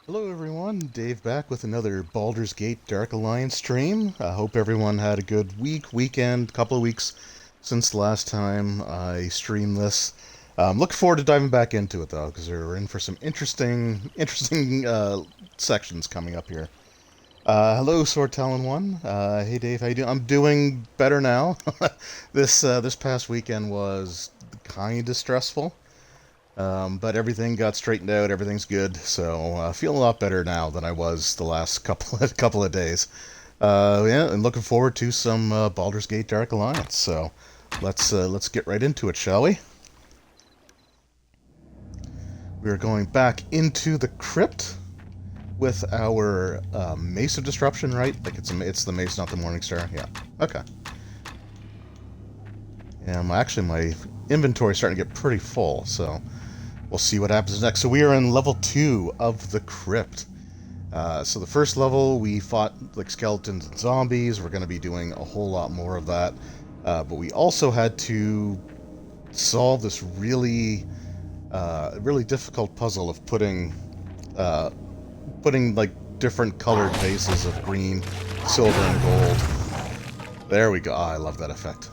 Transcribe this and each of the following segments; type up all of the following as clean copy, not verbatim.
Hello everyone, Dave back with another Baldur's Gate Dark Alliance stream. I hope everyone had a good weekend, couple of weeks since the last time I streamed this. Looking forward to diving back into it though, because we're in for some interesting sections coming up here. Hello, Sword Talon One. Hey Dave, how you doing? I'm doing better now. This past weekend was kind of stressful. But everything got straightened out. Everything's good, so feeling a lot better now than I was the last couple of days. Yeah, and looking forward to some Baldur's Gate Dark Alliance. So let's get right into it, shall we? We're going back into the crypt with our Mace of Disruption, right? Like it's the Mace, not the Morningstar. Yeah. Okay. Yeah, my inventory's starting to get pretty full, so we'll see what happens next. So we are in level 2 of the crypt. So the first level we fought like skeletons and zombies. We're going to be doing a whole lot more of that. But we also had to solve this really difficult puzzle of putting like different colored vases of green, silver, and gold. There we go. I love that effect.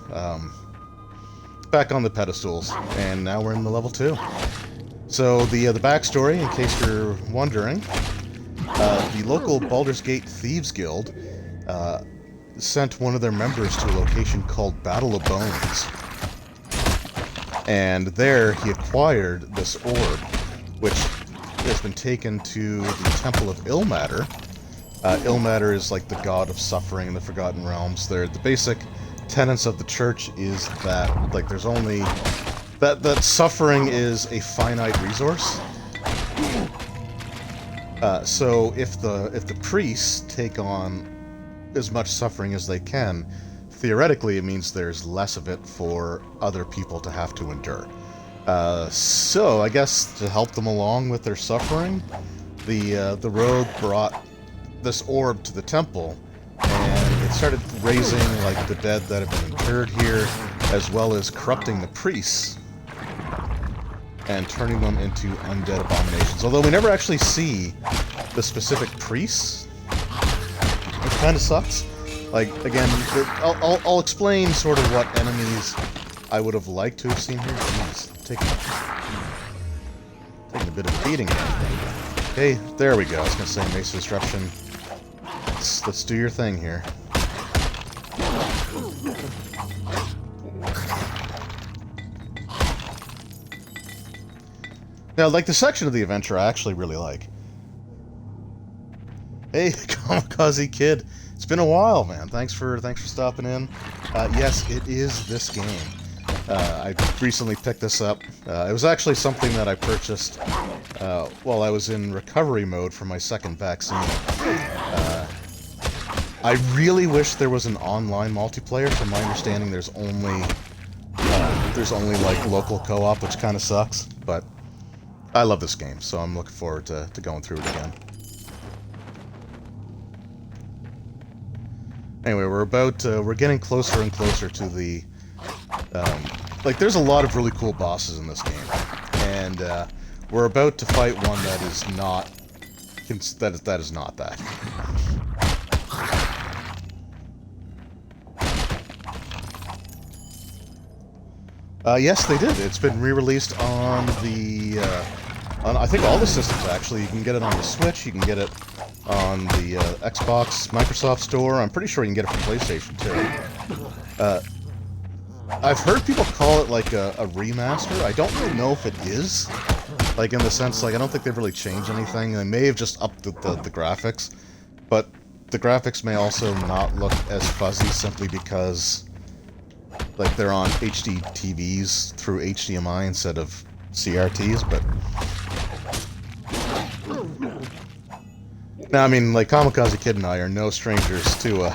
Back on the pedestals, and now we're in the level 2. So the backstory, in case you're wondering, the local Baldur's Gate Thieves Guild sent one of their members to a location called Battle of Bones. And there he acquired this orb, which has been taken to the Temple of Ilmater. Ilmater is like the god of suffering in the Forgotten Realms. They're the basic tenets of the church is that like there's only that suffering is a finite resource. So if the priests take on as much suffering as they can, theoretically it means there's less of it for other people to have to endure. So I guess to help them along with their suffering, the rogue brought this orb to the temple, and it started raising like the dead that have been interred here, as well as corrupting the priests and turning them into undead abominations. Although we never actually see the specific priests, which kind of sucks. Like again, I'll explain sort of what enemies I would have liked to have seen here. Jeez, taking a bit of a beating here. Okay, there we go. I was gonna say Mace of Disruption. Let's do your thing here. Now, like the section of the adventure I actually really like. Hey, Kamikaze Kid. It's been a while, man. Thanks for stopping in. Yes, it is this game. I recently picked this up. It was actually something that I purchased while I was in recovery mode for my second vaccine. I really wish there was an online multiplayer. From my understanding, there's only like local co-op, which kind of sucks. But I love this game, so I'm looking forward to going through it again. Anyway, we're getting closer and closer to the like. There's a lot of really cool bosses in this game, and we're about to fight one that is not that is not that. Yes, they did. It's been re-released on the on I think all the systems actually. You can get it on the Switch. You can get it on the Xbox, Microsoft Store. I'm pretty sure you can get it for PlayStation too. I've heard people call it like a remaster. I don't really know if it is. Like in the sense, like I don't think they've really changed anything. They may have just upped the graphics, but the graphics may also not look as fuzzy simply because like they're on HD TVs through HDMI instead of CRTs. But now, I mean, like Kamikaze Kid and I are no strangers to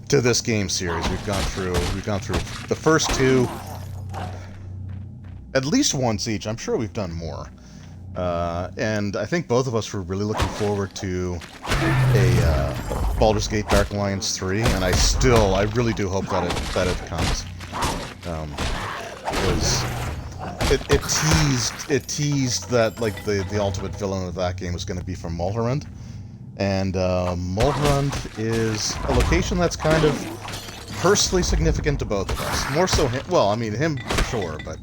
to this game series. We've gone through the first two at least once each. I'm sure we've done more. And I think both of us were really looking forward to a Baldur's Gate Dark Alliance 3, and I really do hope that it comes. Because it teased that like the ultimate villain of that game was going to be from Mulholland, and Mulholland is a location that's kind of personally significant to both of us. More so him. Well, I mean him for sure, but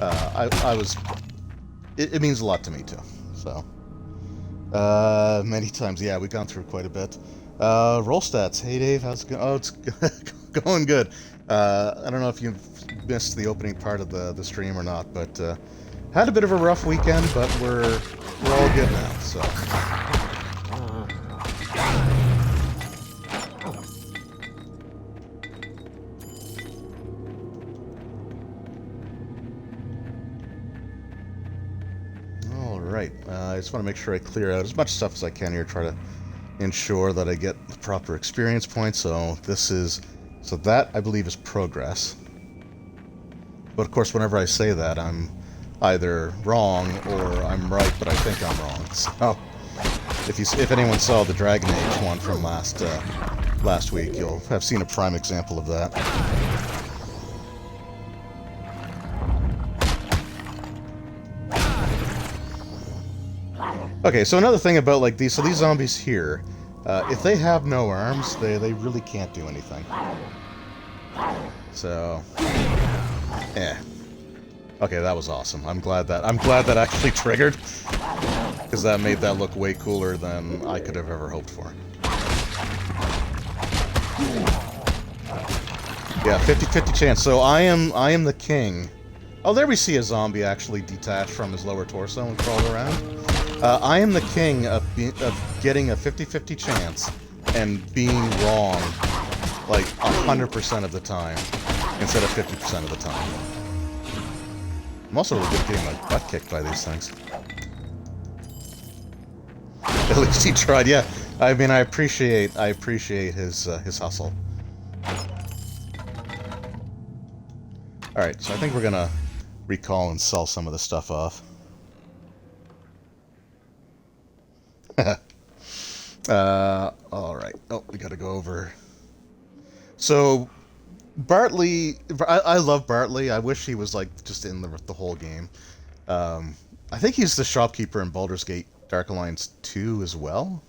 I was. It means a lot to me too. So many times, yeah, we've gone through quite a bit. Roll stats. Hey Dave, how's it going? Oh, it's going good. I don't know if you've missed the opening part of the stream or not, but had a bit of a rough weekend, but we're all good now. So. All right. I just want to make sure I clear out as much stuff as I can here. Try to ensure that I get the proper experience points. So this is. So that, I believe, is progress. But of course, whenever I say that, I'm either wrong or I'm right, but I think I'm wrong. So, if anyone saw the Dragon Age one from last week, you'll have seen a prime example of that. Okay, so another thing about like these zombies here. If they have no arms, they really can't do anything. So, okay, that was awesome. I'm glad that actually triggered, because that made that look way cooler than I could have ever hoped for. Yeah, 50-50 chance. So I am the king. Oh, there we see a zombie actually detach from his lower torso and crawl around. I am the king of getting a 50-50 chance and being wrong like 100% of the time instead of 50% of the time. I'm also really good at getting my butt kicked by these things. At least he tried, yeah. I mean, I appreciate his hustle. Alright, so I think we're gonna recall and sell some of the stuff off. Alright. Oh, we gotta go over. So, Bartley... I love Bartley. I wish he was, like, just in the whole game. I think he's the shopkeeper in Baldur's Gate Dark Alliance 2 as well?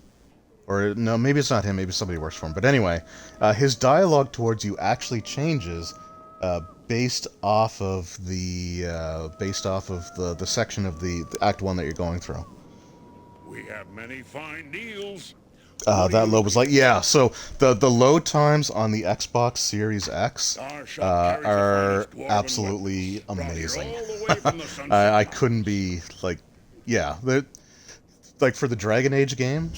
Or, no, maybe it's not him. Maybe somebody works for him. But anyway, his dialogue towards you actually changes based off of the section of the Act 1 that you're going through. We have many fine deals. That load was like, yeah, so the load times on the Xbox Series X are absolutely amazing. I couldn't be, like, yeah, like for the Dragon Age game,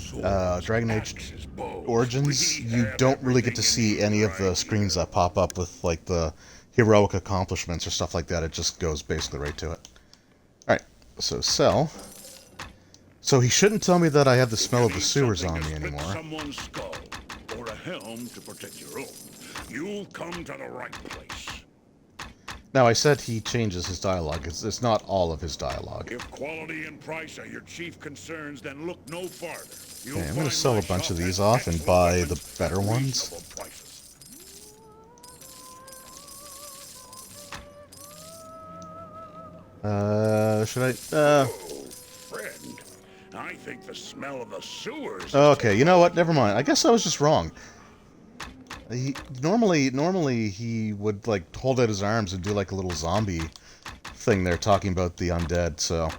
Dragon Age Origins, you don't really get to see any of the screens that pop up with, like, the heroic accomplishments or stuff like that. It just goes basically right to it. Alright, so sell. So he shouldn't tell me that I have the smell of the sewers on me anymore. Someone's skull or a helm to protect your own. You've come to the right place. Now I said he changes his dialogue. It's not all of his dialogue. If quality and price are your chief concerns, then look no farther. Okay, I'm going to sell a bunch of these off and buy the better ones. Should I? Friend, I think the smell of the sewers. Okay, you know what? Never mind. I guess I was just wrong. Normally he would like hold out his arms and do like a little zombie thing there, talking about the undead. So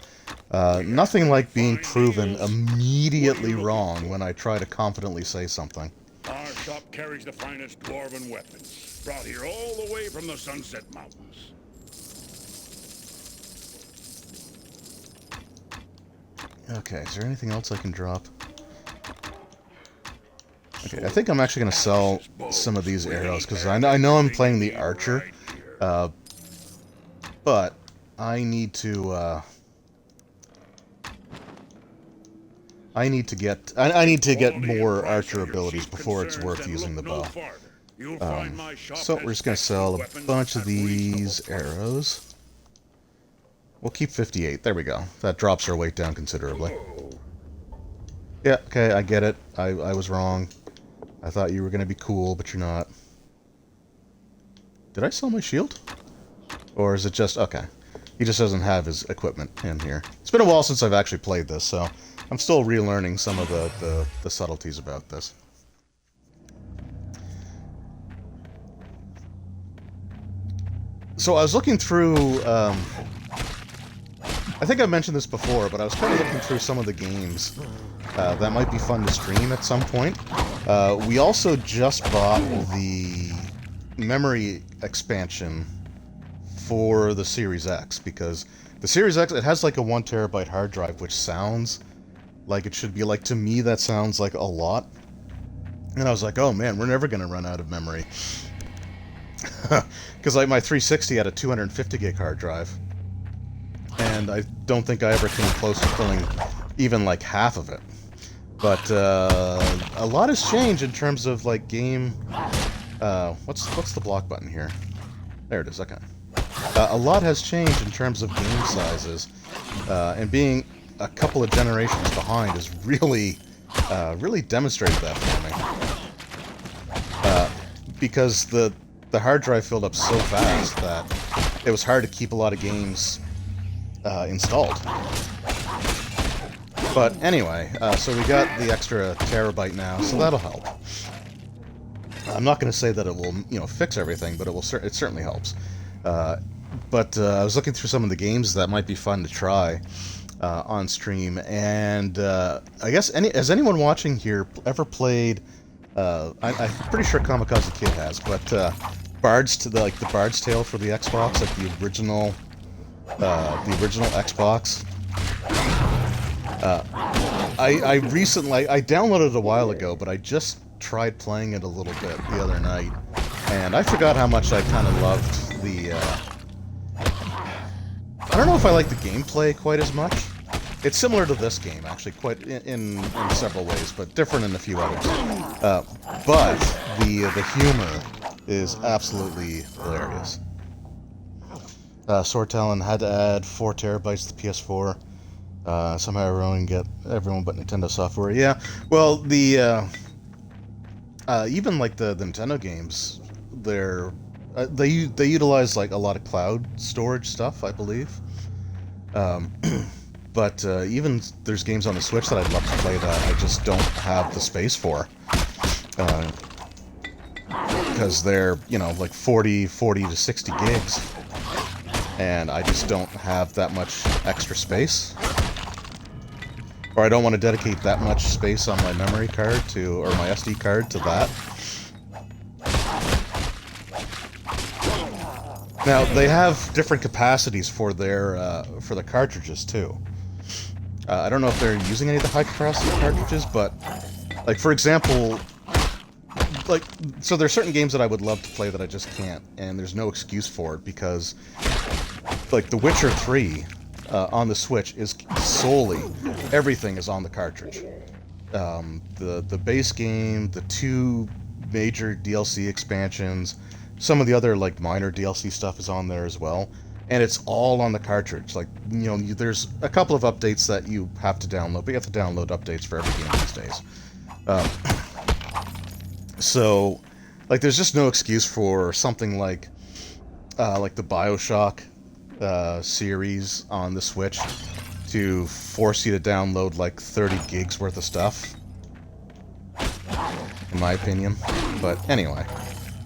nothing like being proven immediately wrong when I try to confidently say something. Our shop carries the finest dwarven weapons, brought here all the way from the Sunset Mountains. Okay, is there anything else I can drop? Okay, I think I'm actually going to sell some of these arrows, because I know I'm playing the archer, but I need to get more archer abilities before it's worth using the bow. So we're just going to sell a bunch of these arrows. We'll keep 58. There we go. That drops our weight down considerably. Yeah, okay, I get it. I was wrong. I thought you were going to be cool, but you're not. Did I sell my shield? Or is it just... Okay. He just doesn't have his equipment in here. It's been a while since I've actually played this, so I'm still relearning some of the subtleties about this. So I was looking through, I think I mentioned this before, but I was kind of looking through some of the games that might be fun to stream at some point. We also just bought the memory expansion for the Series X, because the Series X, it has like a 1 terabyte hard drive, which sounds like it should be. Like, to me, that sounds like a lot. And I was like, oh man, we're never going to run out of memory. Because like my 360 had a 250 gig hard drive, and I don't think I ever came close to filling even like half of it. But a lot has changed in terms of like game. What's the block button here? There it is. Okay. A lot has changed in terms of game sizes, and being a couple of generations behind has really demonstrated that for me. Because the hard drive filled up so fast that it was hard to keep a lot of games installed. But anyway, so we got the extra terabyte now, so that'll help. I'm not going to say that it will, fix everything, but it certainly helps. But I was looking through some of the games that might be fun to try on stream, and I guess has anyone watching here ever played? I'm pretty sure Kamikaze Kid has, but the Bard's Tale for the Xbox, like the original Xbox. I recently I downloaded it a while ago, but I just tried playing it a little bit the other night, and I forgot how much I kind of loved the. I don't know if I like the gameplay quite as much. It's similar to this game, actually, quite in several ways, but different in a few others. But the humor is absolutely hilarious. Sword Talon had to add 4 terabytes to the PS4. Somehow everyone but Nintendo software. Yeah, well, the even like the Nintendo games, they utilize like a lot of cloud storage stuff, I believe. But even there's games on the Switch that I'd love to play that I just don't have the space for. Because they're, like 40 to 60 gigs. And I just don't have that much extra space. Or I don't want to dedicate that much space on my memory card or my SD card to that. Now, they have different capacities for the cartridges, too. I don't know if they're using any of the high-capacity cartridges, but, like, for example, so there's certain games that I would love to play that I just can't, and there's no excuse for it, because, like, The Witcher 3 on the Switch is solely, everything is on the cartridge. The base game, the 2 major DLC expansions, some of the other, like, minor DLC stuff is on there as well. And it's all on the cartridge. Like, there's a couple of updates that you have to download, but you have to download updates for every game these days. So, like, there's just no excuse for something like the BioShock series on the Switch to force you to download, like, 30 gigs worth of stuff. In my opinion. But anyway.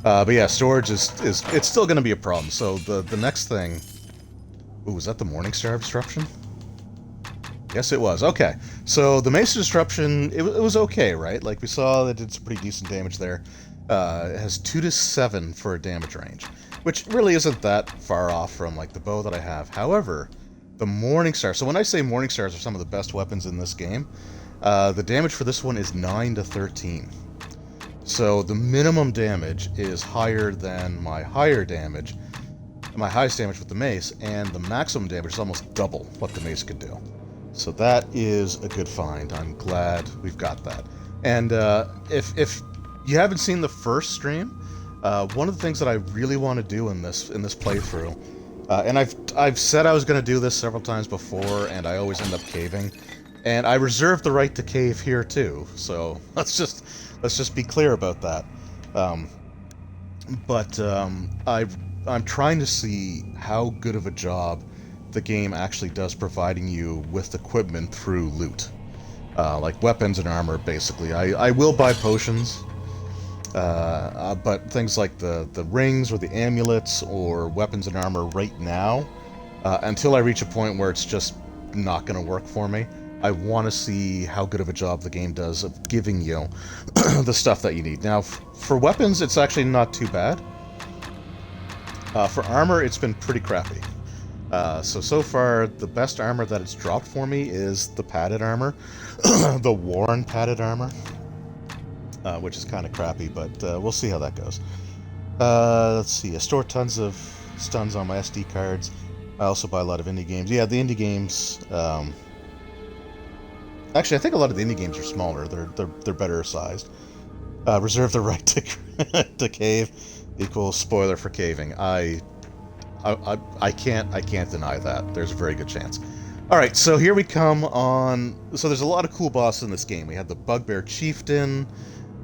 But yeah, storage is it's still going to be a problem. So the next thing... Ooh, was that the Morningstar disruption? Yes, it was. Okay. So the Mesa disruption, it was okay, right? Like, we saw that it did some pretty decent damage there. It has 2 to 7 for a damage range, which really isn't that far off from, like, the bow that I have. However, the Morningstar... So when I say Morningstars are some of the best weapons in this game, the damage for this one is 9 to 13. So the minimum damage is higher than my highest damage with the mace, and the maximum damage is almost double what the mace could do. So that is a good find. I'm glad we've got that. And if you haven't seen the first stream, one of the things that I really want to do in this playthrough, and I've said I was going to do this several times before, and I always end up caving, and I reserve the right to cave here too. So let's just be clear about that. I'm trying to see how good of a job the game actually does providing you with equipment through loot. Like weapons and armor, basically. I will buy potions, but things like the rings or the amulets or weapons and armor right now, until I reach a point where it's just not going to work for me, I want to see how good of a job the game does of giving you the stuff that you need. Now, for weapons, it's actually not too bad. For armor, it's been pretty crappy. So far, the best armor that it's dropped for me is the padded armor, the worn padded armor, which is kind of crappy, but we'll see how that goes. Let's see, I store tons of stuns on my SD cards. I also buy a lot of indie games. Yeah, the indie games... Actually, I think a lot of the indie games are smaller. They're better sized. Reserve the right to cave equals spoiler for caving. I can't deny that. There's a very good chance. All right, so here we come on. So there's a lot of cool bosses in this game. We had the Bugbear Chieftain.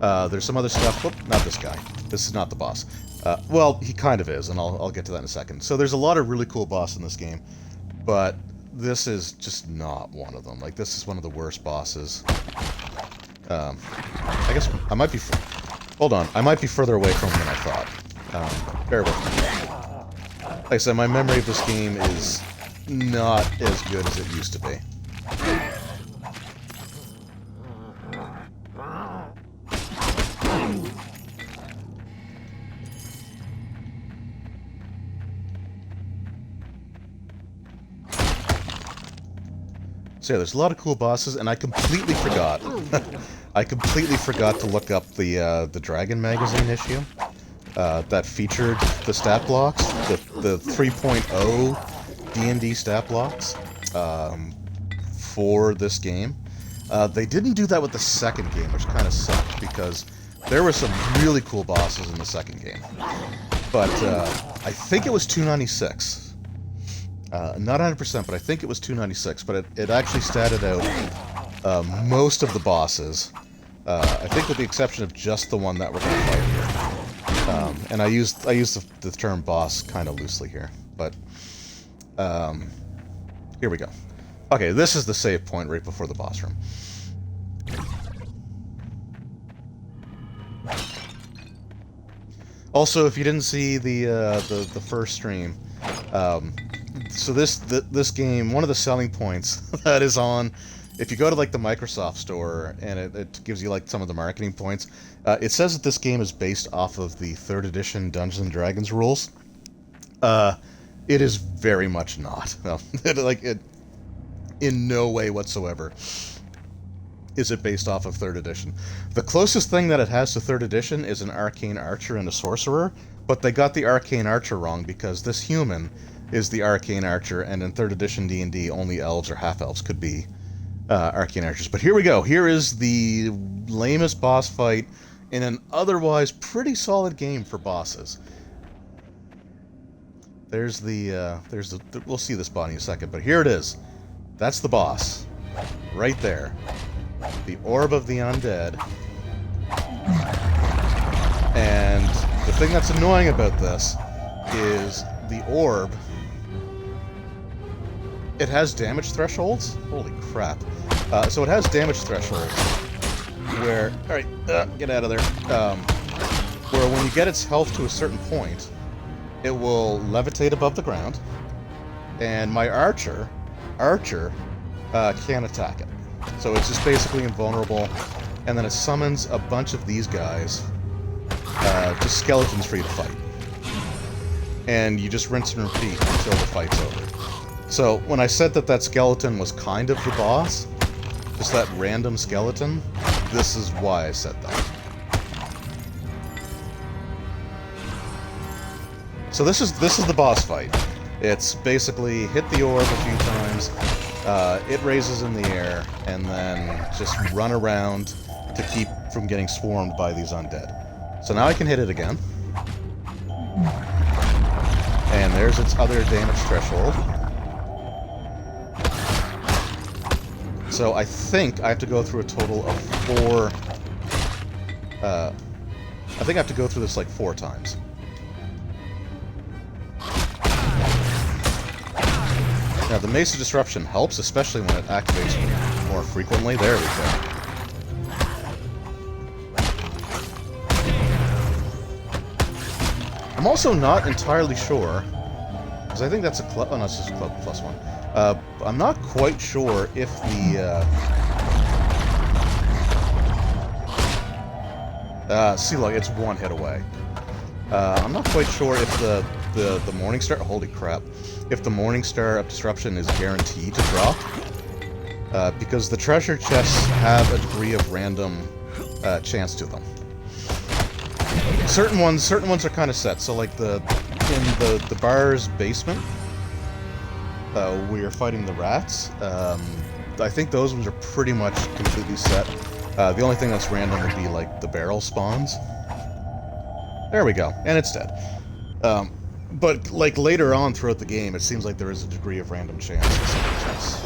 There's some other stuff. Whoop, not this guy. This is not the boss. Well, he kind of is, and I'll get to that in a second. So there's a lot of really cool bosses in this game, but this is just not one of them. Like, this is one of the worst bosses. I guess I might be... Hold on. I might be further away from him than I thought. Bear with me. Like I said, my memory of this game is not as good as it used to be. So yeah, there's a lot of cool bosses, and I completely forgot. I completely forgot to look up the Dragon Magazine issue that featured the stat blocks, the 3.0 D&D stat blocks for this game. They didn't do that with the second game, which kind of sucked, because there were some really cool bosses in the second game. But I think it was 296. Not 100%, but I think it was 296, but it actually statted out most of the bosses, I think with the exception of just the one that we're going to fight here. And I use the term boss kind of loosely here, but here we go. Okay, this is the save point right before the boss room. Also, if you didn't see the first stream, so this game, one of the selling points that is on, if you go to like the Microsoft store and it gives you like some of the marketing points, it says that this game is based off of the 3rd edition Dungeons and Dragons rules. It is very much not. In no way whatsoever is it based off of 3rd edition. The closest thing that it has to 3rd edition is an Arcane Archer and a Sorcerer, but they got the Arcane Archer wrong because this human is the Arcane Archer, and in 3rd edition D&D, only elves or half-elves could be Arcane Archers. But here we go. Here is the lamest boss fight in an otherwise pretty solid game for bosses. There's the we'll see this body in a second, but here it is. That's the boss. Right there. The Orb of the Undead. And the thing that's annoying about this is the orb, it has damage thresholds. Holy crap. So it has damage thresholds where, alright, get out of there, where when you get its health to a certain point, it will levitate above the ground, and my archer can't attack it. So it's just basically invulnerable, and then it summons a bunch of these guys, just skeletons for you to fight. And you just rinse and repeat until the fight's over. So when I said that skeleton was kind of the boss, just that random skeleton, this is why I said that. So this is the boss fight. It's basically hit the orb a few times, it raises in the air, and then just run around to keep from getting swarmed by these undead. So now I can hit it again. And there's its other damage threshold. So I think I have to go through a total of 4... I think I have to go through this like 4 times. Now, the Mace of Disruption helps, especially when it activates more frequently. There we go. I'm also not entirely sure, because I think that's a club. Oh, no, it's just a club +1. I'm not quite sure if the. See, look, it's one hit away. I'm not quite sure if the Morningstar. Holy crap! If the Morningstar of Disruption is guaranteed to drop, because the treasure chests have a degree of random chance to them. Certain ones are kind of set. So, like in the bar's basement, we are fighting the rats. I think those ones are pretty much completely set. The only thing that's random would be like the barrel spawns. There we go, and it's dead. But like later on throughout the game, it seems like there is a degree of random chance in some of the chests.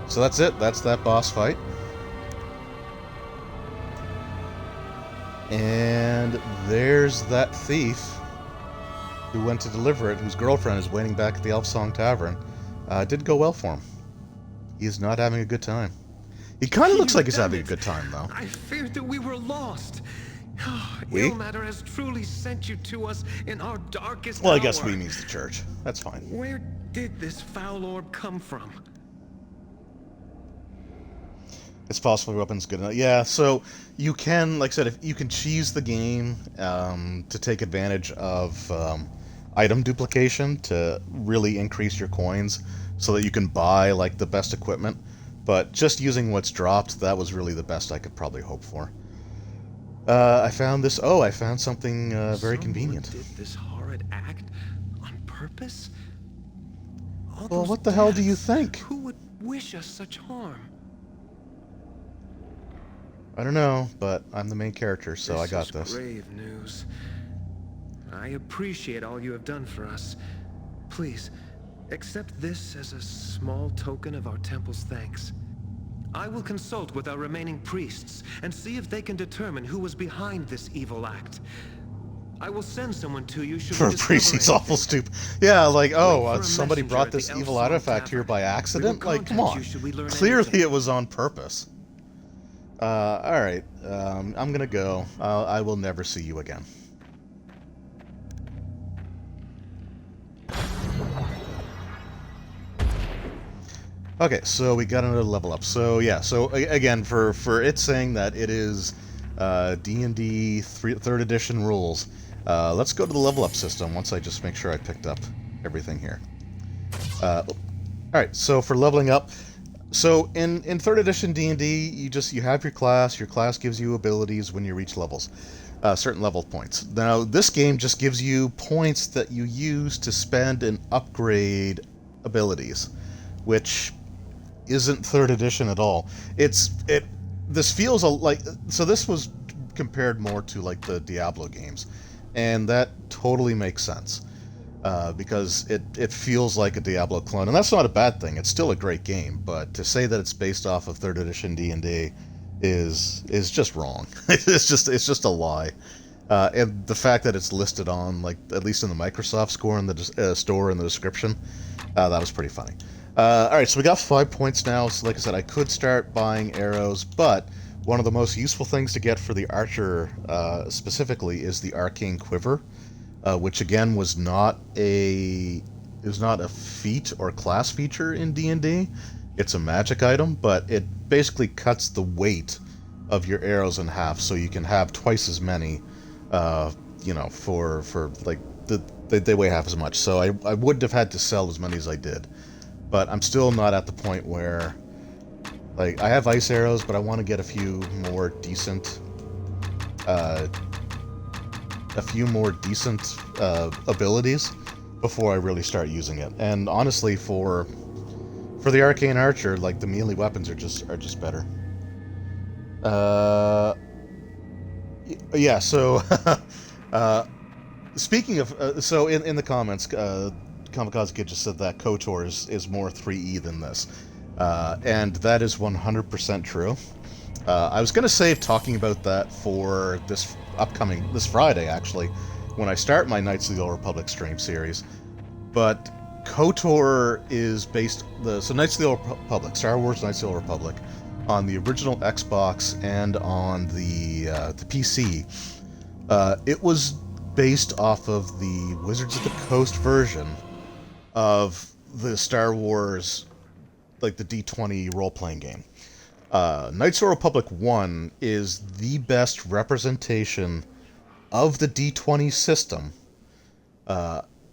So that's it. That's that boss fight. And there's that thief who went to deliver it, whose girlfriend is waiting back at the Elf Song Tavern. It didn't go well for him. He is not having a good time. He kind of looks like he's having a good time, though. I feared that we were lost. We? Ilmater has truly sent you to us in our darkest Well, I hour. guess we means the church. That's fine. Where did this foul orb come from? It's possible your weapon's good enough. Yeah, so you can, like I said, if you can cheese the game to take advantage of item duplication to really increase your coins so that you can buy, like, the best equipment. But just using what's dropped, that was really the best I could probably hope for. I found this... Oh, I found something very convenient. Someone did this horrid act on purpose? All Well, those what the hell do you deaths, think? Who would wish us such harm? I don't know, but I'm the main character, so I got this. Grave news. I appreciate all you have done for us. Please, accept this as a small token of our temple's thanks. I will consult with our remaining priests and see if they can determine who was behind this evil act. I will send someone to you should For we a priest, he's discover awful anything. stupid. Yeah, like, Wait oh, for a somebody messenger brought at the this Elf evil Song artifact here Tavern. by We will accident? Like, come contact on. you should we learn Clearly anything. it was on purpose. Alright, I'm gonna go. I will never see you again. Okay, so we got another level up. So yeah, so again, for it saying that it is D&D 3rd edition rules, let's go to the level up system once I just make sure I picked up everything here. Alright, so for leveling up, so in 3rd edition D&D, you have your class gives you abilities when you reach levels, certain level points. Now, this game just gives you points that you use to spend and upgrade abilities, which isn't 3rd edition at all. This feels like, so this was compared more to like the Diablo games, and that totally makes sense. Because it feels like a Diablo clone, and that's not a bad thing. It's still a great game, but to say that it's based off of 3rd edition D&D is just wrong. It's just a lie. And the fact that it's listed on, like, at least in the Microsoft score in the store in the description, that was pretty funny. Alright, so we got 5 points now. So like I said, I could start buying arrows, but one of the most useful things to get for the archer specifically is the Arcane Quiver. Which again was not a feat or class feature in D&D. It's a magic item, but it basically cuts the weight of your arrows in half, so you can have twice as many. For like they weigh half as much. So I wouldn't have had to sell as many as I did, but I'm still not at the point where, like, I have ice arrows, but I want to get a few more decent. Abilities before I really start using it. And honestly, for the arcane archer, like, the melee weapons are just better. Yeah. So, speaking of, so in the comments, Kamikaze Kid just said that KOTOR is more 3E than this, and that is 100% true. I was going to save talking about that for this Friday, actually, when I start my Knights of the Old Republic stream series. But KOTOR is based so Knights of the Old Republic, Star Wars Knights of the Old Republic, on the original Xbox and on the PC. It was based off of the Wizards of the Coast version of the Star Wars, like the D20 role-playing game. Knights of the Republic 1 is the best representation of the D20 system,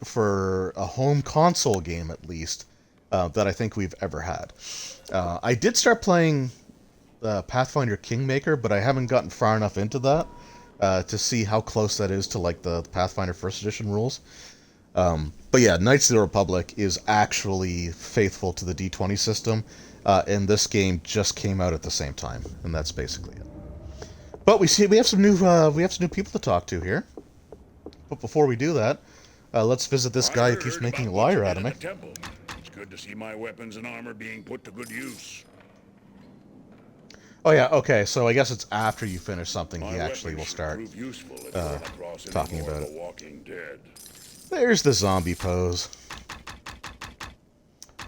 for a home console game at least, that I think we've ever had. I did start playing Pathfinder Kingmaker, but I haven't gotten far enough into that to see how close that is to like the Pathfinder First Edition rules. But yeah, Knights of the Republic is actually faithful to the D20 system, and this game just came out at the same time, and that's basically it. But we have some new people to talk to here. But before we do that, let's visit this guy who keeps making a liar out of me. It's good to see my weapons and armor being put to good use. Oh yeah, okay, so I guess it's after you finish something he actually will start talking about it. There's the zombie pose.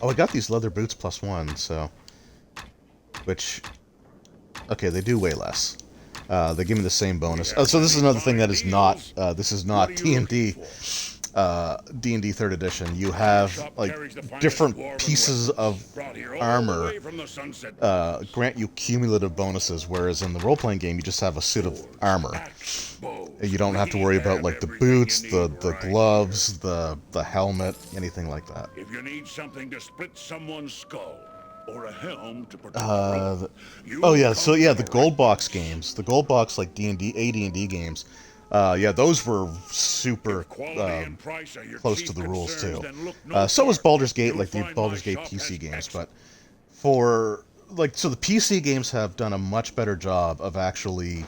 Oh, I got these leather boots +1, so... Which... Okay, they do way less. They give me the same bonus. Oh, so this is another thing that is not... this is not D&D. D&D 3rd Edition. You have, like, different pieces of armor grant you cumulative bonuses, whereas in the role-playing game, you just have a suit of armor. You don't have to worry about, like, the boots, the gloves, the helmet, anything like that. If you need something to split someone's skull, or a helm to protect oh yeah, so yeah, the gold box games, the gold box, like D&D, AD&D games, yeah, those were super close to the rules too. So was Baldur's Gate, like the Baldur's Gate PC games, but for like, so the PC games have done a much better job of actually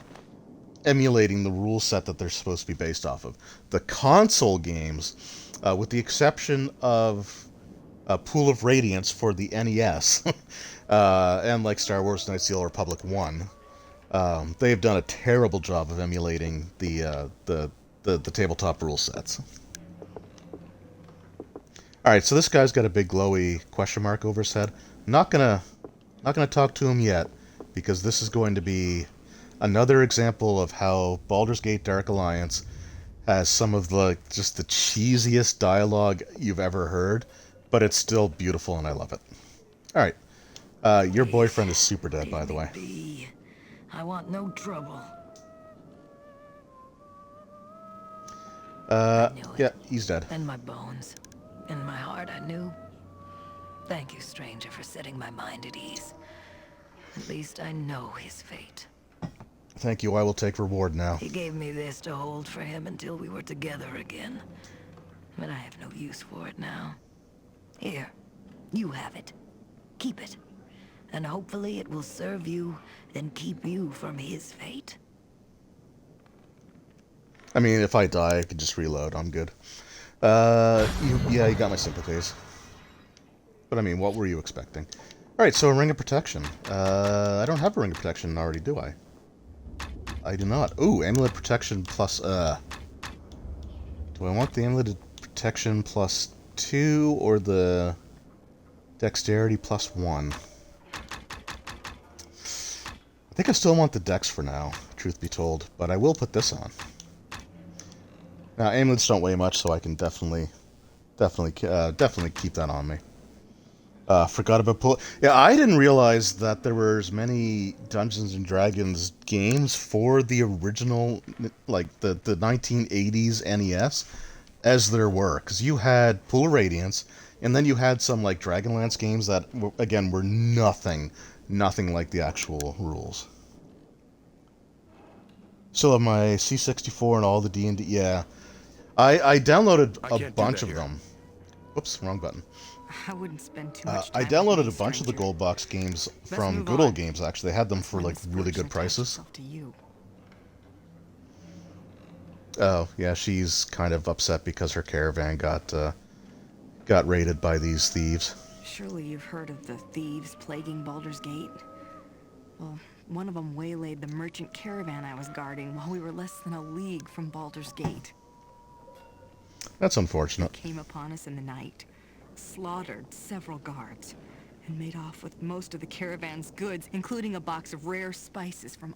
emulating the rule set that they're supposed to be based off of. The console games, with the exception of Pool of Radiance for the NES, and like Star Wars Knights of the Old Republic 1, they have done a terrible job of emulating the tabletop rule sets. Alright, so this guy's got a big glowy question mark over his head. Not gonna talk to him yet, because this is going to be another example of how Baldur's Gate Dark Alliance has some of the just the cheesiest dialogue you've ever heard, but it's still beautiful and I love it. Alright. Your boyfriend is super dead, by the way. I want no trouble. Yeah, he's dead. In my bones. In my heart, I knew. Thank you, stranger, for setting my mind at ease. At least I know his fate. Thank you, I will take reward now. He gave me this to hold for him until we were together again. But I have no use for it now. Here, you have it. Keep it. And hopefully it will serve you and keep you from his fate. I mean, if I die, I can just reload. I'm good. Yeah, you got my sympathies. But I mean, what were you expecting? Alright, so a Ring of Protection. I don't have a Ring of Protection already, do I? I do not. Ooh, Amulet Protection plus, do I want the Amulet Protection plus 2 or the Dexterity plus 1? I think I still want the Dex for now, truth be told, but I will put this on. Now, amulets don't weigh much, so I can definitely keep that on me. Forgot about pull. Yeah, I didn't realize that there were as many Dungeons and Dragons games for the original, like the 1980s NES, as there were. Because you had Pool of Radiance, and then you had some like Dragonlance games that, again, were nothing like the actual rules. Still have my C64 and all the D&D. Yeah, I downloaded a bunch of them. Oops, wrong button. I wouldn't spend too much time. I downloaded a bunch of the gold box games from Good Old Games. Actually, they had them for like really good prices. Oh yeah, she's kind of upset because her caravan got raided by these thieves. Surely you've heard of the thieves plaguing Baldur's Gate? Well, one of them waylaid the merchant caravan I was guarding while we were less than a league from Baldur's Gate. That's unfortunate. They came upon us in the night, slaughtered several guards, and made off with most of the caravan's goods, including a box of rare spices from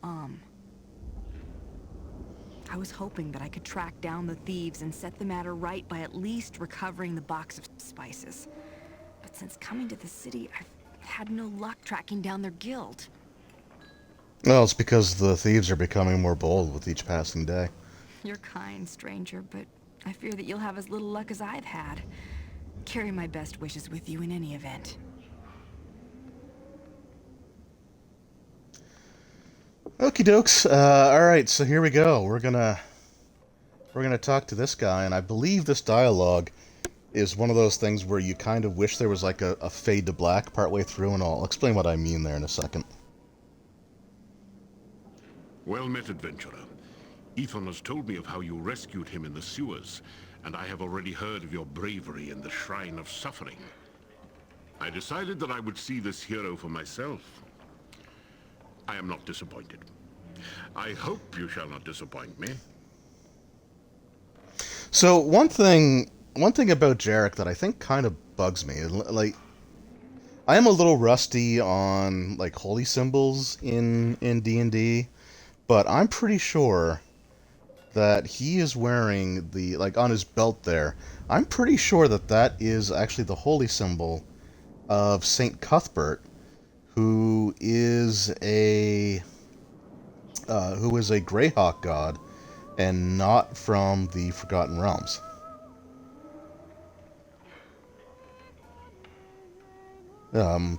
I was hoping that I could track down the thieves and set the matter right by at least recovering the box of spices. But since coming to the city, I've had no luck tracking down their guild. Well, it's because the thieves are becoming more bold with each passing day. You're kind, stranger, but I fear that you'll have as little luck as I've had. Carry my best wishes with you in any event. Okie dokes. Alright, so here we go. We're gonna talk to this guy, and I believe this dialogue is one of those things where you kind of wish there was like a fade to black partway through, and I'll explain what I mean there in a second. Well met, adventurer. Ethan has told me of how you rescued him in the sewers, and I have already heard of your bravery in the Shrine of Suffering. I decided that I would see this hero for myself. I am not disappointed. I hope you shall not disappoint me. So one thing about Jarek that I think kind of bugs me, like, I am a little rusty on like holy symbols in D&D, but I'm pretty sure that he is wearing the, like, on his belt there, I'm pretty sure that that is actually the holy symbol of Saint Cuthbert, who is a Greyhawk god, and not from the Forgotten Realms.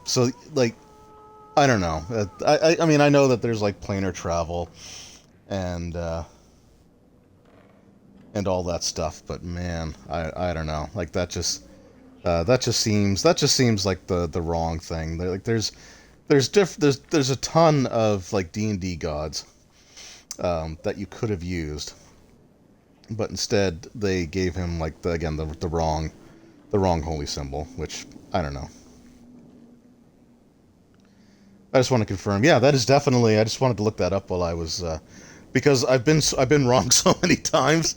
So, like, I don't know. I mean, I know that there's, like, planar travel and all that stuff, but man, I don't know. Like, that just seems like the wrong thing. Like, there's a ton of, like, D&D gods that you could have used, but instead they gave him, like, the wrong holy symbol, which I don't know. I just want to confirm. Yeah, that is definitely. I just wanted to look that up while I was, because I've been wrong so many times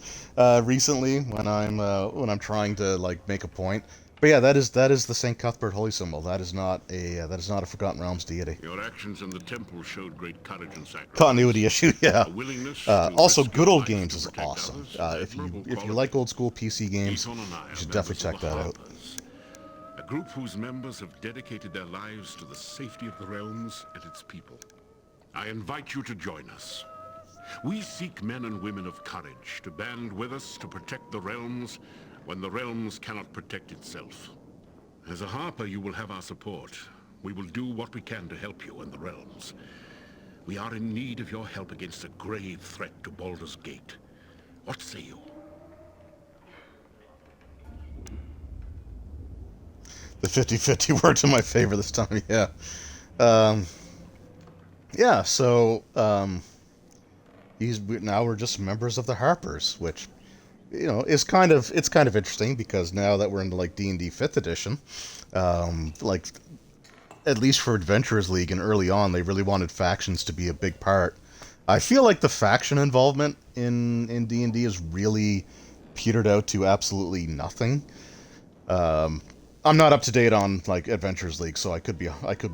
recently when I'm trying to, like, make a point. But yeah, that is the Saint Cuthbert holy symbol. That is not a Forgotten Realms deity. Your actions in the temple showed great courage and sacrifice. Continuity issue, yeah. A willingness Also, risk Good your Old life Games to is protect awesome. others, If admirable you quality. like old school PC games, Ethan and I you are should definitely check members of that the out. Harpers, a group whose members have dedicated their lives to the safety of the realms and its people. I invite you to join us. We seek men and women of courage to band with us to protect the realms when the realms cannot protect itself. As a Harper, you will have our support. We will do what we can to help you in the realms. We are in need of your help against a grave threat to Baldur's Gate. What say you? The 50-50 worked in my favor this time, yeah. Yeah, so now we're just members of the Harpers, which, you know, it's kind of interesting, because now that we're into, like, D&D 5th edition, like, at least for Adventurers League and early on, they really wanted factions to be a big part. I feel like the faction involvement in D&D is really petered out to absolutely nothing. I'm not up to date on, like, Adventurers League, so I could be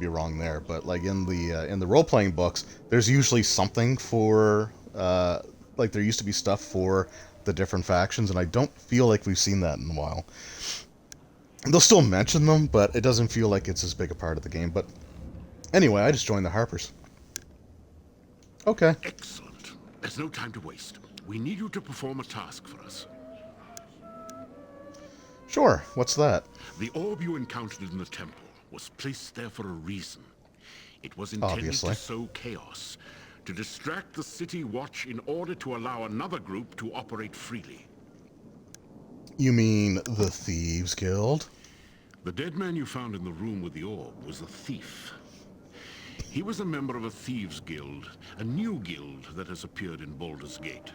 wrong there. But, like, in the role playing books, there's usually something for like, there used to be stuff for the different factions, and I don't feel like we've seen that in a while. They'll still mention them, but it doesn't feel like it's as big a part of the game. But anyway, I just joined the Harpers. Okay. Excellent. There's no time to waste. We need you to perform a task for us. Sure. What's that? The orb you encountered in the temple was placed there for a reason. It was intended Obviously. to sow chaos, to distract the City Watch in order to allow another group to operate freely. You mean the Thieves Guild? The dead man you found in the room with the orb was a thief. He was a member of a Thieves Guild, a new guild that has appeared in Baldur's Gate.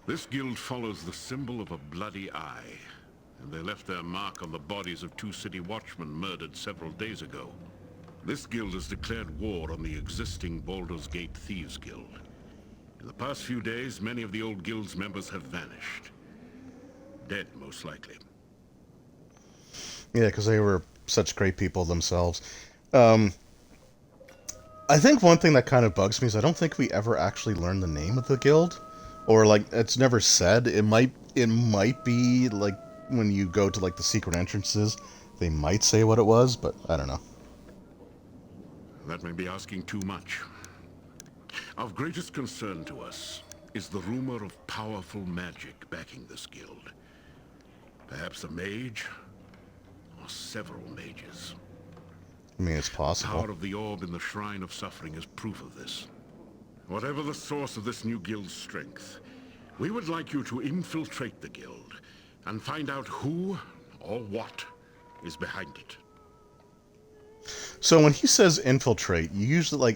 This guild follows the symbol of a bloody eye, and they left their mark on the bodies of 2 city watchmen murdered several days ago. This guild has declared war on the existing Baldur's Gate Thieves Guild. In the past few days, many of the old guild's members have vanished. Dead, most likely. Yeah, because they were such great people themselves. Um, I think one thing that kind of bugs me is I don't think we ever actually learned the name of the guild, or like it's never said. It might be like when you go to like the secret entrances, they might say what it was, but I don't know. That may be asking too much. Of greatest concern to us is the rumor of powerful magic backing this guild. Perhaps a mage, or several mages. I mean, it's The possible. power of the orb in the Shrine of Suffering is proof of this. Whatever the source of this new guild's strength, we would like you to infiltrate the guild and find out who or what is behind it. So when he says infiltrate, you usually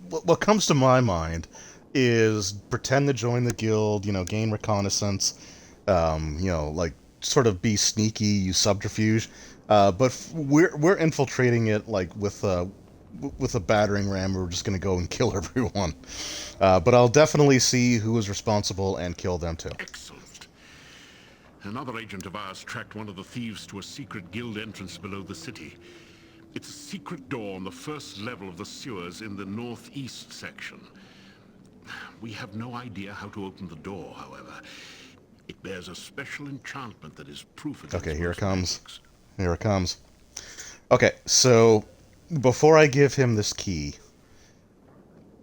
what comes to my mind is pretend to join the guild, gain reconnaissance, like sort of be sneaky, use subterfuge. But we're infiltrating it like with a battering ram. We're just gonna go and kill everyone. But I'll definitely see who is responsible and kill them too. Excellent. Another agent of ours tracked one of the thieves to a secret guild entrance below the city. It's a secret door on the first level of the sewers in the northeast section. We have no idea how to open the door, however. It bears a special enchantment that is proof against Okay, here it most comes. magics. Here it comes. Okay, so before I give him this key,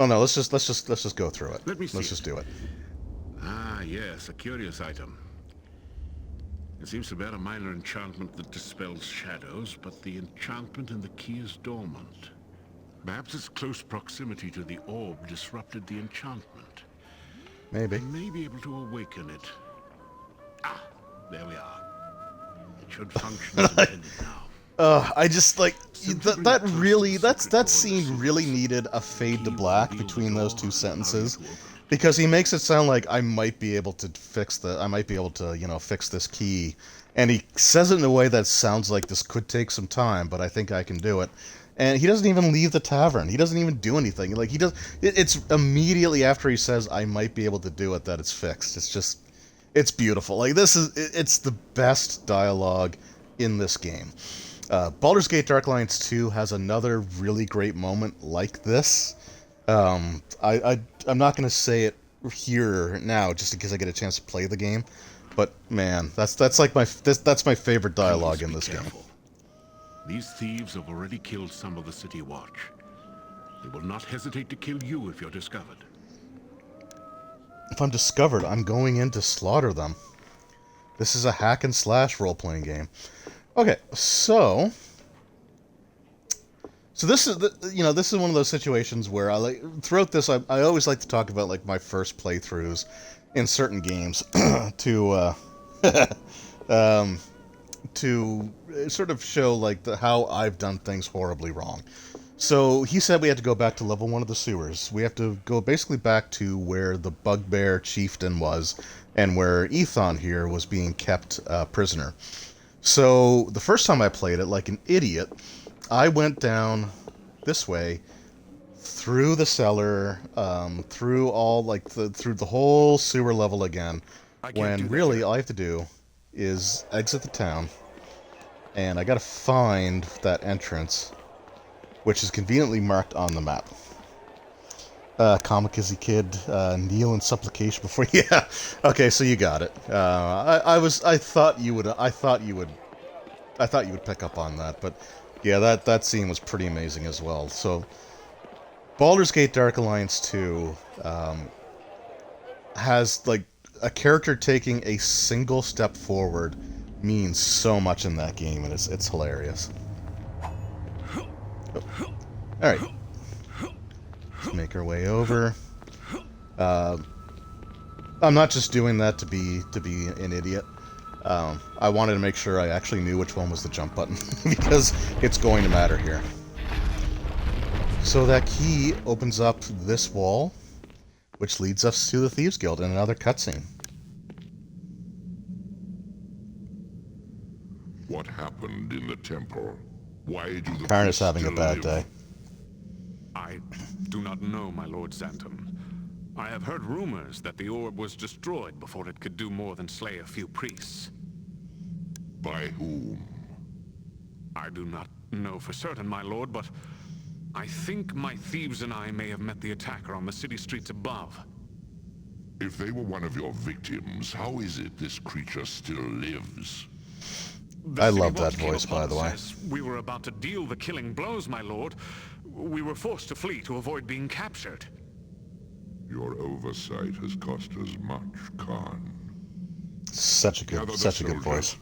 oh no, let's just go through it. Let me see Let's just do it. Ah, yes, a curious item. It seems to bear a minor enchantment that dispels shadows, but the enchantment in the key is dormant. Perhaps its close proximity to the orb disrupted the enchantment. Maybe. I may be able to awaken it. Ah, there we are. It should function as intended now. I just that scene really needed a fade to black between those two sentences, because he makes it sound like I might be able to fix this key, and he says it in a way that sounds like this could take some time, but I think I can do it. And he doesn't even leave the tavern. He doesn't even do anything. Like it's immediately after he says I might be able to do it that it's fixed. It's beautiful. Like it's the best dialogue in this game. Baldur's Gate Dark Alliance 2 has another really great moment like this. I'm not going to say it here now, just in case I get a chance to play the game. But man, that's my favorite dialogue in this game. These thieves have already killed some of the city watch. They will not hesitate to kill you if you're discovered. If I'm discovered, I'm going in to slaughter them. This is a hack and slash role-playing game. Okay, so this is this is one of those situations where throughout this I always like to talk about like my first playthroughs in certain games to to sort of show like how I've done things horribly wrong. So he said we had to go back to level 1 of the sewers. We have to go basically back to where the Bugbear Chieftain was and where Ethon here was being kept prisoner. So the first time I played it, like an idiot, I went down this way, through the cellar, through through the whole sewer level again, when really all I have to do is exit the town, and I gotta find that entrance, which is conveniently marked on the map. Kamikaze Kid, kneel in supplication before. Yeah, okay, so you got it. I thought you would pick up on that, but yeah, that scene was pretty amazing as well. So, Baldur's Gate Dark Alliance 2 has like a character taking a single step forward means so much in that game, and it's hilarious. Oh. All right. Let's make our way over. I'm not just doing that to be an idiot. I wanted to make sure I actually knew which one was the jump button, because it's going to matter here. So that key opens up this wall, which leads us to the Thieves Guild and another cutscene. What happened in the temple? Why do the Karn is priests having a still bad live? day. I do not know, my Lord Xantum. I have heard rumors that the orb was destroyed before it could do more than slay a few priests. By whom? I do not know for certain, my lord, but I think my thieves and I may have met the attacker on the city streets above. If they were one of your victims, how is it this creature still lives? I love that voice, by the way. As we were about to deal the killing blows, my lord. We were forced to flee to avoid being captured. Your oversight has cost us much, Khan. Such a good voice.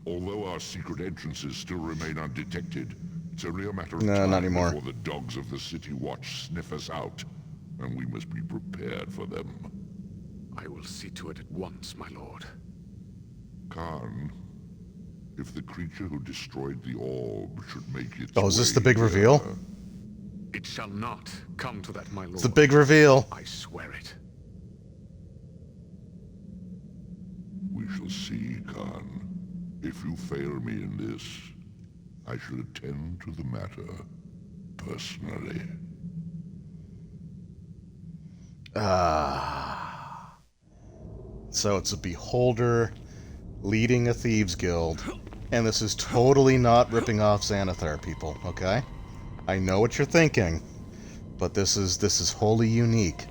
Although our secret entrances still remain undetected, it's only a matter of No, time not anymore. before the dogs of the City Watch sniff us out, and we must be prepared for them. I will see to it at once, my lord. Khan, if the creature who destroyed the orb should make its Oh, is this way the big reveal? here, It shall not come to that, my lord. It's the big reveal. I swear it. we shall see, Khan. If you fail me in this, I shall attend to the matter personally. So it's a beholder leading a Thieves Guild, and this is totally not ripping off Xanathar, people, okay? I know what you're thinking, but this is wholly unique.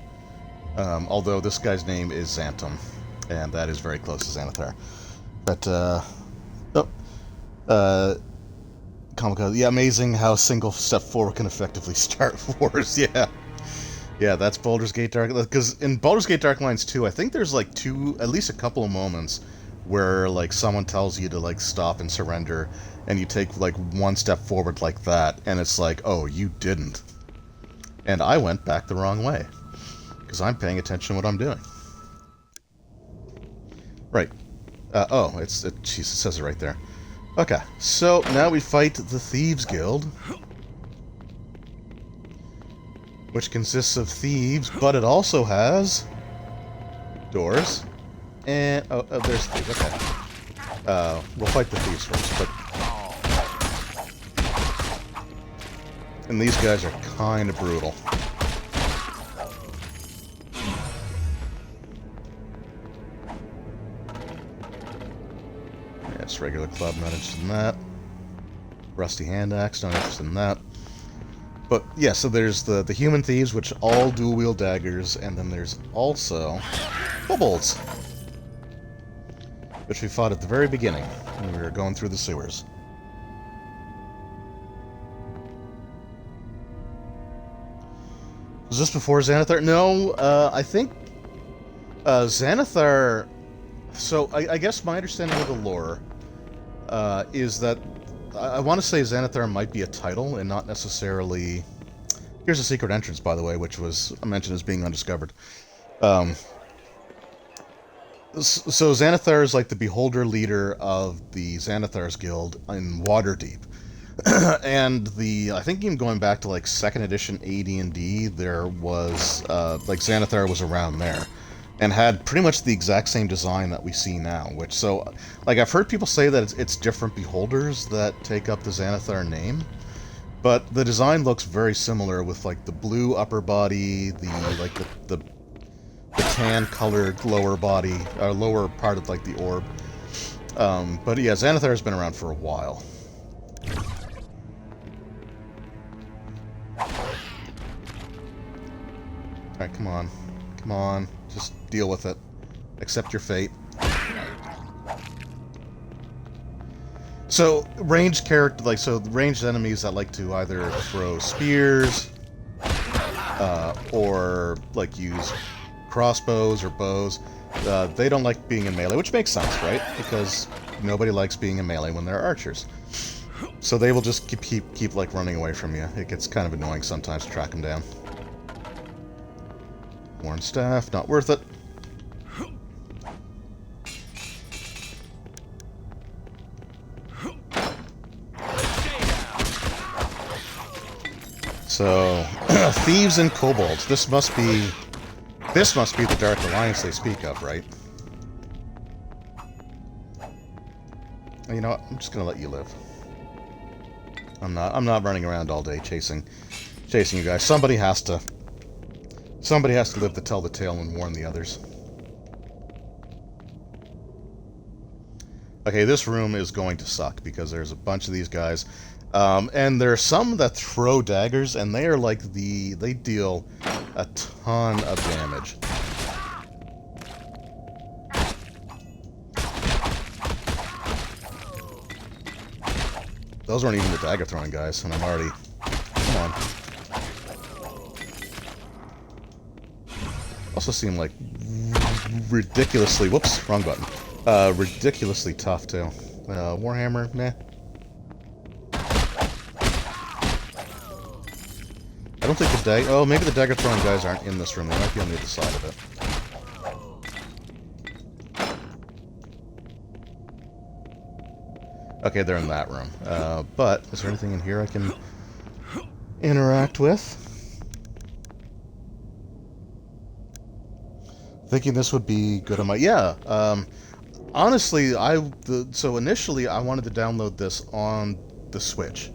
Although this guy's name is Xantum, and that is very close to Xanathar. But, Comic-Con, yeah, amazing how a single step forward can effectively start wars, yeah. Yeah, that's Baldur's Gate Dark... Because in Baldur's Gate Darklines 2, I think there's, like, at least a couple of moments where, like, someone tells you to, like, stop and surrender, and you take, like, one step forward like that, and it's like, oh, you didn't. And I went back the wrong way. Because I'm paying attention to what I'm doing. Right. Jeez, it says it right there. Okay, so now we fight the Thieves Guild, which consists of thieves, but it also has doors, and there's thieves. Okay, we'll fight the thieves first, and these guys are kind of brutal. It's regular club, not interested in that. Rusty hand axe, not interested in that. But yeah, so there's the human thieves, which all dual-wield daggers, and then there's also kobolds, which we fought at the very beginning when we were going through the sewers. Was this before Xanathar? No, I think Xanathar... So, I guess my understanding of the lore is that I want to say Xanathar might be a title and not necessarily... Here's a secret entrance, by the way, which was mentioned as being undiscovered. So Xanathar is like the beholder leader of the Xanathar's Guild in Waterdeep. And I think even going back to like 2nd edition AD&D, there was, like Xanathar was around there. And had pretty much the exact same design that we see now, which, so, like, I've heard people say that it's different beholders that take up the Xanathar name, but the design looks very similar with, like, the blue upper body, the tan-colored lower body, lower part of, like, the orb. But yeah, Xanathar has been around for a while. Alright, come on. Come on. Just deal with it. Accept your fate. So, ranged ranged enemies that like to either throw spears, or, like, use crossbows or bows, they don't like being in melee, which makes sense, right? Because nobody likes being in melee when they're archers. So they will just keep like, running away from you. It gets kind of annoying sometimes to track them down. Worn staff, not worth it. So, thieves and kobolds. This must be the Dark Alliance they speak of, right? You know what? I'm just gonna let you live. I'm not running around all day chasing you guys. Somebody has to live to tell the tale and warn the others. Okay, this room is going to suck because there's a bunch of these guys. And there are some that throw daggers, and they are like they deal a ton of damage. Those weren't even the dagger throwing guys, and I'm already... Come on. Also seem like ridiculously... Whoops, wrong button. Ridiculously tough, too. Warhammer, meh. I don't think the dagger... Oh, maybe the dagger throwing guys aren't in this room. They might be on the other side of it. Okay, they're in that room. But, is there anything in here I can interact with? Thinking this would be good on my... Yeah, honestly, so initially I wanted to download this on the Switch.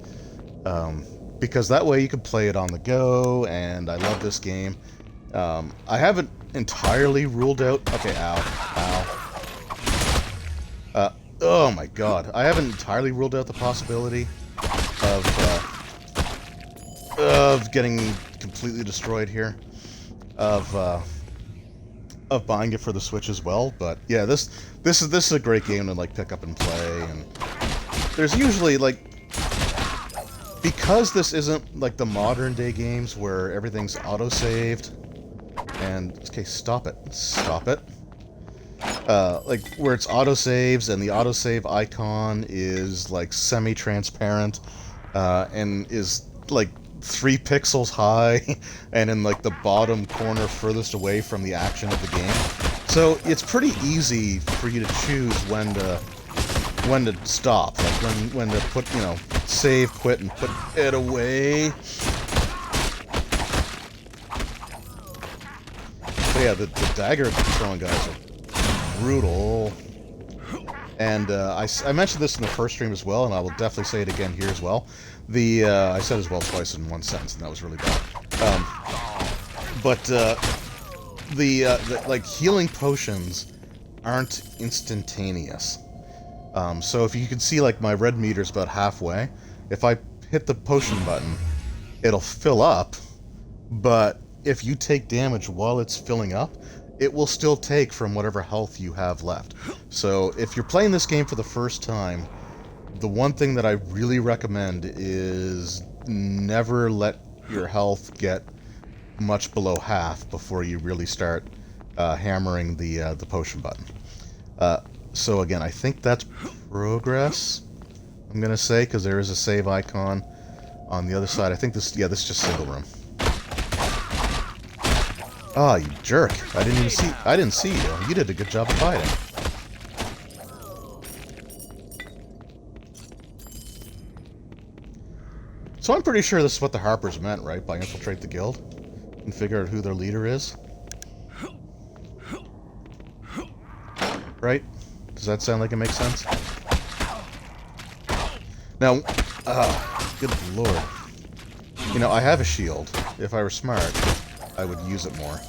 Because that way you could play it on the go, and I love this game. I haven't entirely ruled out... Okay, ow. Oh my god. I haven't entirely ruled out the possibility of getting completely destroyed here. Of buying it for the Switch as well, but yeah, this is a great game to like pick up and play, and there's usually like, because this isn't like the modern day games where everything's auto-saved, and okay, stop it. Like where it's auto-saves and the autosave icon is like semi-transparent, and is like 3 pixels high, and in like the bottom corner furthest away from the action of the game. So it's pretty easy for you to choose when to stop, like when to put, you know, save, quit, and put it away. But yeah, the dagger throwing guys are brutal. And I mentioned this in the first stream as well, and I will definitely say it again here as well. I said as well twice in one sentence, and that was really bad. Like, healing potions aren't instantaneous. So if you can see, like, my red meter's about halfway. If I hit the potion button, it'll fill up, but if you take damage while it's filling up, it will still take from whatever health you have left. So if you're playing this game for the first time, the one thing that I really recommend is never let your health get much below half before you really start hammering the potion button. So again, I think that's progress, I'm gonna say, because there is a save icon on the other side. I think this is just single room. Ah, you jerk. I didn't see you. You did a good job of fighting. So I'm pretty sure this is what the Harpers meant, right? By infiltrate the guild and figure out who their leader is. Right? Does that sound like it makes sense? Now, good lord. You know, I have a shield. If I were smart, I would use it more.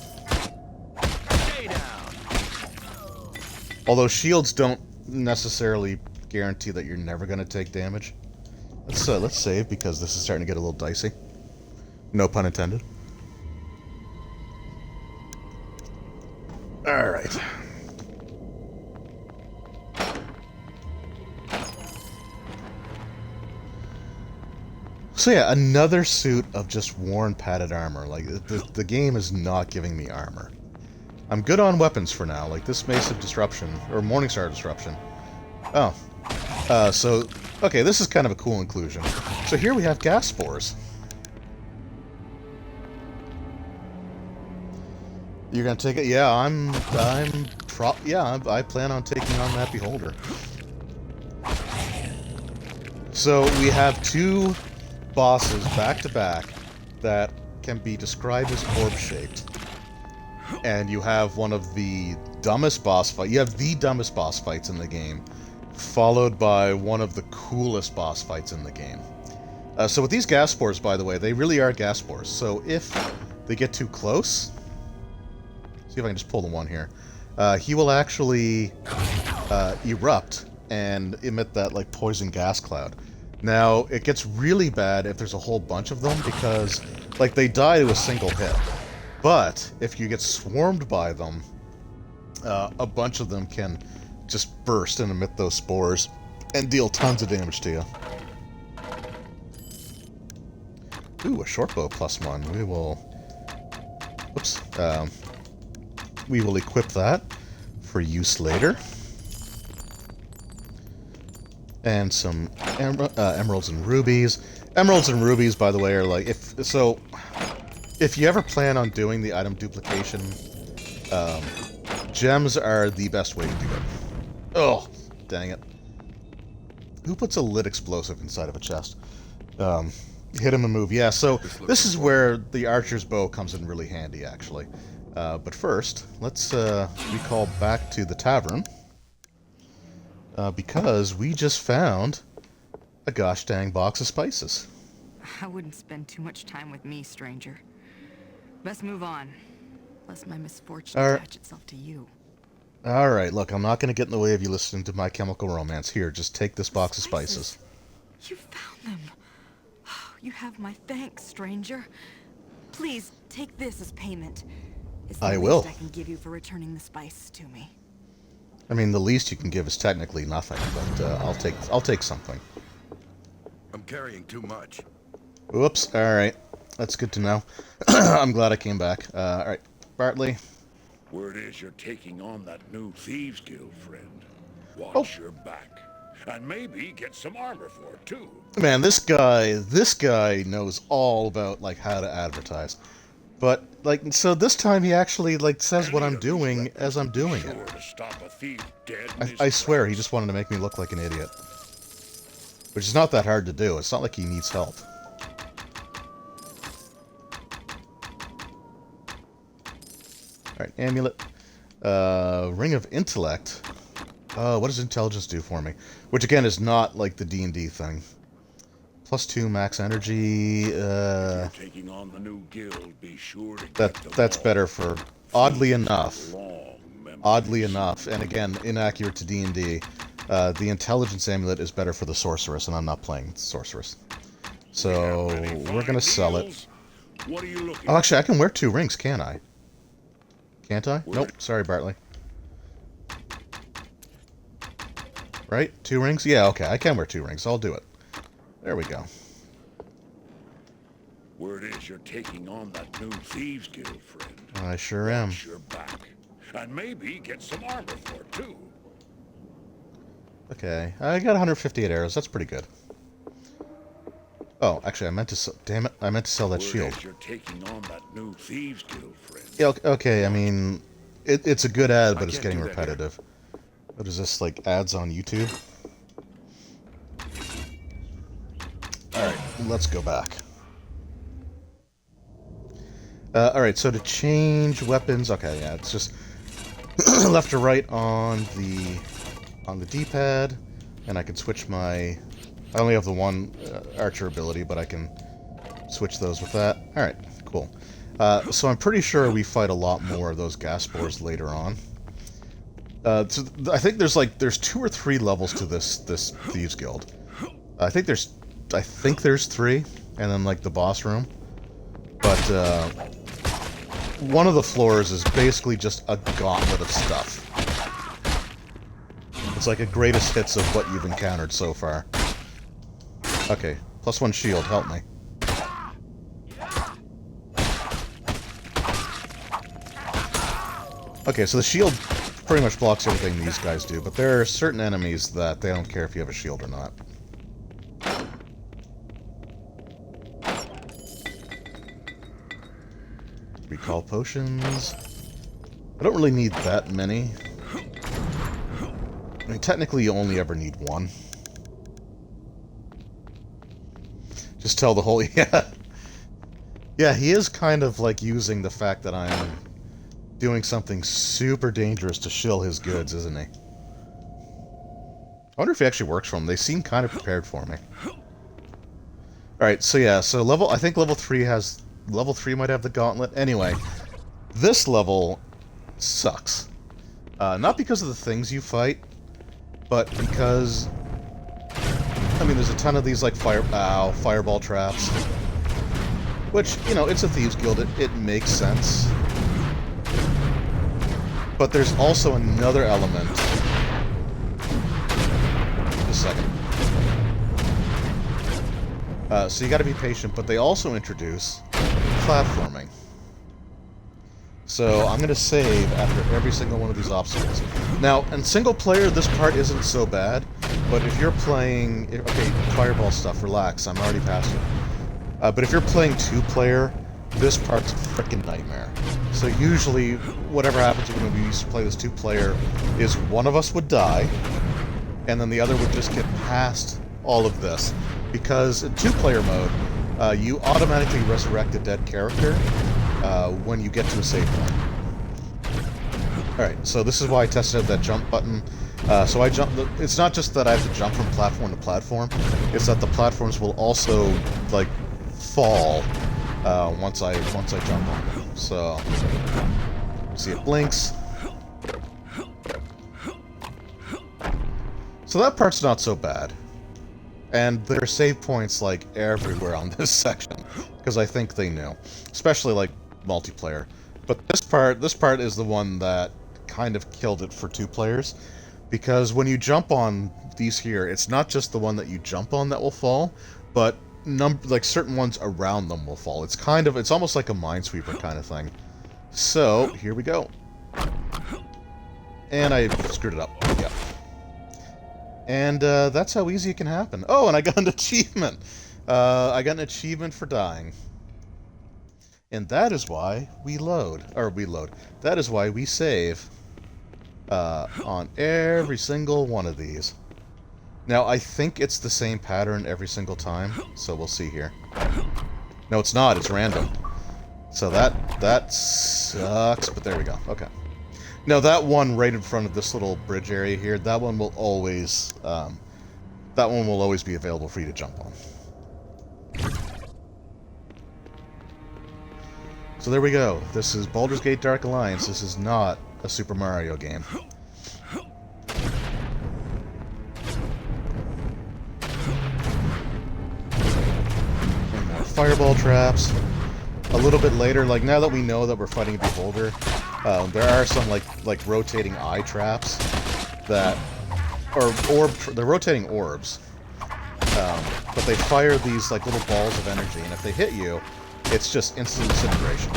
Although shields don't necessarily guarantee that you're never going to take damage. Let's save, because this is starting to get a little dicey. No pun intended. Alright. So yeah, another suit of just worn padded armor. Like, the game is not giving me armor. I'm good on weapons for now, like this Mace of Disruption, or Morningstar Disruption. Oh. So, okay, this is kind of a cool inclusion. So here we have gas spores. You're gonna take it? Yeah, I plan on taking on that beholder. So we have 2 bosses back to back that can be described as orb-shaped. And you have one of the dumbest boss fights. You have the dumbest boss fights in the game, followed by one of the coolest boss fights in the game. So with these gas spores, by the way, they really are gas spores. So if they get too close, see if I can just pull the one here. He will actually erupt and emit that, like, poison gas cloud. Now, it gets really bad if there's a whole bunch of them, because, like, they die to a single hit. But, if you get swarmed by them, a bunch of them can just burst and emit those spores, and deal tons of damage to you. Ooh, a shortbow +1. We will... Oops. We will equip that for use later. And some emeralds and rubies. Emeralds and rubies, by the way, are like... If you ever plan on doing the item duplication, gems are the best way to do it. Oh, dang it. Who puts a lit explosive inside of a chest? Hit him and move. Yeah, so this is where the archer's bow comes in really handy, actually. But first, let's recall back to the tavern. Because we just found a gosh dang box of spices. I wouldn't spend too much time with me, stranger. Best move on, lest my misfortune attach itself to you. Alright, look, I'm not going to get in the way of you listening to my chemical romance. Here, just take this box of spices. You found them. You have my thanks, stranger. Please, take this as payment. It's the least I can give you for returning the spices to me. I mean, the least you can give is technically nothing, but I'll take something. I'm carrying too much. Whoops, alright. That's good to know. I'm glad I came back. Alright, Bartley. Word is you're taking on that new Thieves Guild friend. Watch your back. And maybe get some armor for it, too. Man, this guy knows all about, like, how to advertise. But, like, so this time he actually, like, says what I'm doing as I'm doing it. I swear, he just wanted to make me look like an idiot. Which is not that hard to do. It's not like he needs help. Alright, amulet. Ring of Intellect. What does intelligence do for me? Which, again, is not, like, the D&D thing. +2 max energy, taking on the new guild, be sure to that's better for... Oddly enough, and again, inaccurate to D&D, the intelligence amulet is better for the sorceress, and I'm not playing sorceress. So, we're gonna sell it. Oh, actually, I can wear 2 rings, can't I? Can't I? Nope, sorry, Bartley. Right? 2 rings? Yeah, okay, I can wear 2 rings. I'll do it. There we go. Word is you're taking on that new Thieves Guild friend. I sure am. Watch your back. And maybe get some armor for it, too. Okay, I got 158 arrows. That's pretty good. Oh, actually, I meant to... Damn it, I meant to sell that shield. You're taking on that new Thieves Guild friend. Yeah, okay, I mean... It's a good ad, but it's getting repetitive. What is this, like, ads on YouTube? Alright, let's go back. Alright, so to change weapons... Okay, yeah, it's just left or right on the D-pad, and I can switch my... I only have the one archer ability, but I can switch those with that. Alright, cool. So I'm pretty sure we fight a lot more of those gas spores later on. So I think there's 2 or 3 levels to this Thieves Guild. I think there's 3, and then like the boss room. But one of the floors is basically just a gauntlet of stuff. It's like a greatest hits of what you've encountered so far. Okay, +1 shield, help me. Okay, so the shield pretty much blocks everything these guys do, but there are certain enemies that they don't care if you have a shield or not. Recall potions. I don't really need that many. I mean, technically you only ever need 1. Just tell the whole... Yeah. Yeah, he is kind of like using the fact that I'm doing something super dangerous to shill his goods, isn't he? I wonder if he actually works for him. They seem kind of prepared for me. Alright, so yeah, so I think level 3 has... Level 3 might have the gauntlet. Anyway, this level sucks. Not because of the things you fight, but because... I mean, there's a ton of these, like, fireball traps. Which, you know, it's a Thieves Guild. It makes sense. But there's also another element. Just a second. So you gotta be patient, but they also introduce platforming. So I'm gonna save after every single one of these obstacles. Now, in single player, this part isn't so bad, but if you're playing... Okay, fireball stuff, relax, I'm already past it. But if you're playing two-player, this part's a frickin' nightmare. So usually, whatever happens when we used to play this two-player is one of us would die, and then the other would just get past all of this. Because in two-player mode, you automatically resurrect a dead character when you get to a save point. Alright, so this is why I tested out that jump button. So I jump. It's not just that I have to jump from platform to platform, it's that the platforms will also, like, fall once I jump on them. So, see, it blinks. So that part's not so bad. And there are save points, like, everywhere on this section, because I think they knew. Especially, like, multiplayer. But this part is the one that kind of killed it for two players, because when you jump on these here, it's not just the one that you jump on that will fall, but like certain ones around them will fall. It's almost like a Minesweeper kind of thing. So, here we go. And I screwed it up. Yeah. And that's how easy it can happen. Oh, and I got an achievement. I got an achievement for dying. And that is why we load. That is why we save on every single one of these. Now, I think it's the same pattern every single time, so we'll see here. No, it's not. It's random. So that sucks, but there we go. Okay. Now, that one right in front of this little bridge area here, that one will always be available for you to jump on. So there we go. This is Baldur's Gate Dark Alliance. This is not a Super Mario game. And more fireball traps. A little bit later, like now that we know that we're fighting a beholder, there are some like rotating eye traps that, they're rotating orbs, but they fire these like little balls of energy, and if they hit you, it's just instant incineration.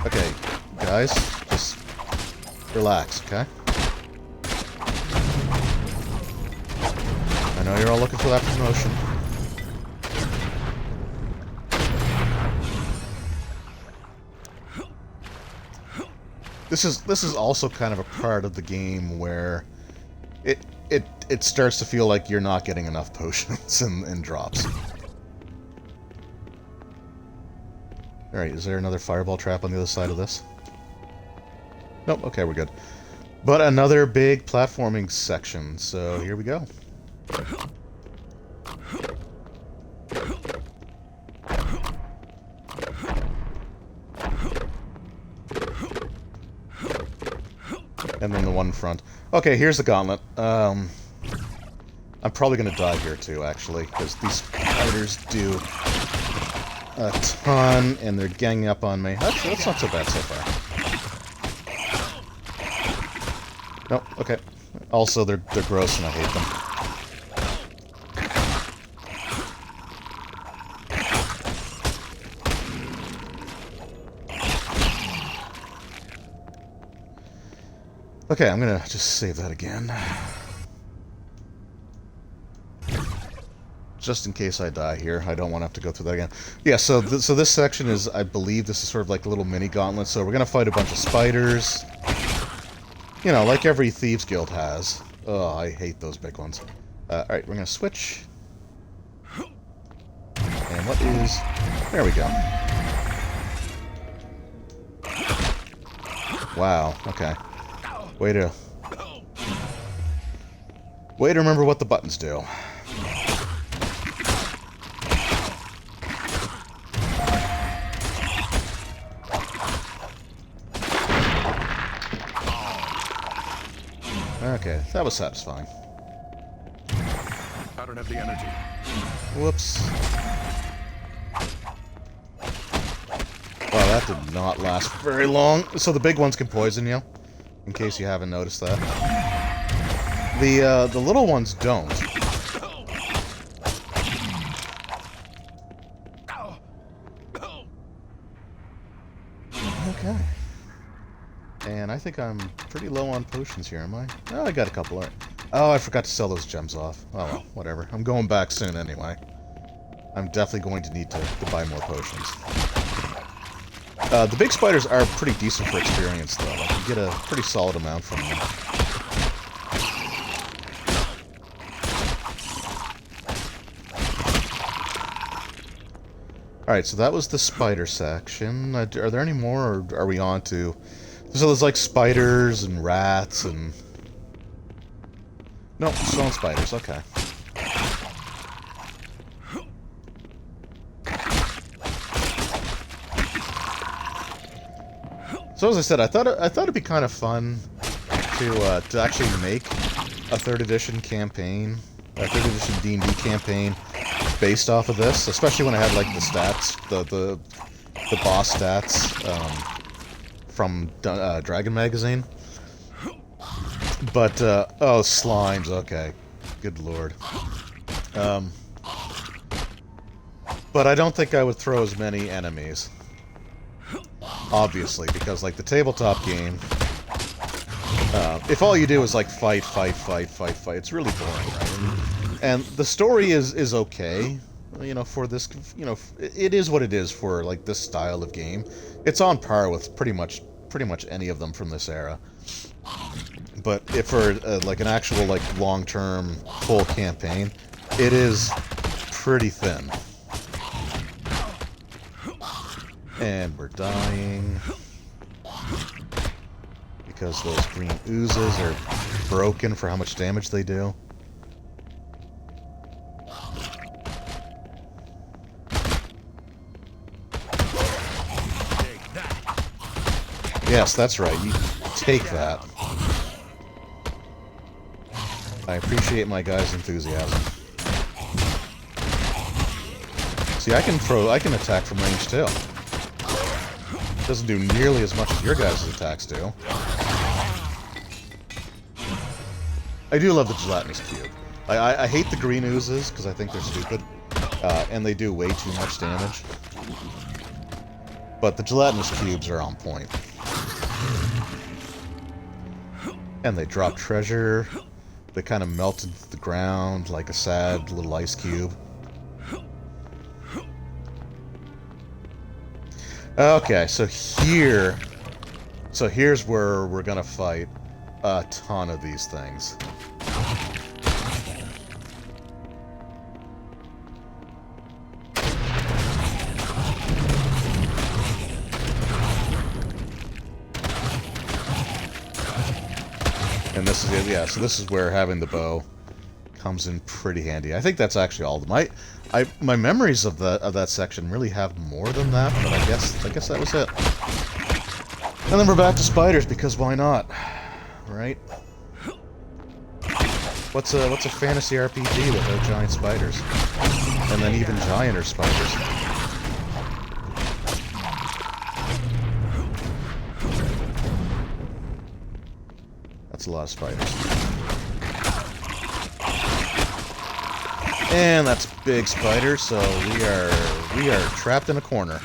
Okay, guys, just relax, okay? I know you're all looking for that promotion. This is also kind of a part of the game where it starts to feel like you're not getting enough potions and drops. Alright, is there another fireball trap on the other side of this? Nope, okay, we're good. But another big platforming section, so here we go. And then the one in front. Okay, here's the gauntlet. I'm probably going to die here too, actually, because these spiders do a ton, and they're ganging up on me. That's not so bad so far. Nope, okay. Also, they're gross and I hate them. Okay, I'm gonna just save that again. Just in case I die here, I don't want to have to go through that again. Yeah, so this section is, I believe this is sort of like a little mini gauntlet, so we're gonna fight a bunch of spiders. You know, like every Thieves Guild has. Oh, I hate those big ones. Alright, we're gonna switch. And what is... There we go. Wow, okay. Way to remember what the buttons do. Okay, that was satisfying. I don't have the energy. Whoops. Wow, that did not last very long. So the big ones can poison you, in case you haven't noticed that. The little ones don't. Okay. And I think I'm pretty low on potions here, am I? Oh, I got a couple. Oh, I forgot to sell those gems off. Oh, well, whatever. I'm going back soon anyway. I'm definitely going to need to buy more potions. The big spiders are pretty decent for experience, though. Like, you get a pretty solid amount from them. Alright, so that was the spider section. Are there any more, or are we on to... So there's like spiders and rats and... No, stone spiders, okay. So as I said, I thought it'd be kind of fun to actually make a 3rd edition campaign, a 3rd edition D&D campaign based off of this, especially when I had like the stats, the boss stats from Dragon Magazine. But oh, slimes, okay, good lord. But I don't think I would throw as many enemies. Obviously, because like the tabletop game, if all you do is like fight, it's really boring, right? And the story is okay, you know, for this, you know, it is what it is for like this style of game. It's on par with pretty much any of them from this era. But if for like an actual like long-term full campaign, it is pretty thin. And we're dying because those green oozes are broken for how much damage they do. Yes, that's right. You take that. I appreciate my guys' enthusiasm. See, I can attack from range too. Doesn't do nearly as much as your guys' attacks do. I do love the gelatinous cube. I hate the green oozes because I think they're stupid, and they do way too much damage. But the gelatinous cubes are on point. And they drop treasure. They kind of melt into the ground like a sad little ice cube. Okay, so here's where we're gonna fight a ton of these things. And this is it, yeah, so this is where having the bow comes in pretty handy. I think that's actually all of them. My memories of that section really have more than that, but I guess that was it. And then we're back to spiders because why not, right? What's a fantasy RPG without giant spiders, and then even gianter spiders? That's a lot of spiders. And that's big spider, so we are trapped in a corner.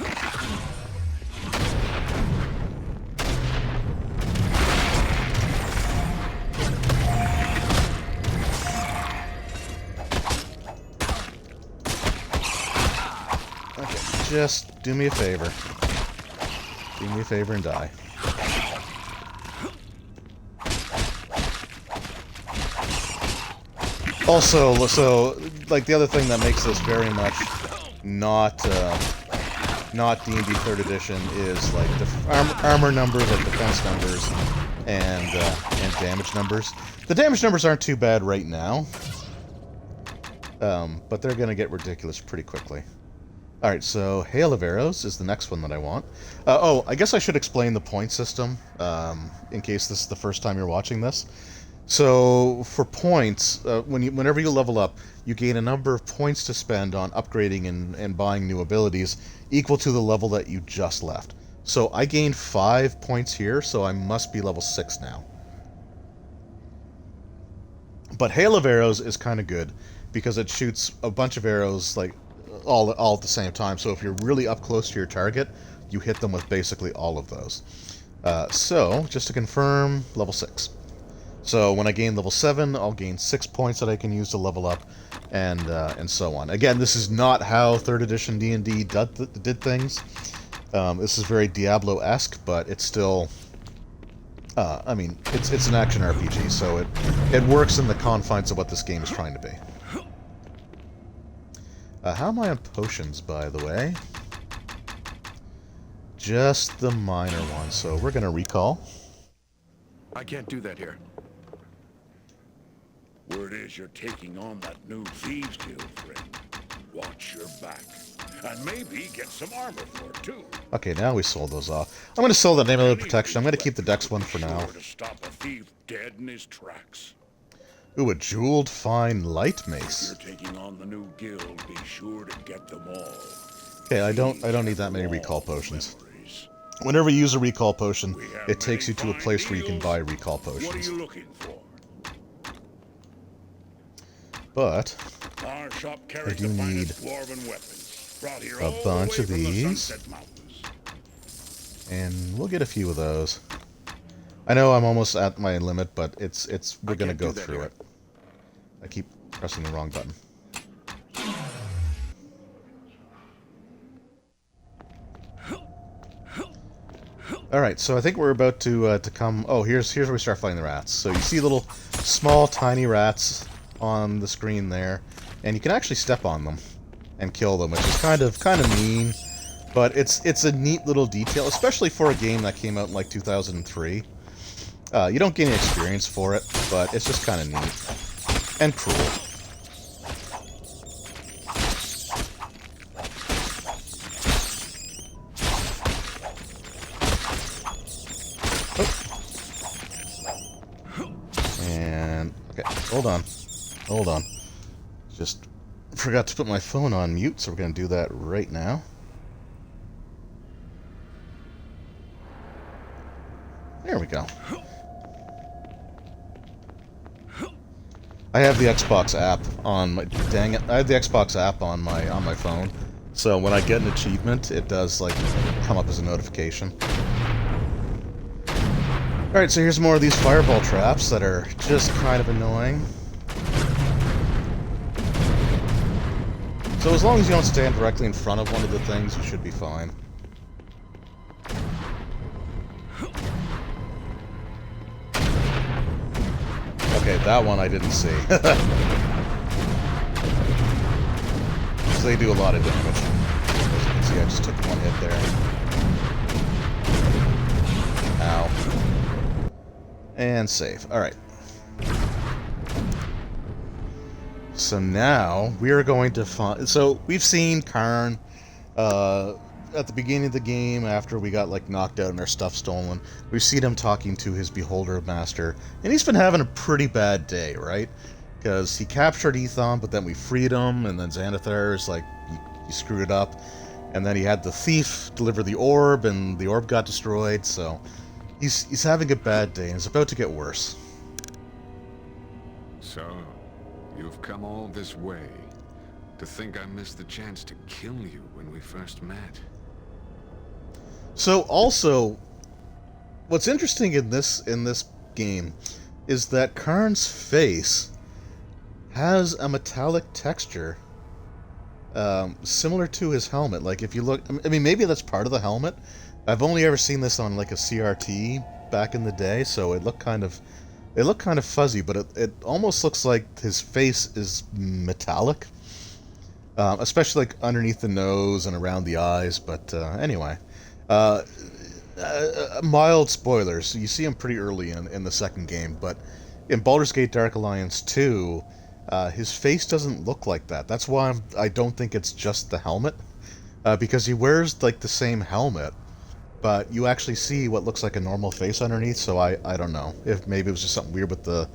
Okay, just do me a favor. Do me a favor and die. Also, so like the other thing that makes this very much not D&D 3rd edition is like the armor numbers, like defense numbers, and damage numbers. The damage numbers aren't too bad right now, but they're gonna get ridiculous pretty quickly. All right, so Hail of Arrows is the next one that I want. Oh, I guess I should explain the point system in case this is the first time you're watching this. So for points, whenever you level up, you gain a number of points to spend on upgrading and buying new abilities equal to the level that you just left. So I gained 5 points here, so I must be level 6 now. But Hail of Arrows is kind of good because it shoots a bunch of arrows like all at the same time. So if you're really up close to your target, you hit them with basically all of those. So just to confirm, level 6. So when I gain level 7, I'll gain 6 points that I can use to level up, and so on. Again, this is not how 3rd edition D&D did things. This is very Diablo-esque, but it's still... I mean, it's an action RPG, so it works in the confines of what this game is trying to be. How am I on potions, by the way? Just the minor one, so we're going to recall. I can't do that here. Word is you're taking on that new Thieves Guild, friend. Watch your back. And maybe get some armor for it, too. Okay, now we sold those off. I'm going to sell the Name Protection. I'm going to keep the Dex one for now. Sure to stop a thief dead in his tracks. Ooh, a jeweled fine light mace. If you're taking on the new guild, be sure to get them all. Okay, I don't need that many recall potions. Whenever you use a recall potion, it takes you to a place where you can buy recall potions. What are you looking for? But Our shop I carries do the need finest dwarven weapons, brought here a all the bunch way of from the these. Sunset Mountains. And we'll get a few of those. I know I'm almost at my limit, but we're gonna go through it. I keep pressing the wrong button. Alright, so I think we're about to come... Oh, here's where we start fighting the rats. So you see little small, tiny rats on the screen there, and you can actually step on them and kill them, which is kind of mean, but it's a neat little detail, especially for a game that came out in like 2003. You don't get any experience for it, but it's just kind of neat and cruel. And okay, hold on. Just forgot to put my phone on mute, so we're gonna do that right now. There we go. I have the Xbox app on my... Dang it. I have the Xbox app on my phone. So when I get an achievement, it does, like, come up as a notification. Alright, so here's more of these fireball traps that are just kind of annoying. So as long as you don't stand directly in front of one of the things, you should be fine. Okay, that one I didn't see. So they do a lot of damage. As you can see, I just took one hit there. Ow. And save. Alright. So now, we are going to find... So, we've seen Karn at the beginning of the game, after we got, like, knocked out and our stuff stolen. We've seen him talking to his Beholder Master, and he's been having a pretty bad day, right? Because he captured Ethon, but then we freed him, and then Xanathar's like, he screwed it up. And then he had the thief deliver the orb, and the orb got destroyed, so... He's having a bad day, and it's about to get worse. So, you've come all this way to think I missed the chance to kill you when we first met. So also, what's interesting in this game is that Karn's face has a metallic texture similar to his helmet. Like if you look, I mean, maybe that's part of the helmet. I've only ever seen this on like a CRT back in the day, so it looked kind of fuzzy, but it almost looks like his face is metallic, especially like underneath the nose and around the eyes. But anyway. Mild spoilers. You see him pretty early in the second game, but in Baldur's Gate Dark Alliance 2, his face doesn't look like that. That's why I don't think it's just the helmet, because he wears like the same helmet, but you actually see what looks like a normal face underneath. So I don't know if maybe it was just something weird with the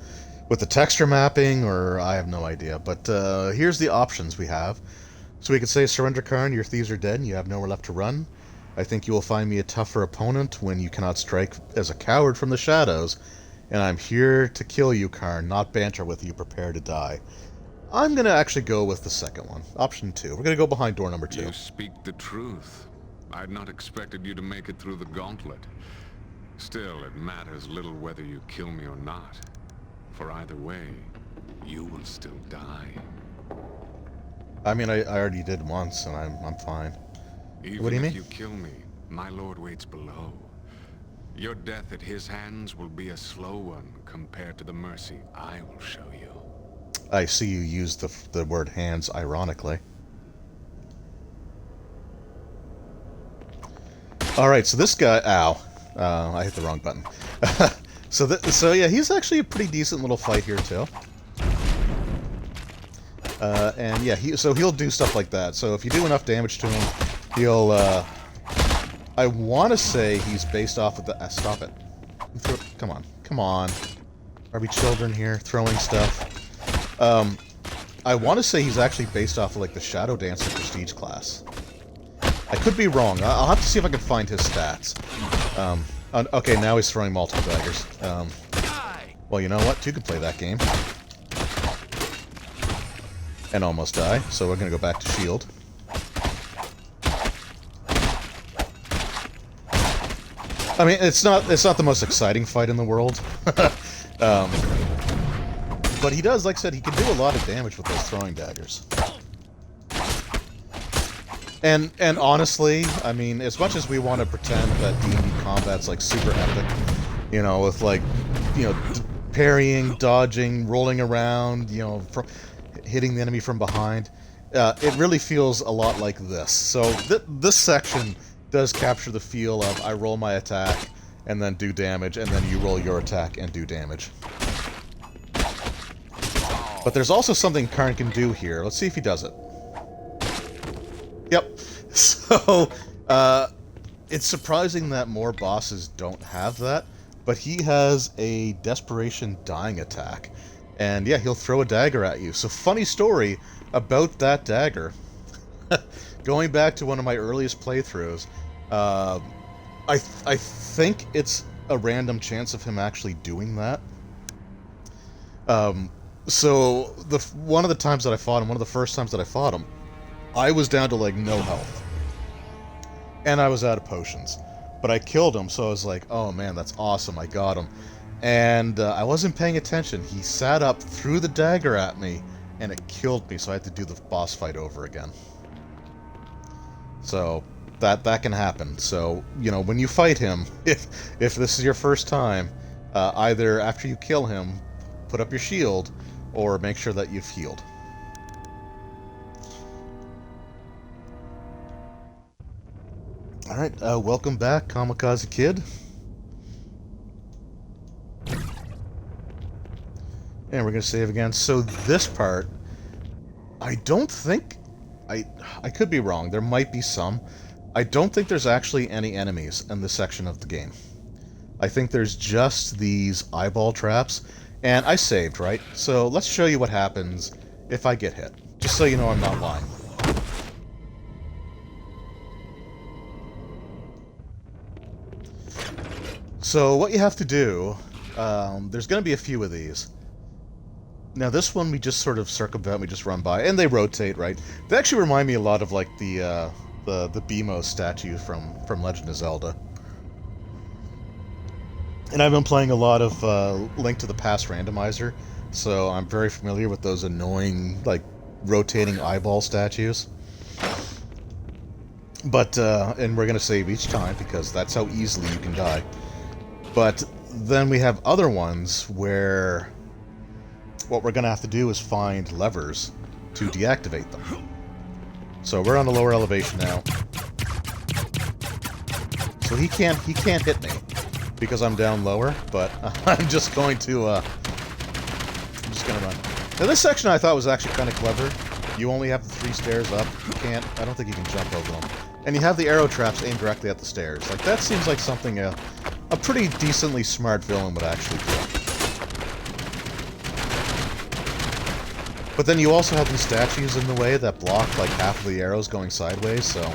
with the texture mapping, or I have no idea. But here's the options we have. So we could say, surrender Karn, your thieves are dead and you have nowhere left to run. I think you will find me a tougher opponent when you cannot strike as a coward from the shadows. And I'm here to kill you, Karn, not banter with you, prepare to die. I'm going to actually go with the second one. Option 2. We're going to go behind door number 2. You speak the truth. I'd not expected you to make it through the gauntlet. Still, it matters little whether you kill me or not. For either way, you will still die. I mean, I already did once, and I'm fine. Even What do you mean? if you kill me, my lord waits below. Your death at his hands will be a slow one compared to the mercy I will show you. I see you use the word hands ironically. Alright, so this guy... Ow. I hit the wrong button. So yeah, he's actually a pretty decent little fight here, too. And yeah, he'll do stuff like that. So if you do enough damage to him, he'll, I want to say he's based off of the... stop it. Come on. Come on. Are we children here? Throwing stuff? I want to say he's actually based off of, like, the Shadow Dancer Prestige class. I could be wrong. I'll have to see if I can find his stats. Okay, now he's throwing multiple daggers. Well, you know what? Two could play that game. And almost die, so we're gonna go back to shield. I mean, it's not the most exciting fight in the world. But he does, like I said, he can do a lot of damage with those throwing daggers. And honestly, I mean, as much as we want to pretend that D&D combat's like super epic, you know, with like, you know, parrying, dodging, rolling around, you know, hitting the enemy from behind, it really feels a lot like this. So this section does capture the feel of I roll my attack and then do damage, and then you roll your attack and do damage. But there's also something Karn can do here. Let's see if he does it. Yep. So, it's surprising that more bosses don't have that, but he has a Desperation Dying attack. And yeah, he'll throw a dagger at you. So funny story about that dagger. Going back to one of my earliest playthroughs, I think it's a random chance of him actually doing that. So one of the times that I fought him, one of the first times that I fought him, I was down to like no health. And I was out of potions. But I killed him, so I was like, oh man, that's awesome, I got him. And I wasn't paying attention. He sat up, threw the dagger at me, and it killed me, so I had to do the boss fight over again. So that can happen. So, you know, when you fight him, if this is your first time, either after you kill him, put up your shield, or make sure that you've healed. Alright, welcome back, Kamikaze Kid. And we're going to save again. So this part, I don't think... I could be wrong. There might be some. I don't think there's actually any enemies in this section of the game. I think there's just these eyeball traps. And I saved, right? So let's show you what happens if I get hit. Just so you know I'm not lying. So what you have to do, there's going to be a few of these. Now this one we just sort of circumvent, we just run by, and they rotate, right? They actually remind me a lot of like the BMO statue from Legend of Zelda. And I've been playing a lot of Link to the Past randomizer, so I'm very familiar with those annoying, like, rotating eyeball statues. But, and we're going to save each time, because that's how easily you can die. But then we have other ones where what we're going to have to do is find levers to deactivate them. So we're on the lower elevation now. So he can't hit me because I'm down lower, but I'm just going to run. Now this section I thought was actually kind of clever. You only have the 3 stairs up. I don't think you can jump over them. And you have the arrow traps aimed directly at the stairs. Like, that seems like something a pretty decently smart villain would actually do. But then you also have these statues in the way that block like half of the arrows going sideways, so,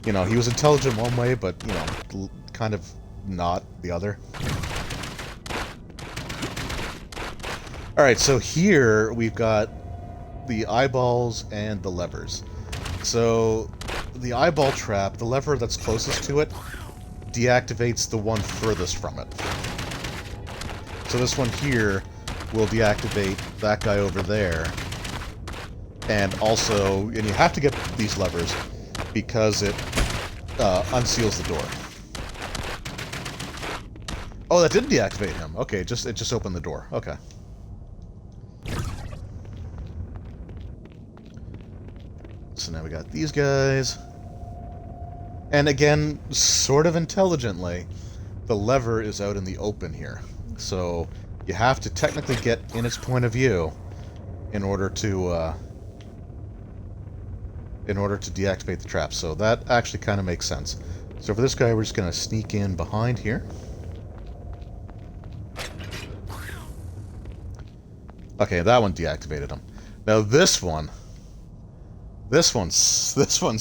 you know, he was intelligent one way, but, you know, kind of not the other. Alright, so here we've got the eyeballs and the levers. So, the eyeball trap, the lever that's closest to it, deactivates the one furthest from it. So this one here will deactivate that guy over there. And also, and you have to get these levers because it unseals the door. Oh, that didn't deactivate him. Okay, it just opened the door. Okay. So now we got these guys. And again, sort of intelligently, the lever is out in the open here. So you have to technically get in its point of view in order to deactivate the trap. So that actually kind of makes sense. So for this guy, we're just going to sneak in behind here. Okay, that one deactivated him. Now this one's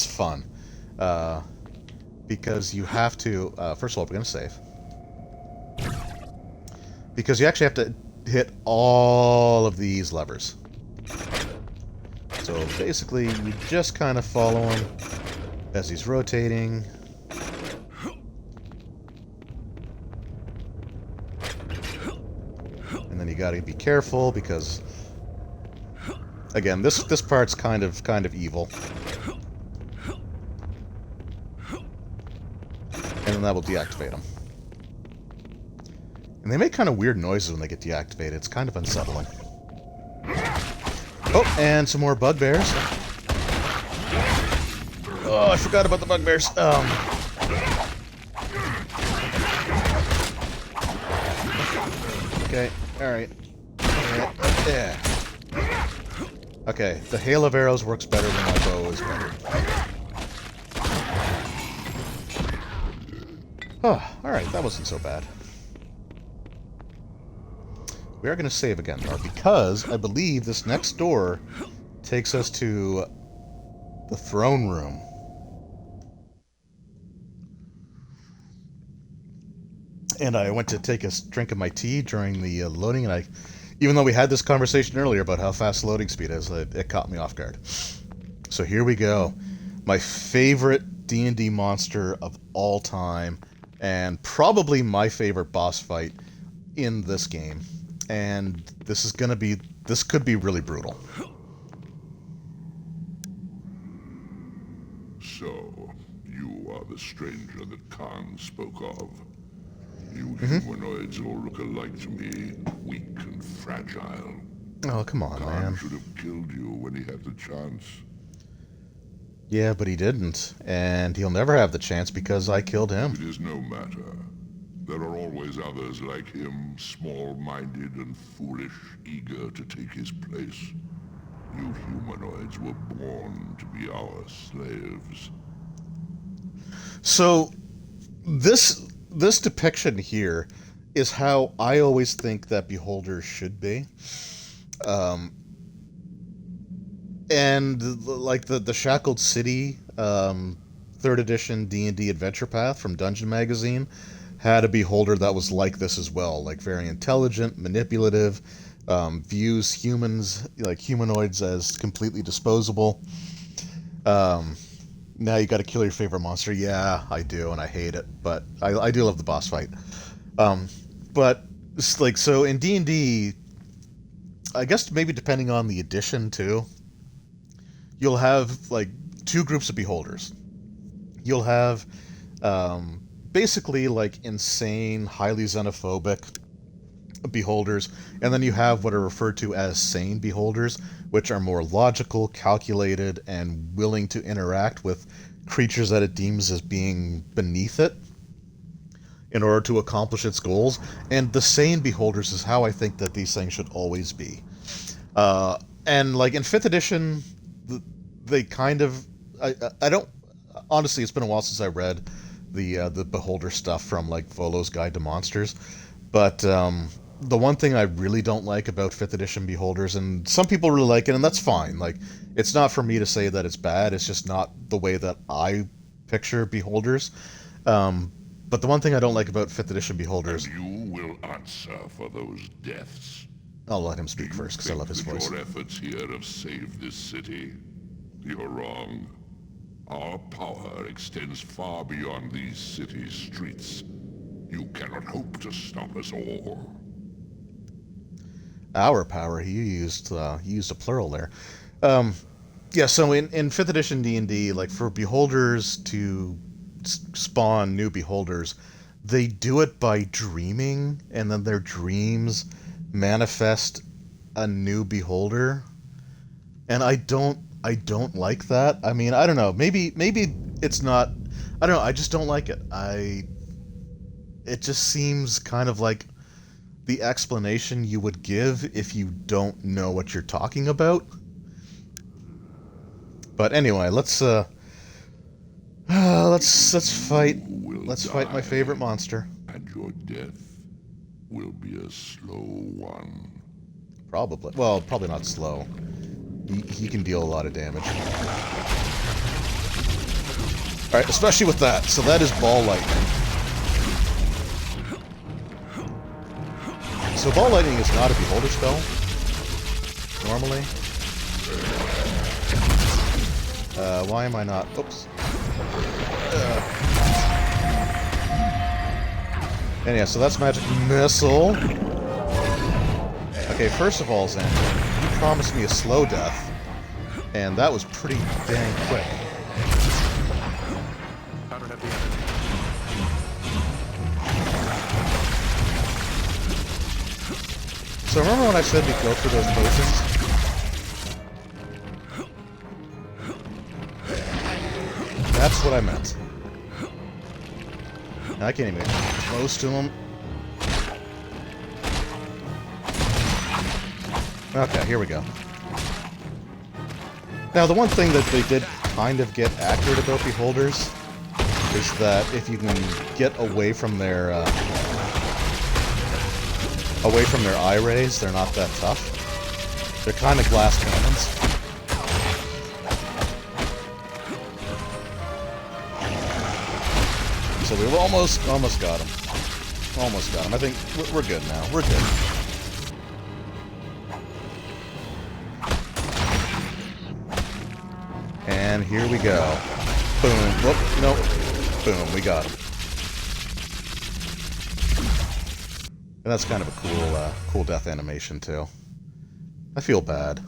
fun. Because you have to, first of all, we're going to save. Because you actually have to hit all of these levers. So basically, you just kind of follow him as he's rotating. And then you got to be careful because, again, this part's kind of evil. And then that will deactivate them. And they make kind of weird noises when they get deactivated. It's kind of unsettling. Oh, and some more bugbears. Oh, I forgot about the bugbears. Okay, alright. Yeah. Okay, the hail of arrows works better than my bow is better. Oh, alright, that wasn't so bad. We are going to save again, though, because I believe this next door takes us to the throne room. And I went to take a drink of my tea during the loading, and even though we had this conversation earlier about how fast the loading speed is, it caught me off guard. So here we go. My favorite D&D monster of all time, and probably my favorite boss fight in this game. And this could be really brutal. So, you are the stranger that Khan spoke of. You humanoids all look alike to me, weak and fragile. Oh, come on, Khan man. should have killed you when he had the chance. Yeah, but he didn't. And he'll never have the chance because I killed him. It is no matter. There are always others like him, small-minded and foolish, eager to take his place. You humanoids were born to be our slaves. So, this depiction here is how I always think that beholders should be. And like the Shackled City 3rd edition D&D adventure path from Dungeon Magazine had a beholder that was like this as well, like very intelligent, manipulative, views humans, like humanoids, as completely disposable. Now you got to kill your favorite monster. Yeah, I do, and I hate it, but I do love the boss fight. But it's like, so in D&D, I guess maybe depending on the edition too, you'll have like 2 groups of beholders. You'll have basically like insane, highly xenophobic beholders, and then you have what are referred to as sane beholders, which are more logical, calculated, and willing to interact with creatures that it deems as being beneath it in order to accomplish its goals. And the sane beholders is how I think that these things should always be. And like in 5th edition, they kind of, I don't, honestly, it's been a while since I read the beholder stuff from like Volo's Guide to Monsters, but the one thing I really don't like about 5th edition Beholders, and some people really like it, and that's fine. Like, it's not for me to say that it's bad. It's just not the way that I picture Beholders. But the one thing I don't like about 5th edition Beholders... And you will answer for those deaths. I'll let him speak first, because I love his voice. Your efforts here have saved this city. You're wrong. Our power extends far beyond these city streets. You cannot hope to stop us all. Our power, he used a plural there. Yeah, so in 5th edition D&D, like, for Beholders to spawn new Beholders, they do it by dreaming, and then their dreams manifest a new Beholder. And I don't like that. I mean, I don't know. Maybe it's not... I don't know. I just don't like it. It just seems kind of like the explanation you would give if you don't know what you're talking about. But anyway, let's fight. Let's fight my favorite monster. And your death will be a slow one. Probably. Well, probably not slow. He can deal a lot of damage. Alright, especially with that. So that is Ball Lightning. So Ball Lightning is not a Beholder spell, normally. Why am I not... Oops. And yeah, so that's Magic Missile. Okay, first of all, Xander, you promised me a slow death, and that was pretty dang quick. I don't have the energy. So remember when I said we'd go for those potions? That's what I meant. I can't even get close to them. Okay, here we go. Now, the one thing that they did kind of get accurate about Beholders is that if you can get away from their eye rays, they're not that tough. They're kind of glass cannons. So we almost got him. Almost got him. I think we're good now. We're good. And here we go. Boom. Whoop. Nope. Boom. We got him. And that's kind of a cool death animation too. I feel bad.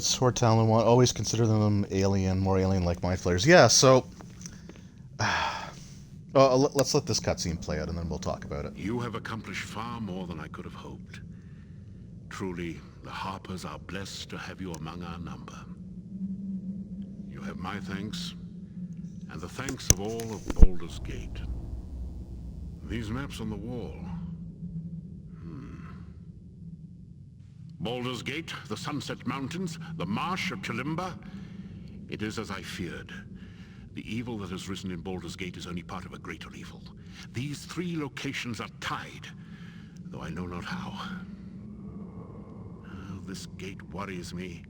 Sword Talon one. Always consider them alien, more alien like Mind Flayers. Yeah. So. Let's let this cutscene play out, and then we'll talk about it. You have accomplished far more than I could have hoped. Truly, the Harpers are blessed to have you among our number. You have my thanks, and the thanks of all of Baldur's Gate. These maps on the wall. Baldur's Gate, the Sunset Mountains, the Marsh of Kalimba. It is as I feared. The evil that has risen in Baldur's Gate is only part of a greater evil. These three locations are tied, though I know not how. Oh, this gate worries me.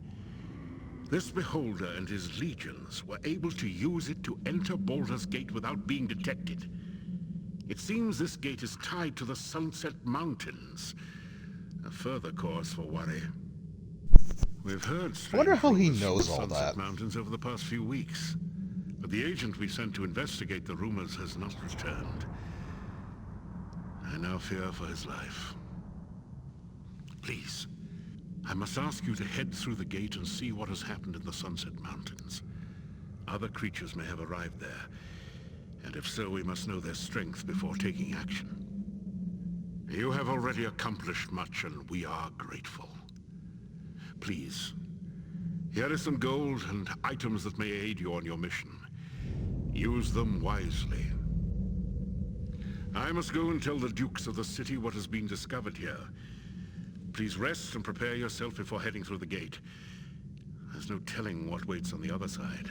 This beholder and his legions were able to use it to enter Baldur's Gate without being detected. It seems this gate is tied to the Sunset Mountains. A further cause for worry. We've heard I wonder how he rumors from knows the all Sunset that. Mountains over the past few weeks. But the agent we sent to investigate the rumors has not returned. I now fear for his life. Please, I must ask you to head through the gate and see what has happened in the Sunset Mountains. Other creatures may have arrived there, and if so, we must know their strength before taking action. You have already accomplished much, and we are grateful. Please, here is some gold and items that may aid you on your mission. Use them wisely. I must go and tell the dukes of the city what has been discovered here. Please rest and prepare yourself before heading through the gate. There's no telling what waits on the other side.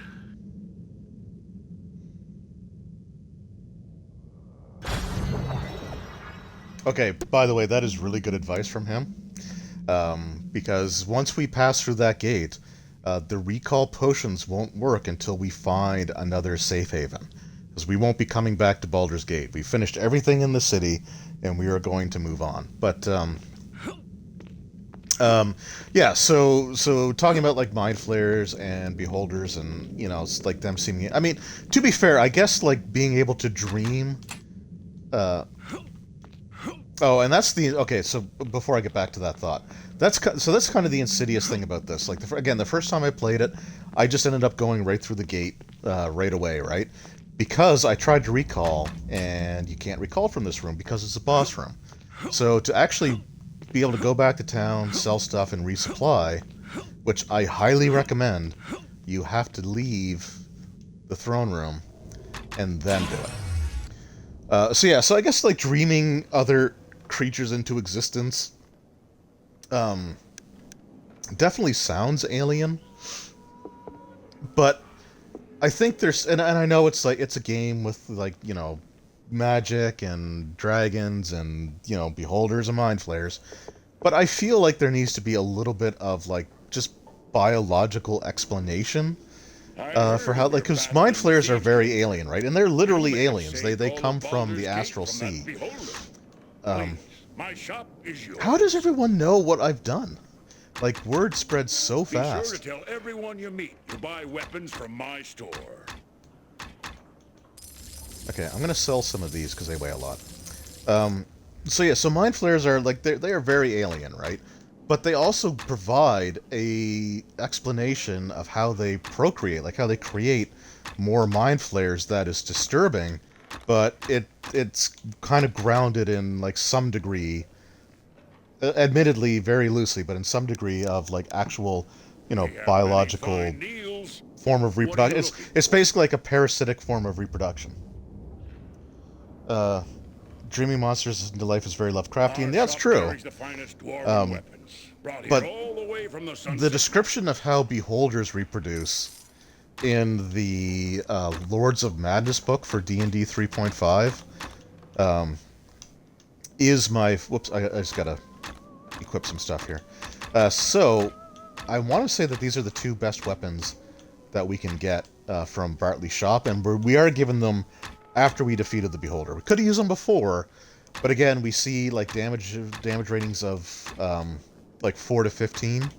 Okay, by the way, that is really good advice from him. Because once we pass through that gate, the recall potions won't work until we find another safe haven. Because we won't be coming back to Baldur's Gate. We finished everything in the city, and we are going to move on. But, yeah, so talking about, like, mind flayers and beholders and, you know, it's like them seeming... I mean, to be fair, I guess, like, being able to dream... Oh, and that's the... Okay, so before I get back to that thought, that's kind of the insidious thing about this. Like, again, the first time I played it, I just ended up going right through the gate right away, right? Because I tried to recall, and you can't recall from this room because it's a boss room. So to actually be able to go back to town, sell stuff, and resupply, which I highly recommend, you have to leave the throne room and then do it. So yeah, so I guess like dreaming other creatures into existence definitely sounds alien, but I think there's, and I know it's like, it's a game with, like, you know, magic and dragons and, you know, beholders and mind flayers, but I feel like there needs to be a little bit of, like, just biological explanation for how, like, because mind flayers are very alien, right? And they're literally aliens. They come from the astral sea. My shop is yours. How does everyone know what I've done? Like, word spreads so fast. Be sure to tell everyone you meet to buy weapons from my store. Okay, I'm gonna sell some of these because they weigh a lot. So yeah, so mind flayers are like they are very alien, right? But they also provide a explanation of how they procreate, like how they create more mind flayers that is disturbing, but it's kind of grounded in like some degree, admittedly very loosely, but in some degree of like actual, you know, biological form of reproduction. It's basically like a parasitic form of reproduction. Dreaming monsters into life is very Lovecraftian. That's true. But the description of how beholders reproduce in the Lords of Madness book for D&D 3.5 is my... Whoops, I just gotta equip some stuff here. So, I want to say that these are the two best weapons that we can get from Bartley's shop, and we are given them after we defeated the Beholder. We could have used them before, but again, we see like damage ratings of like 4 to 15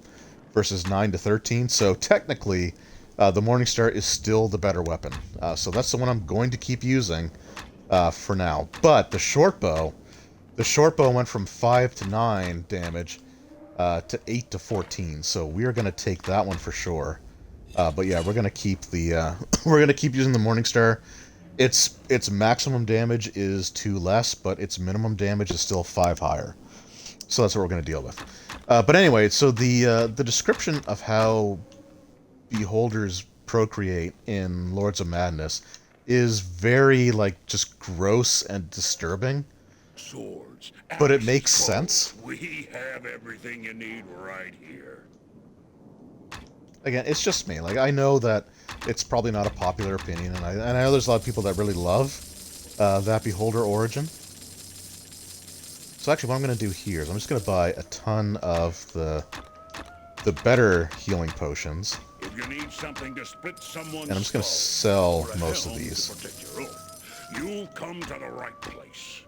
versus 9 to 13. So technically, the Morningstar is still the better weapon. So that's the one I'm going to keep using for now. But the short bow went from 5 to 9 damage to 8 to 14. So we are going to take that one for sure. But yeah, we're going to keep the we're going to keep using the Morningstar. Its maximum damage is 2 less, but its minimum damage is still 5 higher. So that's what we're going to deal with. But anyway, so the description of how beholders procreate in Lords of Madness is very, like, just gross and disturbing. Swords, but it makes sense. We have everything you need right here. Again, it's just me. Like, I know that it's probably not a popular opinion, and I know there's a lot of people that really love that Beholder origin. So actually, what I'm going to do here is I'm just going to buy a ton of the better healing potions. If you need something to split someone's and I'm just going to sell most of these. You'll come to the right place.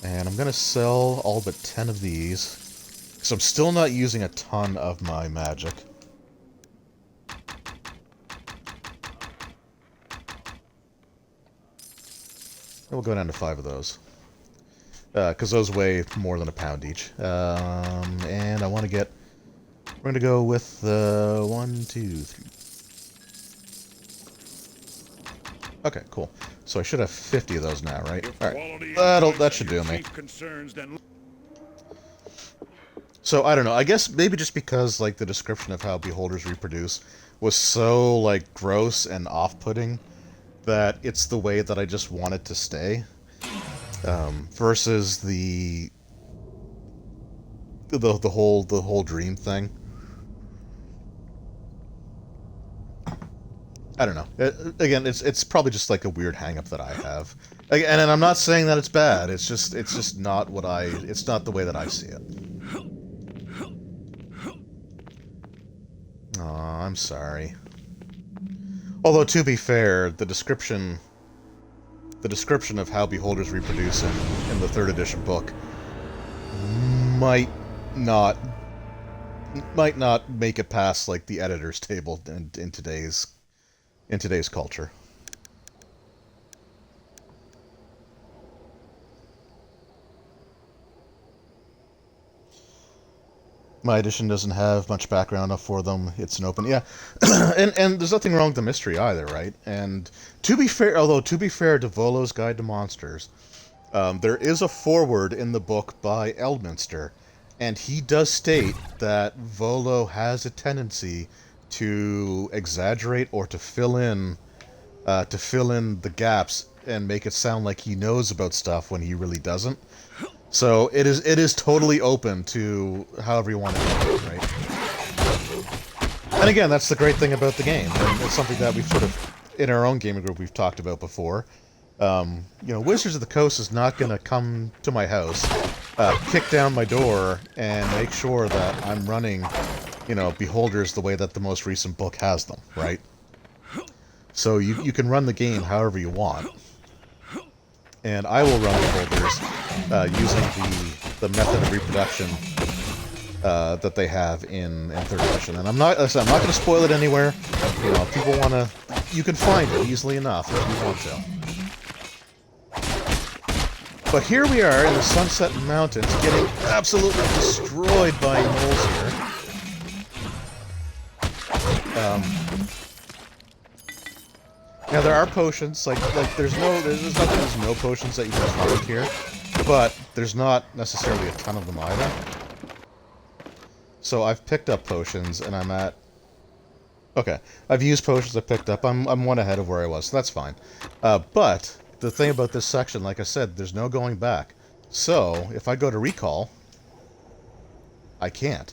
And I'm going to sell all but 10 of these, because I'm still not using a ton of my magic. We'll go down to 5 of those. Because those weigh more than a pound each. And I want to get... We're going to go with 1, 2, 3. Okay, cool. So I should have 50 of those now, right? Alright. That should do me. So, I don't know. I guess maybe just because, like, the description of how beholders reproduce was so, like, gross and off-putting that it's the way that I just want it to stay. Versus the whole dream thing. I don't know. Again, it's probably just like a weird hang-up that I have. And I'm not saying that it's bad. It's just not what it's not the way that I see it. Oh, I'm sorry. Although to be fair, the description of how beholders reproduce in the 3rd edition book might not make it past like the editor's table in today's culture. My edition doesn't have much background for them. It's an open, yeah, and there's nothing wrong with the mystery either, right? And to be fair to Volo's Guide to Monsters, there is a foreword in the book by Eldminster, and he does state that Volo has a tendency to exaggerate or to fill in the gaps and make it sound like he knows about stuff when he really doesn't. So it is totally open to however you want to do it, right? And again, that's the great thing about the game. And it's something that we've sort of, in our own gaming group, we've talked about before. You know, Wizards of the Coast is not going to come to my house, kick down my door, and make sure that I'm running, you know, Beholders the way that the most recent book has them, right? So you can run the game however you want. And I will run Beholders using the method of reproduction that they have in 3rd edition. And I'm not going to spoil it anywhere. You know, if people want to, you can find it easily enough if you want to. But here we are in the Sunset Mountains, getting absolutely destroyed by moles here. Now there are potions, like there's no potions that you can find here, but there's not necessarily a ton of them either. So I've picked up potions, and I'm at... Okay, I've used potions I picked up. I'm one ahead of where I was, so that's fine. But the thing about this section, like I said, there's no going back. So if I go to recall, I can't.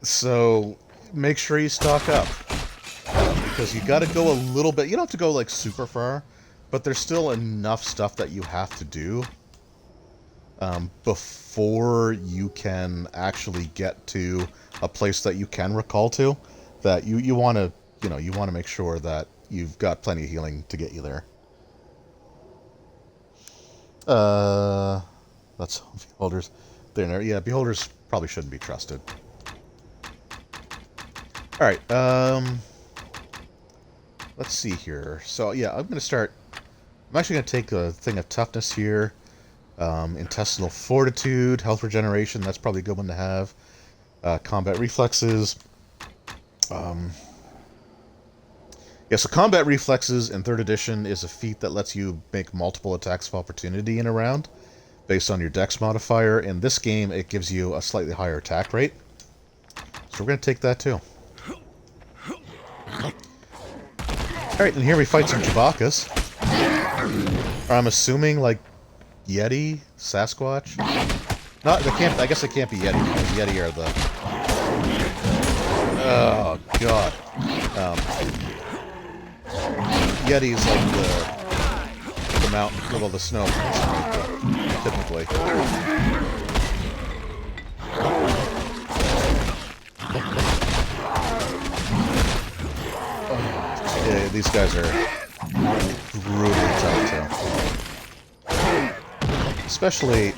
So make sure you stock up. Because you got to go a little bit. You don't have to go like super far, but there's still enough stuff that you have to do before you can actually get to a place that you can recall to. That you want to make sure that you've got plenty of healing to get you there. That's Beholders. There, yeah, Beholders probably shouldn't be trusted. All right. Let's see here. So, yeah, I'm actually going to take a thing of toughness here. Intestinal fortitude, health regeneration, that's probably a good one to have. Combat reflexes. Yeah, so combat reflexes in 3rd edition is a feat that lets you make multiple attacks of opportunity in a round based on your dex modifier. In this game, it gives you a slightly higher attack rate. So we're going to take that too. Alright, and here we fight some Chewbacca's. I'm assuming, like, Yeti? Sasquatch? No, they can't, I guess they can't be Yeti, because Yeti are the... Oh, God. Yeti is like the mountain, well, the snow, typically. Yeah, these guys are brutally tough too. Especially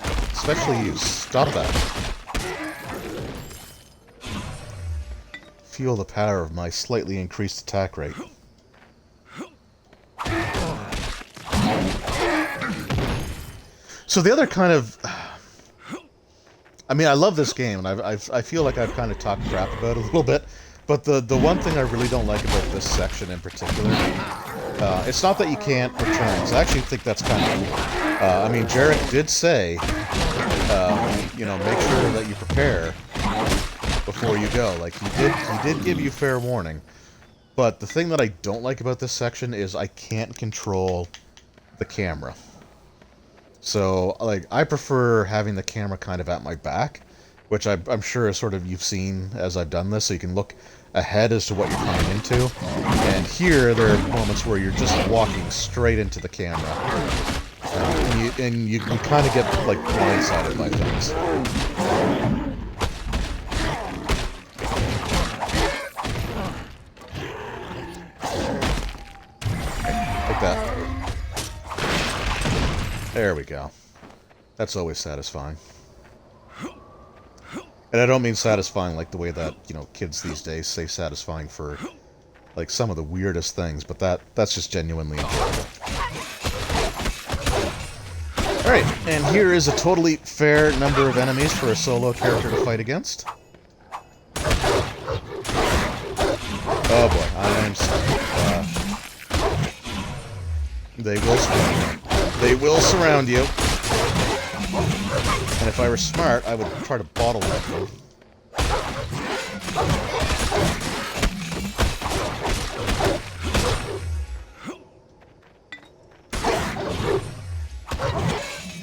you. Stop that. Feel the power of my slightly increased attack rate. So the other kind of... I mean, I love this game, and I feel like I've kind of talked crap about it a little bit. But the one thing I really don't like about this section in particular, it's not that you can't return. I actually think that's kind of cool. I mean, Jarek did say, you know, make sure that you prepare before you go. Like, he did give you fair warning. But the thing that I don't like about this section is I can't control the camera. So, like, I prefer having the camera kind of at my back, which I'm sure is sort of you've seen as I've done this, so you can look ahead as to what you're coming into. And here, there are moments where you're just walking straight into the camera. And you kind of get, like, blindsided by things. Like that. There we go. That's always satisfying. And I don't mean satisfying like the way that, you know, kids these days say satisfying for, like, some of the weirdest things, but that's just genuinely enjoyable. Alright, and here is a totally fair number of enemies for a solo character to fight against. Oh boy, I'm sorry. They will surround you. They will surround you. And if I were smart, I would try to bottleneck them.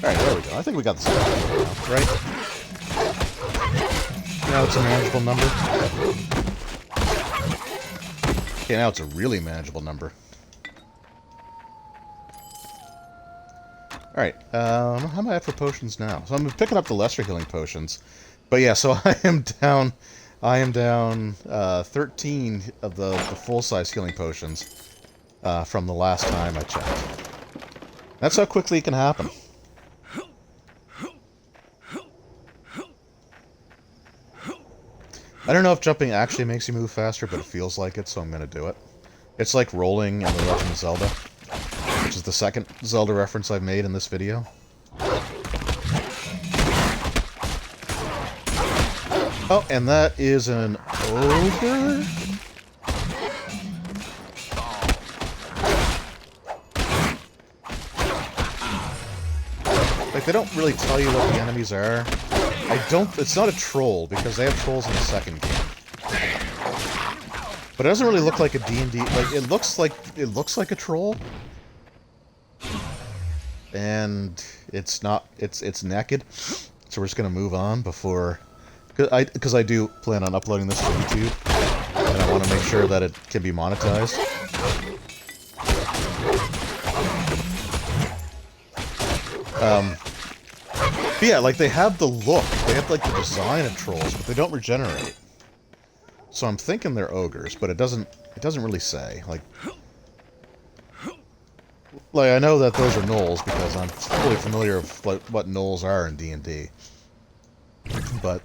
Alright, there we go. I think we got this right? Now it's a manageable number. Okay, now it's a really manageable number. Alright, how am I at for potions now? So I'm picking up the lesser healing potions. But yeah, so I am down 13 of the full-size healing potions from the last time I checked. That's how quickly it can happen. I don't know if jumping actually makes you move faster, but it feels like it, so I'm going to do it. It's like rolling in The Legend of Zelda, which is the second Zelda reference I've made in this video. Oh, and that is an ogre? Like, they don't really tell you what the enemies are. It's not a troll, because they have trolls in the second game. But it doesn't really look like a D&D, like, it looks like a troll. And it's not, it's naked. So we're just gonna move on before, because I do plan on uploading this to YouTube, and I want to make sure that it can be monetized. But yeah, like, they have the look, they have, like, the design of trolls, but they don't regenerate. So I'm thinking they're ogres, but it doesn't really say. Like, I know that those are gnolls because I'm fully familiar with what gnolls are in D&D. But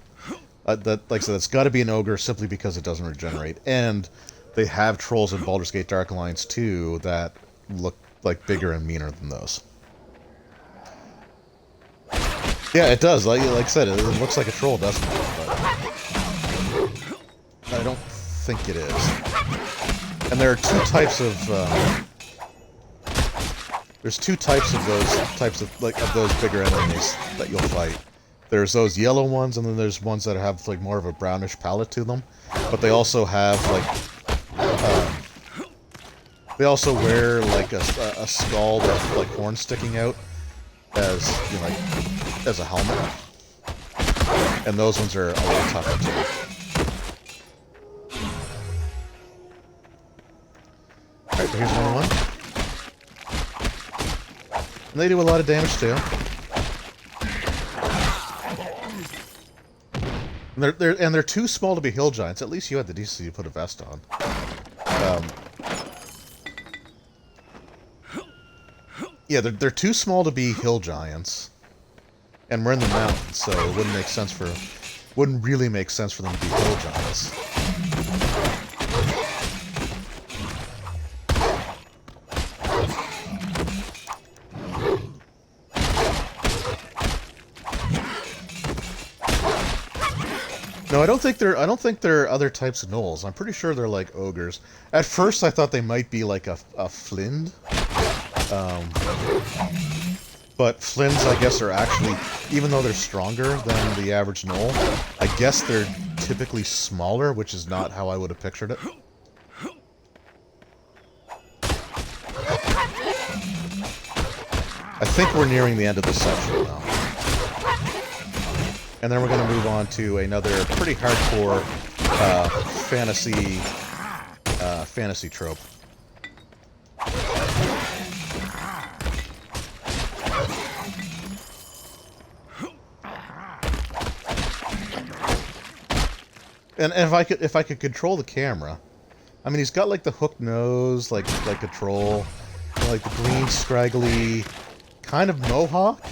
that, like I said, it's got to be an ogre simply because it doesn't regenerate, and they have trolls in Baldur's Gate Dark Alliance 2 that look like bigger and meaner than those. Yeah, it does. Like I said, it looks like a troll, doesn't it? But I don't think it is. And there are two types of there's two types of those bigger enemies that you'll fight. There's those yellow ones, and then there's ones that have like more of a brownish palette to them. But they also have like they also wear like a skull with like horns sticking out as, you know, like, as a helmet. And those ones are a lot tougher too. Alright, here's another one. And they do a lot of damage too. And they're too small to be hill giants. At least you had the decency to put a vest on. Yeah, they're too small to be hill giants, and we're in the mountains, so it wouldn't really make sense for them to be hill giants. No, I don't think they're other types of gnolls. I'm pretty sure they're like ogres. At first, I thought they might be like a flind. But Flins, I guess, are actually, even though they're stronger than the average gnoll, I guess they're typically smaller, which is not how I would have pictured it. I think we're nearing the end of this section now. And then we're going to move on to another pretty hardcore fantasy trope. And if I could control the camera, I mean, he's got like the hooked nose, like a troll, like the green scraggly kind of mohawk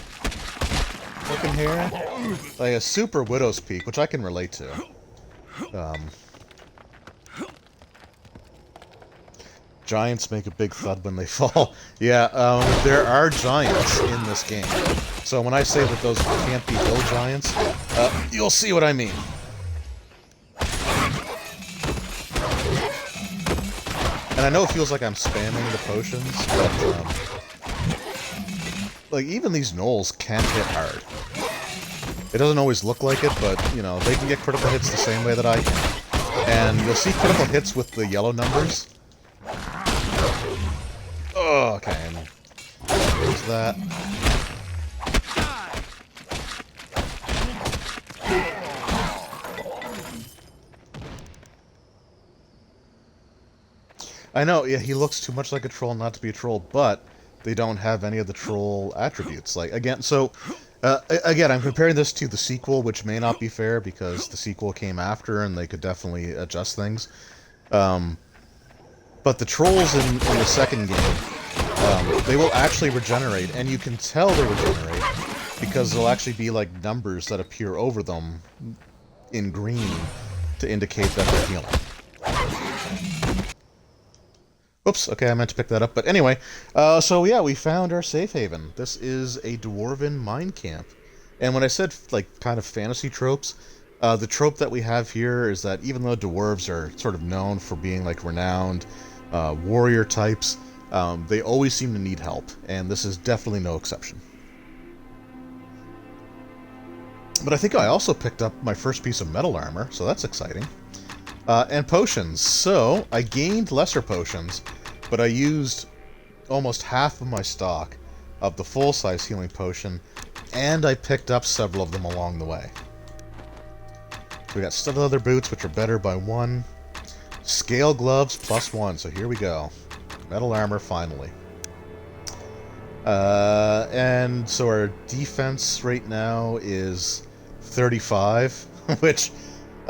looking hair, like a super widow's peak, which I can relate to. Giants make a big thud when they fall. Yeah, there are giants in this game. So when I say that those can't be hill giants, you'll see what I mean. And I know it feels like I'm spamming the potions, but, like, even these gnolls can't hit hard. It doesn't always look like it, but, you know, they can get critical hits the same way that I can. And you'll see critical hits with the yellow numbers. Oh, okay, and there's that. I know, yeah, he looks too much like a troll not to be a troll, but they don't have any of the troll attributes. Like, again, so, again, I'm comparing this to the sequel, which may not be fair, because the sequel came after, and they could definitely adjust things. But the trolls in the second game, they will actually regenerate, and you can tell they regenerate, because there'll actually be, like, numbers that appear over them in green to indicate that they're healing. Oops, okay, I meant to pick that up. But anyway, so yeah, we found our safe haven. This is a dwarven mine camp. And when I said, like, kind of fantasy tropes, the trope that we have here is that even though dwarves are sort of known for being, like, renowned warrior types, they always seem to need help. And this is definitely no exception. But I think I also picked up my first piece of metal armor, so that's exciting. And potions. So, I gained lesser potions, but I used almost half of my stock of the full-size healing potion, and I picked up several of them along the way. So we got studded leather boots, which are better by 1. Scale gloves, +1, so here we go. Metal armor, finally. And so our defense right now is 35, which...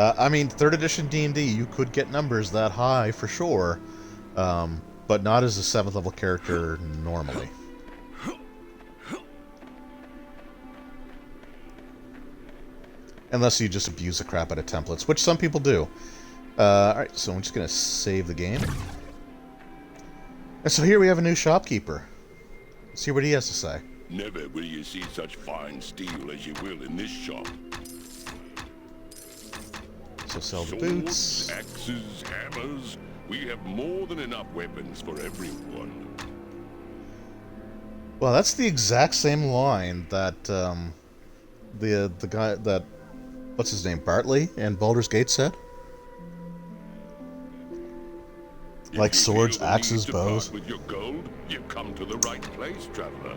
I mean, 3rd edition D&D, you could get numbers that high for sure, but not as a 7th level character normally. Unless you just abuse the crap out of templates, which some people do. Alright, so I'm just going to save the game. And so here we have a new shopkeeper. Let's see what he has to say. Never will you see such fine steel as you will in this shop. So sell the Swords, boots. axes, hammers. We have more than enough weapons for everyone. Well, that's the exact same line that the guy that what's his name, Bartley and Baldur's Gate said. Like swords, axes, bows. With your gold, you come to the right place, traveler.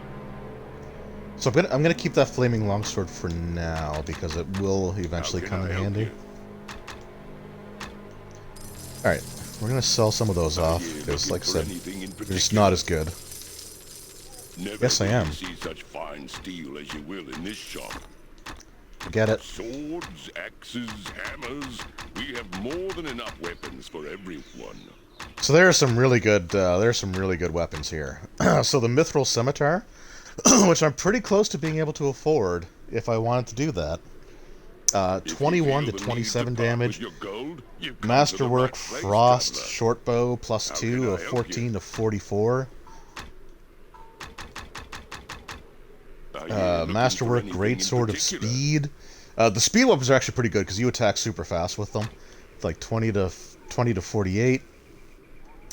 So I'm gonna keep that flaming longsword for now because it will eventually come in handy. Alright, we're going to sell some of those off, because, like I said, they're just not as good. Yes, I am. See such fine steel as you will in this shop. Get it. Swords, axes, hammers. We have more than enough weapons for everyone. So there are some really good, weapons here. So the Mithril Scimitar, which I'm pretty close to being able to afford if I wanted to do that. 21 to 27 damage. Masterwork Frost Shortbow +2 of 14 to 44. Masterwork Greatsword of Speed. The speed weapons are actually pretty good because you attack super fast with them. It's like 20 to 48.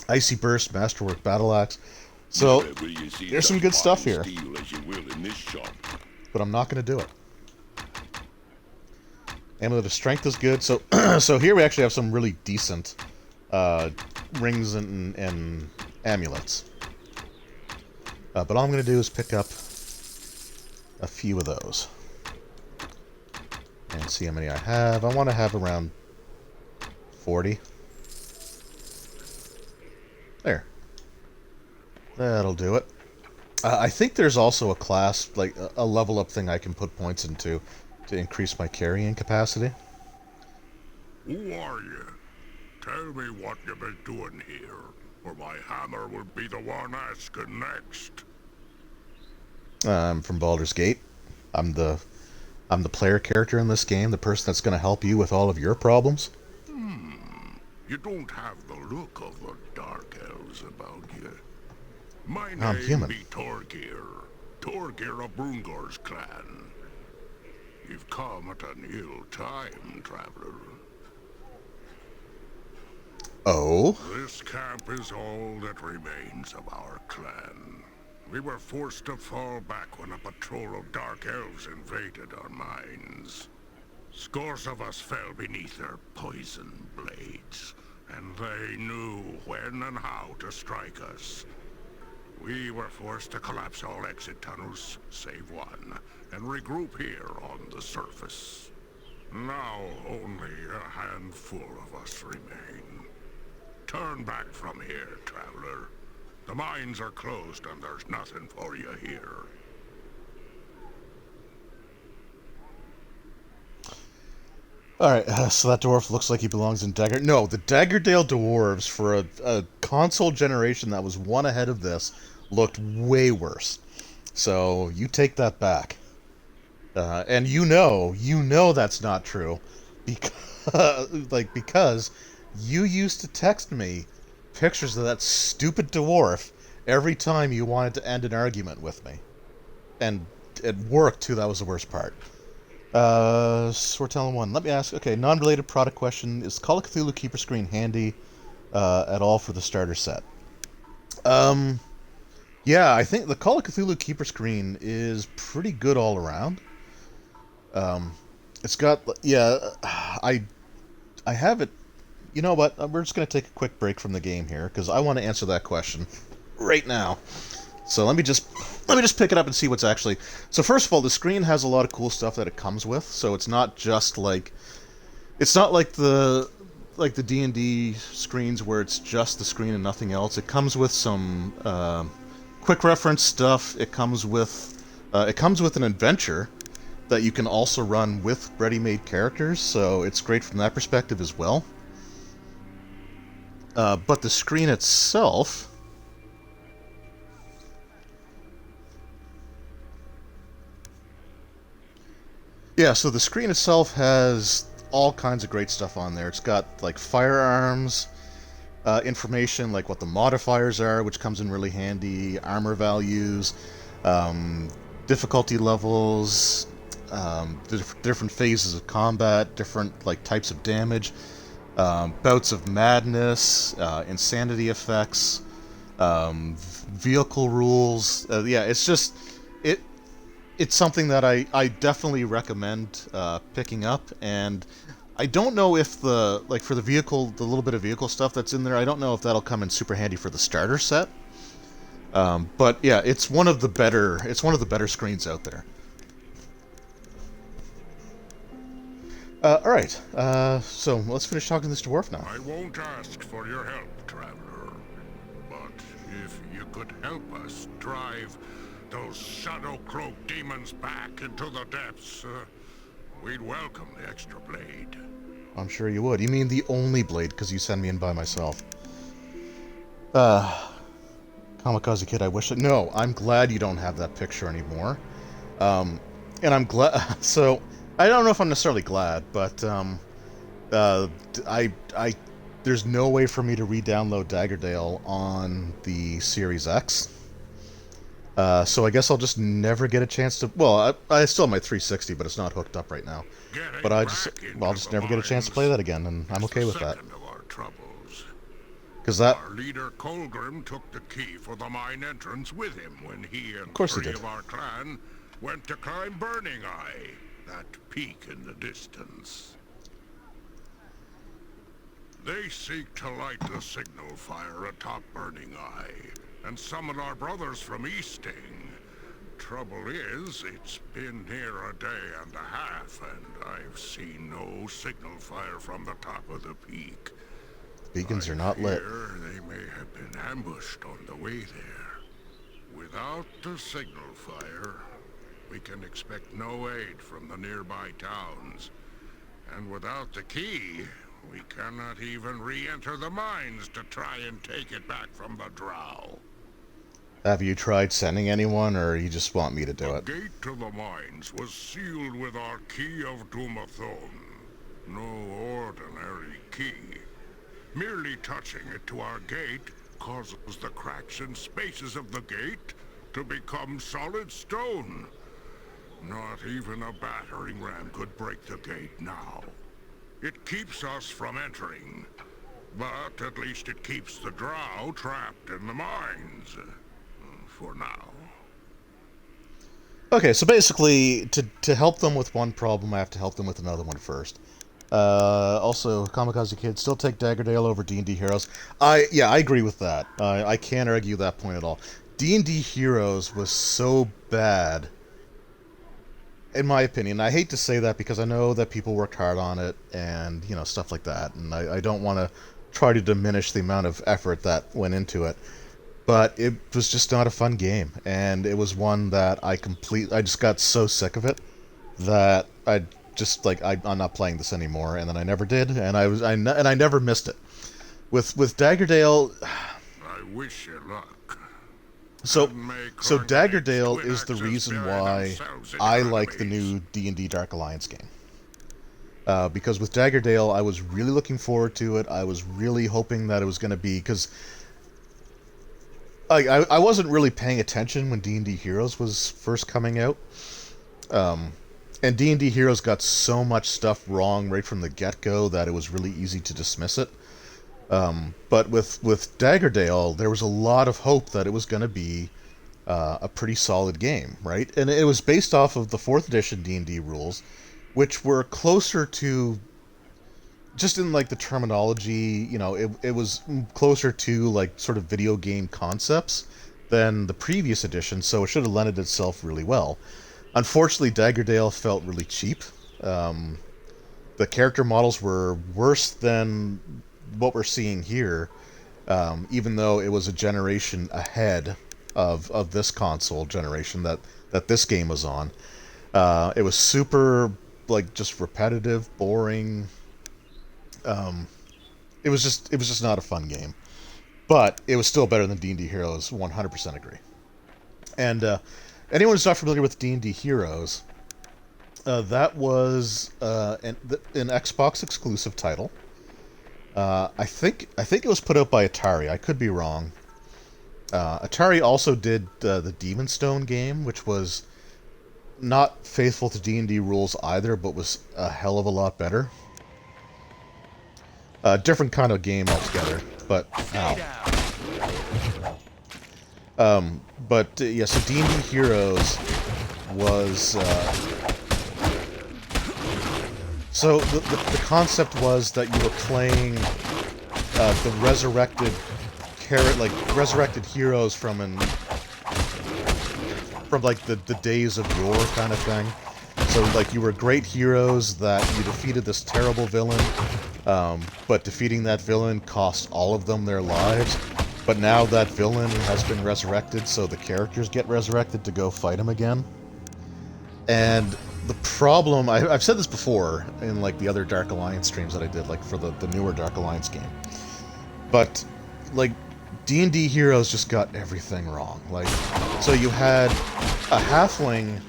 Icy Burst Masterwork Battle Axe. So there's some good stuff here. But I'm not going to do it. Amulet of Strength is good. So so here we actually have some really decent rings and amulets. But all I'm going to do is pick up a few of those. And see how many I have. I want to have around 40. There. That'll do it. I think there's also a class, like a level up thing I can put points into to increase my carrying capacity. Who are you? Tell me what you've been doing here, or my hammer will be the one asking next. I'm from Baldur's Gate. I'm the player character in this game, the person that's going to help you with all of your problems. You don't have the look of the Dark Elves about you. My I'm name human. be Torgir. Torgir of Brungor's clan. You've come at an ill time, traveler. Oh? This camp is all that remains of our clan. We were forced to fall back when a patrol of Dark Elves invaded our mines. Scores of us fell beneath their poison blades, and they knew when and how to strike us. We were forced to collapse all exit tunnels, save one, and regroup here on the surface. Now only a handful of us remain. Turn back from here, traveler. The mines are closed and there's nothing for you here. Alright, so that dwarf looks like he belongs in Dagger... No, the Daggerdale dwarves, for a console generation that was one ahead of this, looked way worse. So, you take that back. And you know that's not true. Because you used to text me pictures of that stupid dwarf every time you wanted to end an argument with me. And it worked, too. That was the worst part. So we're telling one. Let me ask, okay, non-related product question. Is Call of Cthulhu Keeper Screen handy at all for the starter set? Yeah, I think the Call of Cthulhu Keeper Screen is pretty good all around. It's got, yeah, I have it. You know what? We're just going to take a quick break from the game here, because I want to answer that question right now. So let me just pick it up and see what's actually... So first of all, the screen has a lot of cool stuff that it comes with, so it's not just like... It's not like the D&D screens where it's just the screen and nothing else. It comes with some quick reference stuff. It comes with an adventure that you can also run with ready-made characters, so it's great from that perspective as well. But the screen itself... Yeah, so the screen itself has all kinds of great stuff on there. It's got, like, firearms information, like what the modifiers are, which comes in really handy, armor values, difficulty levels, different phases of combat, different, like, types of damage, bouts of madness, insanity effects, vehicle rules. Yeah, it's just... It's something that I definitely recommend picking up, and I don't know if for the vehicle, the little bit of vehicle stuff that's in there, I don't know if that'll come in super handy for the starter set. But yeah, it's one of the better screens out there. All right, so let's finish talking to this dwarf now. I won't ask for your help, traveler, but if you could help us drive those shadow-cloaked demons back into the depths, we'd welcome the extra blade. I'm sure you would. You mean the only blade, because you send me in by myself. Kamikaze Kid, I wish... No, I'm glad you don't have that picture anymore. And I'm glad... So, I don't know if I'm necessarily glad, but, there's no way for me to re-download Daggerdale on the Series X. So I guess I'll just never get a chance to... Well, I still have my 360, but it's not hooked up right now. But I'll just never get a chance to play that again, and I'm okay with that. Because that... Our leader Colgrim took the key for the mine entrance with him when he and three of our clan went to climb Burning Eye, that peak in the distance. They seek to light the signal fire atop Burning Eye and summon our brothers from Easting. Trouble is, it's been near a day and a half, and I've seen no signal fire from the top of the peak. Beacons are not lit. They may have been ambushed on the way there. Without the signal fire, we can expect no aid from the nearby towns. And without the key, we cannot even re-enter the mines to try and take it back from the Drow. Have you tried sending anyone, or you just want me to do it? The gate to the mines was sealed with our key of Dumathon. No ordinary key. Merely touching it to our gate causes the cracks and spaces of the gate to become solid stone. Not even a battering ram could break the gate now. It keeps us from entering, but at least it keeps the Drow trapped in the mines. For now. Okay, so basically, to help them with one problem, I have to help them with another one first. Also, Kamikaze Kid, still take Daggerdale over D&D Heroes. I agree with that. I can't argue that point at all. D&D Heroes was so bad, in my opinion. I hate to say that because I know that people worked hard on it and, you know, stuff like that. And I don't want to try to diminish the amount of effort that went into it. But it was just not a fun game, and it was one that I just got so sick of it that I just like I'm not playing this anymore, and then I never did, and I never missed it. With Daggerdale, I wish you luck. So Daggerdale is the reason why I like the new D&D Dark Alliance game. Because with Daggerdale, I was really looking forward to it. I was really hoping that it was going to be, because I wasn't really paying attention when D&D Heroes was first coming out. And D&D Heroes got so much stuff wrong right from the get-go that it was really easy to dismiss it. But with Daggerdale, there was a lot of hope that it was going to be a pretty solid game, right? And it was based off of the 4th edition D&D rules, which were closer to, just in like the terminology, you know, it was closer to like sort of video game concepts than the previous edition, so it should have lended itself really well. Unfortunately, Daggerdale felt really cheap. The character models were worse than what we're seeing here, even though it was a generation ahead of this console generation that this game was on. It was super, like, just repetitive, boring. It was just not a fun game, but it was still better than D&D Heroes. 100% agree. And anyone who's not familiar with D&D Heroes, that was an Xbox exclusive title. I think it was put out by Atari. I could be wrong. Atari also did the Demon Stone game, which was not faithful to D&D rules either, but was a hell of a lot better. Different kind of game altogether, but yeah. So D&D Heroes was so the concept was that you were playing the resurrected resurrected heroes from like the days of yore kind of thing. So like you were great heroes that you defeated this terrible villain, but defeating that villain cost all of them their lives. But now that villain has been resurrected, so the characters get resurrected to go fight him again. And the problem, I've said this before in like the other Dark Alliance streams that I did, like for the newer Dark Alliance game. But like D&D Heroes just got everything wrong. Like, so you had a halfling.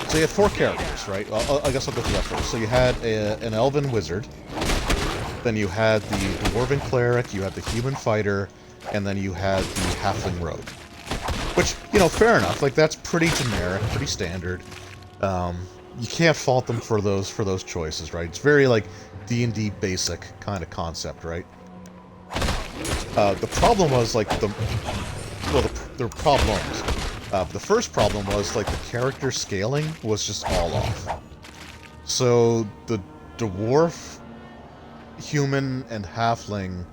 So you had 4 characters, right? Well, I guess I'll go through that first. So you had an elven wizard, then you had the dwarven cleric, you had the human fighter, and then you had the halfling rogue. Which, you know, fair enough. Like, that's pretty generic, pretty standard. You can't fault them for those choices, right? It's very like D&D basic kind of concept, right? The problem was like the problems. The first problem was, like, the character scaling was just all off. So, the dwarf, human, and halfling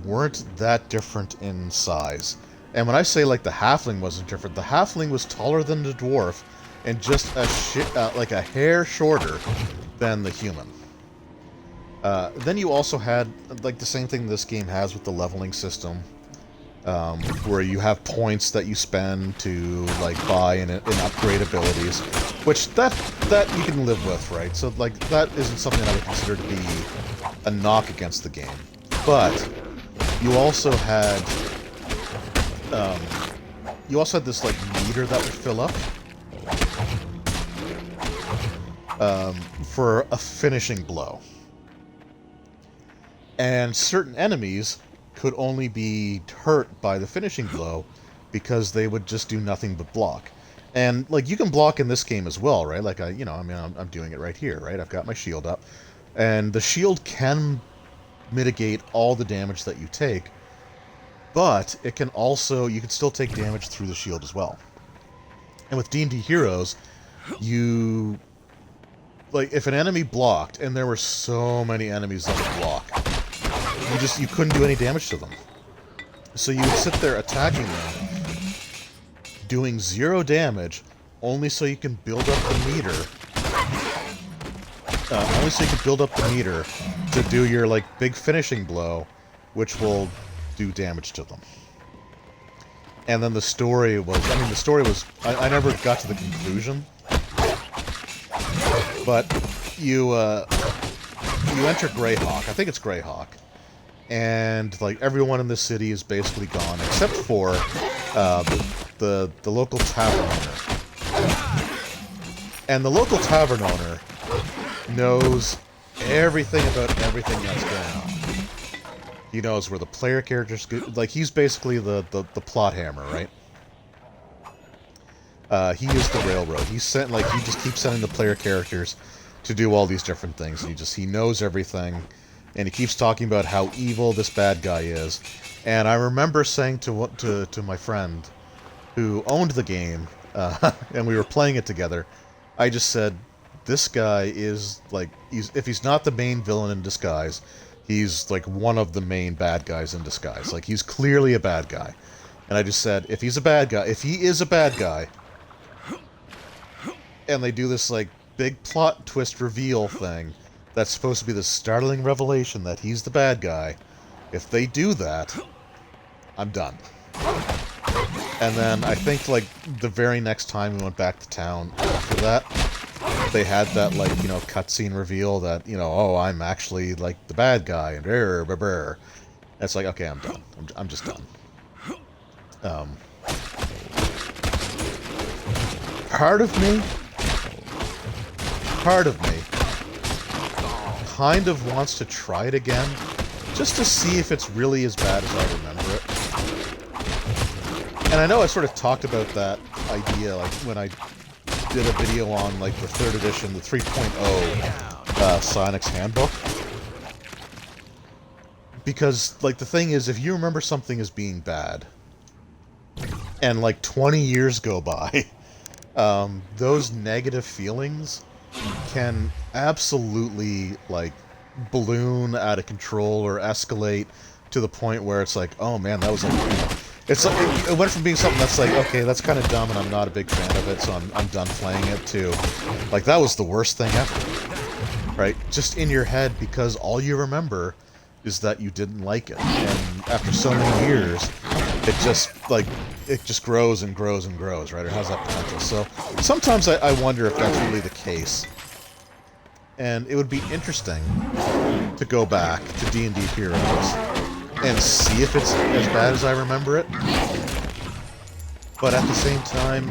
weren't that different in size. And when I say, like, the halfling wasn't different, the halfling was taller than the dwarf and just like a hair shorter than the human. Then you also had, like, the same thing this game has with the leveling system, where you have points that you spend to, like, buy and upgrade abilities, which that you can live with, right? So, like, that isn't something I would consider to be a knock against the game. But you also had this, like, meter that would fill up for a finishing blow. And certain enemies could only be hurt by the finishing blow because they would just do nothing but block. And, like, you can block in this game as well, right? Like, I'm doing it right here, right? I've got my shield up. And the shield can mitigate all the damage that you take, but it can also, you can still take damage through the shield as well. And with D&D Heroes, you, like, if an enemy blocked, and there were so many enemies that would block, you couldn't do any damage to them. So you would sit there attacking them, doing 0 damage, only so you can build up the meter. To do your, like, big finishing blow, which will do damage to them. And then the story was, I never got to the conclusion, but you enter Greyhawk. I think it's Greyhawk. And, like, everyone in the city is basically gone, except for the local tavern owner. And the local tavern owner knows everything about everything that's going on. He knows where the player characters go. Like, he's basically the plot hammer, right? He is the railroad. He just keeps sending the player characters to do all these different things. He knows everything. And he keeps talking about how evil this bad guy is. And I remember saying to my friend who owned the game, and we were playing it together, I just said, this guy is, like, if he's not the main villain in disguise, he's, like, one of the main bad guys in disguise. Like, he's clearly a bad guy. And I just said, if he is a bad guy, and they do this, like, big plot twist reveal thing, that's supposed to be the startling revelation that he's the bad guy. If they do that, I'm done. And then I think, like, the very next time we went back to town after that, they had that, like, you know, cutscene reveal that, you know, oh, I'm actually, like, the bad guy, and it's like, okay, I'm done. I'm just done. Part of me kind of wants to try it again, just to see if it's really as bad as I remember it. And I know I sort of talked about that idea, like, when I did a video on, like, the 3rd edition, the 3.0 Sonic's Handbook. Because, like, the thing is, if you remember something as being bad, and, like, 20 years go by, those negative feelings can absolutely, like, balloon out of control or escalate to the point where it's like, oh man, that was like, it's like, it went from being something that's like, okay, that's kind of dumb and I'm not a big fan of it, so I'm done playing it, to, like, that was the worst thing ever, right? Just in your head, because all you remember is that you didn't like it, and after so many years, it just grows and grows and grows, right? It has that potential. So sometimes I wonder if that's really the case. And it would be interesting to go back to D&D Heroes and see if it's as bad as I remember it. But at the same time,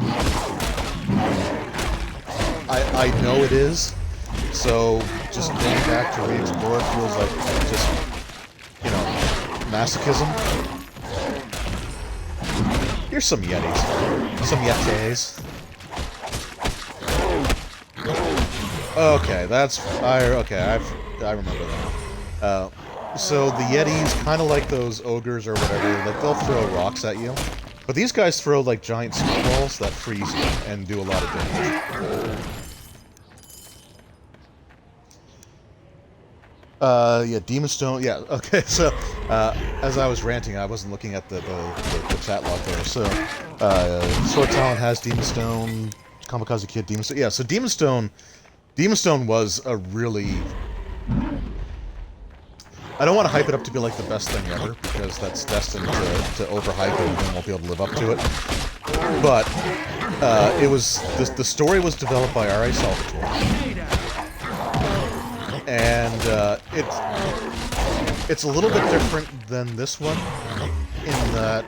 I know it is. So just going back to re-explore feels like just, you know, masochism. Here's some Yetis. Some Yetis. Okay, I remember that. So the Yetis, kind of like those ogres or whatever, like, they'll throw rocks at you. But these guys throw, like, giant snowballs that freeze you and do a lot of damage. Yeah, Demon Stone, yeah, okay, so, as I was ranting, I wasn't looking at the chat log there, so, Sword Talent has Demon Stone, Kamikaze Kid, Demon Stone, yeah, so Demon Stone was a really I don't want to hype it up to be like the best thing ever, because that's destined to overhype and we won't be able to live up to it. But the story was developed by R.A. Salvatore, and it's a little bit different than this one in that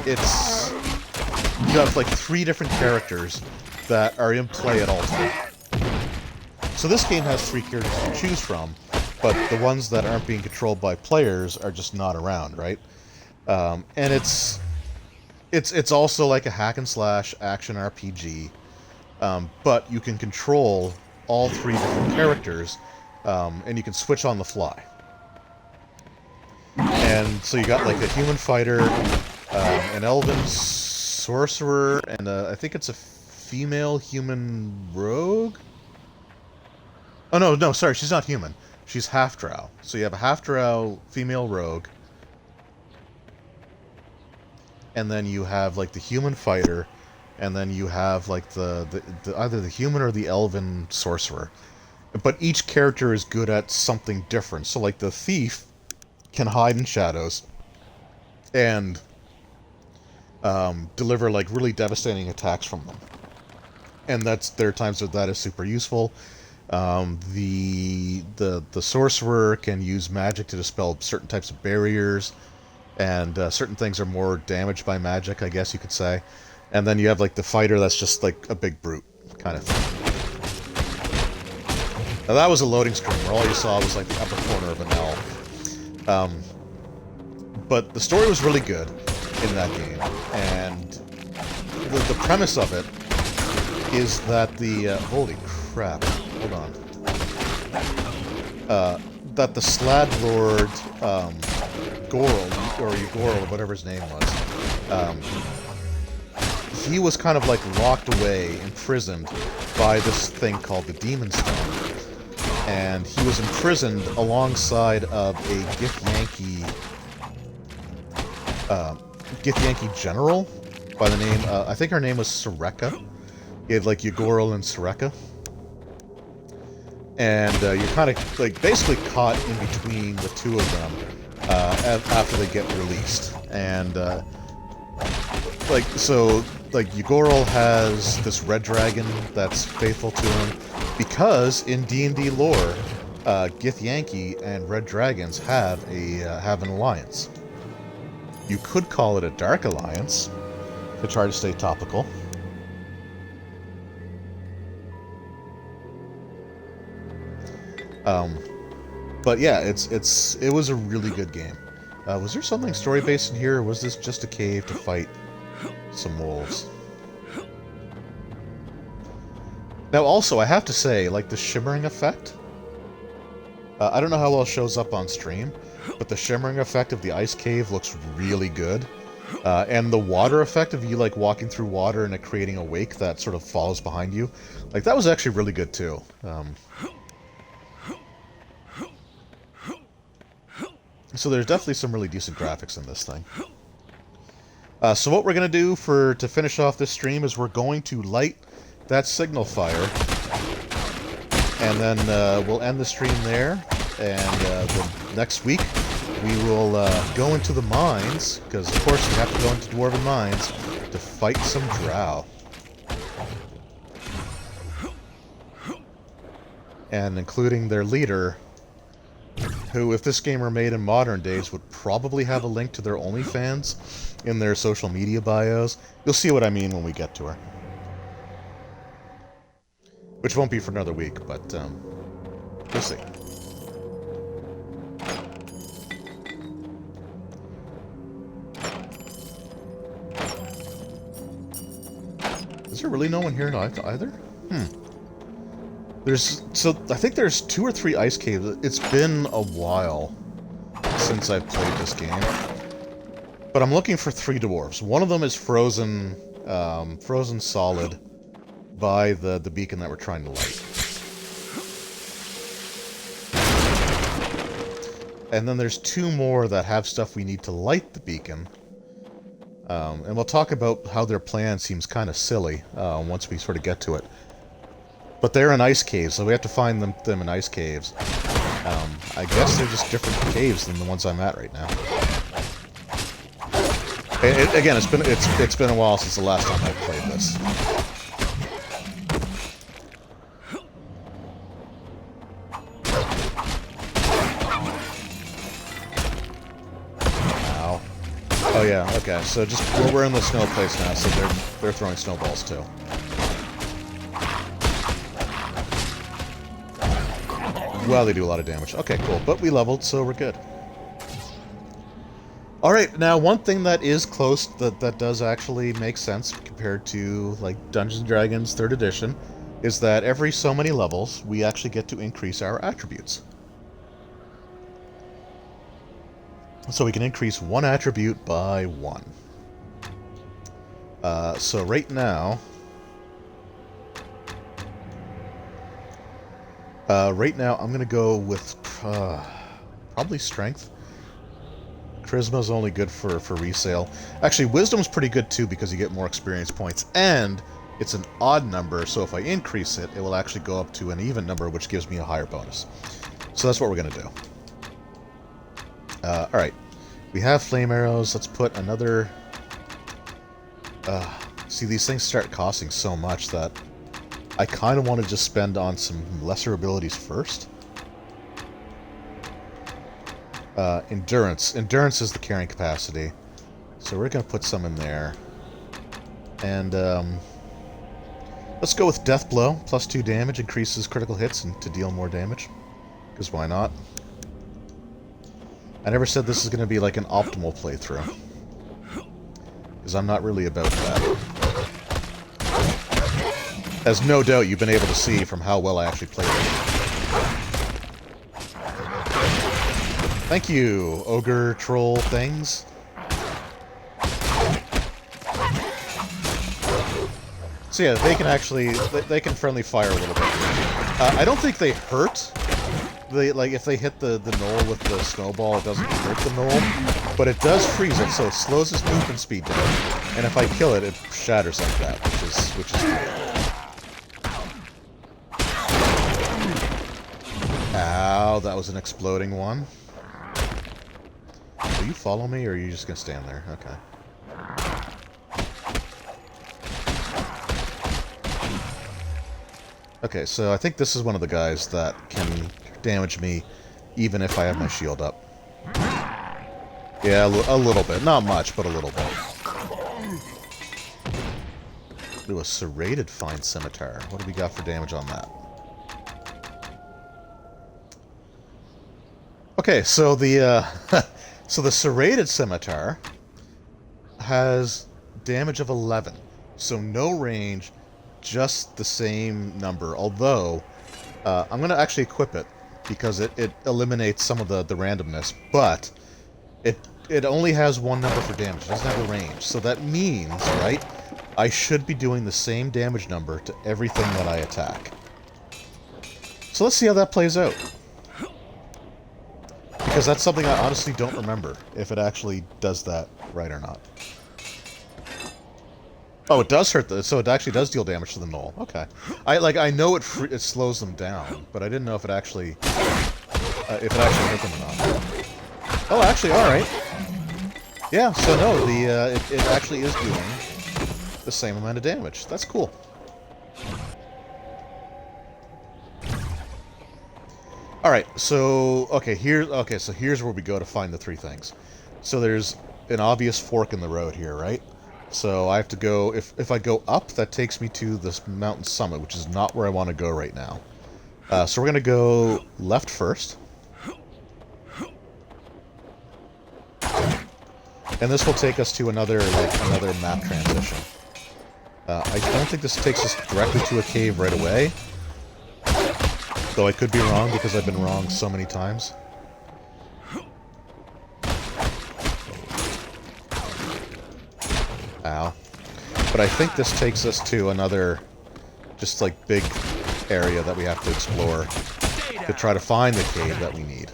you have like 3 different characters that are in play at all times. So this game has 3 characters to choose from, but the ones that aren't being controlled by players are just not around, right? And it's also like a hack and slash action RPG, but you can control all 3 different characters, and you can switch on the fly. And so you got like a human fighter, an elven sorcerer, and I think it's a female human rogue? Oh no, sorry, she's not human. She's half-drow. So you have a half-drow female rogue, and then you have like the human fighter, and then you have like the either the human or the elven sorcerer. But each character is good at something different. So like the thief can hide in shadows and deliver like really devastating attacks from them. And there are times that is super useful. The sorcerer can use magic to dispel certain types of barriers, and certain things are more damaged by magic, I guess you could say. And then you have like the fighter that's just like a big brute kind of thing. Now that was a loading screen where all you saw was like the upper corner of an elf. But the story was really good in that game, and the premise of it is that holy crap, hold on. That the Slad Lord, Gorl, or Ugorl, or whatever his name was, he was kind of like locked away, imprisoned by this thing called the Demon Stone. And he was imprisoned alongside of a Githyanki general by the name, I think her name was Soreka. You had like Ugorl and Soreka. And you're kind of like basically caught in between the two of them after they get released. And like Ugorl has this red dragon that's faithful to him, because in D&D lore, Githyanki and red dragons have an alliance. You could call it a dark alliance to try to stay topical. But yeah, it was a really good game. Was there something story-based in here, or was this just a cave to fight some wolves? Now also, I have to say, like the shimmering effect, I don't know how well it shows up on stream, but the shimmering effect of the ice cave looks really good. And the water effect of you like walking through water and it creating a wake that sort of follows behind you, like that was actually really good too. So there's definitely some really decent graphics in this thing. So what we're going to do to finish off this stream is we're going to light that signal fire, and then we'll end the stream there, and the next week we will go into the mines, because of course we have to go into Dwarven Mines to fight some drow. And including their leader, who, if this game were made in modern days, would probably have a link to their OnlyFans in their social media bios. You'll see what I mean when we get to her. Which won't be for another week, but we'll see. Is there really no one here either? I think there's 2 or 3 ice caves. It's been a while since I've played this game. But I'm looking for 3 dwarves. One of them is frozen solid by the beacon that we're trying to light. And then there's 2 more that have stuff we need to light the beacon. And we'll talk about how their plan seems kind of silly once we sort of get to it. But they're in ice caves, so we have to find them in ice caves. I guess they're just different caves than the ones I'm at right now. Again, it's been a while since the last time I played this. Ow. Oh yeah, okay. So just we're in the snow place now, so they're throwing snowballs too. Well, they do a lot of damage. Okay, cool. But we leveled, so we're good. Alright, now one thing that is close, that does actually make sense compared to, like, Dungeons & Dragons 3rd edition, is that every so many levels, we actually get to increase our attributes. So we can increase one attribute by 1. So right now... I'm going to go with probably Strength. Charisma's only good for resale. Actually, Wisdom's pretty good too because you get more experience points. And it's an odd number, so if I increase it, it will actually go up to an even number, which gives me a higher bonus. So that's what we're going to do. Alright. We have flame arrows. Let's put another... see, these things start costing so much that I kind of want to just spend on some lesser abilities first. Endurance. Endurance is the carrying capacity. So we're going to put some in there. And, let's go with Death Blow. Plus 2 damage, increases critical hits and to deal more damage. Because why not? I never said this is going to be like an optimal playthrough. Because I'm not really about that. As no doubt you've been able to see from how well I actually played it. Thank you, ogre troll things. So yeah, they can actually, they can friendly fire a little bit. I don't think they hurt. Like, if they hit the knoll with the snowball, it doesn't hurt the knoll. But it does freeze it, so it slows its movement speed down. And if I kill it, it shatters like that, which is great. Ow, that was an exploding one. Will you follow me, or are you just gonna stand there? Okay. Okay, so I think this is one of the guys that can damage me even if I have my shield up. Yeah, a little bit. Not much, but a little bit. Ooh, a serrated fine scimitar. What do we got for damage on that? Okay, so the so the serrated scimitar has damage of 11. So no range, just the same number. Although, I'm going to actually equip it because it eliminates some of the randomness. But it only has one number for damage. It doesn't have a range. So that means, right, I should be doing the same damage number to everything that I attack. So let's see how that plays out. Because that's something I honestly don't remember, if it actually does that right or not. Oh, it does hurt so it actually does deal damage to the knoll. Okay. I know it slows them down, but I didn't know if it actually hurt them or not. Oh, actually, alright. Yeah, so no, it actually is doing the same amount of damage. That's cool. Alright, so here's where we go to find the 3 things. So there's an obvious fork in the road here, right? So I have to go, if I go up, that takes me to this mountain summit, which is not where I want to go right now. So we're going to go left first. And this will take us to another map transition. I don't think this takes us directly to a cave right away. Though I could be wrong because I've been wrong so many times. Ow. But I think this takes us to another, just like, big area that we have to explore to try to find the cave that we need.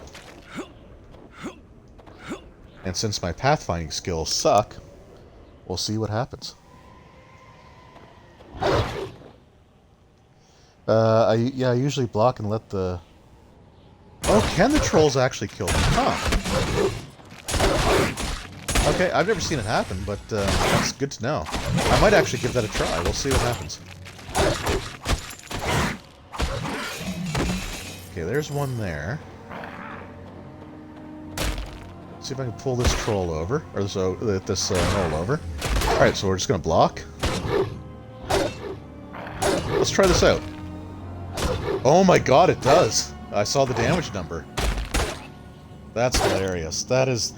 And since my pathfinding skills suck, we'll see what happens. I usually block and let the... Oh, can the trolls actually kill them? Huh. Okay, I've never seen it happen, but that's good to know. I might actually give that a try. We'll see what happens. Okay, there's one there. Let's see if I can pull this troll over, or this knoll over. Alright, so we're just gonna block. Let's try this out. Oh my god, it does! I saw the damage number. That's hilarious. That is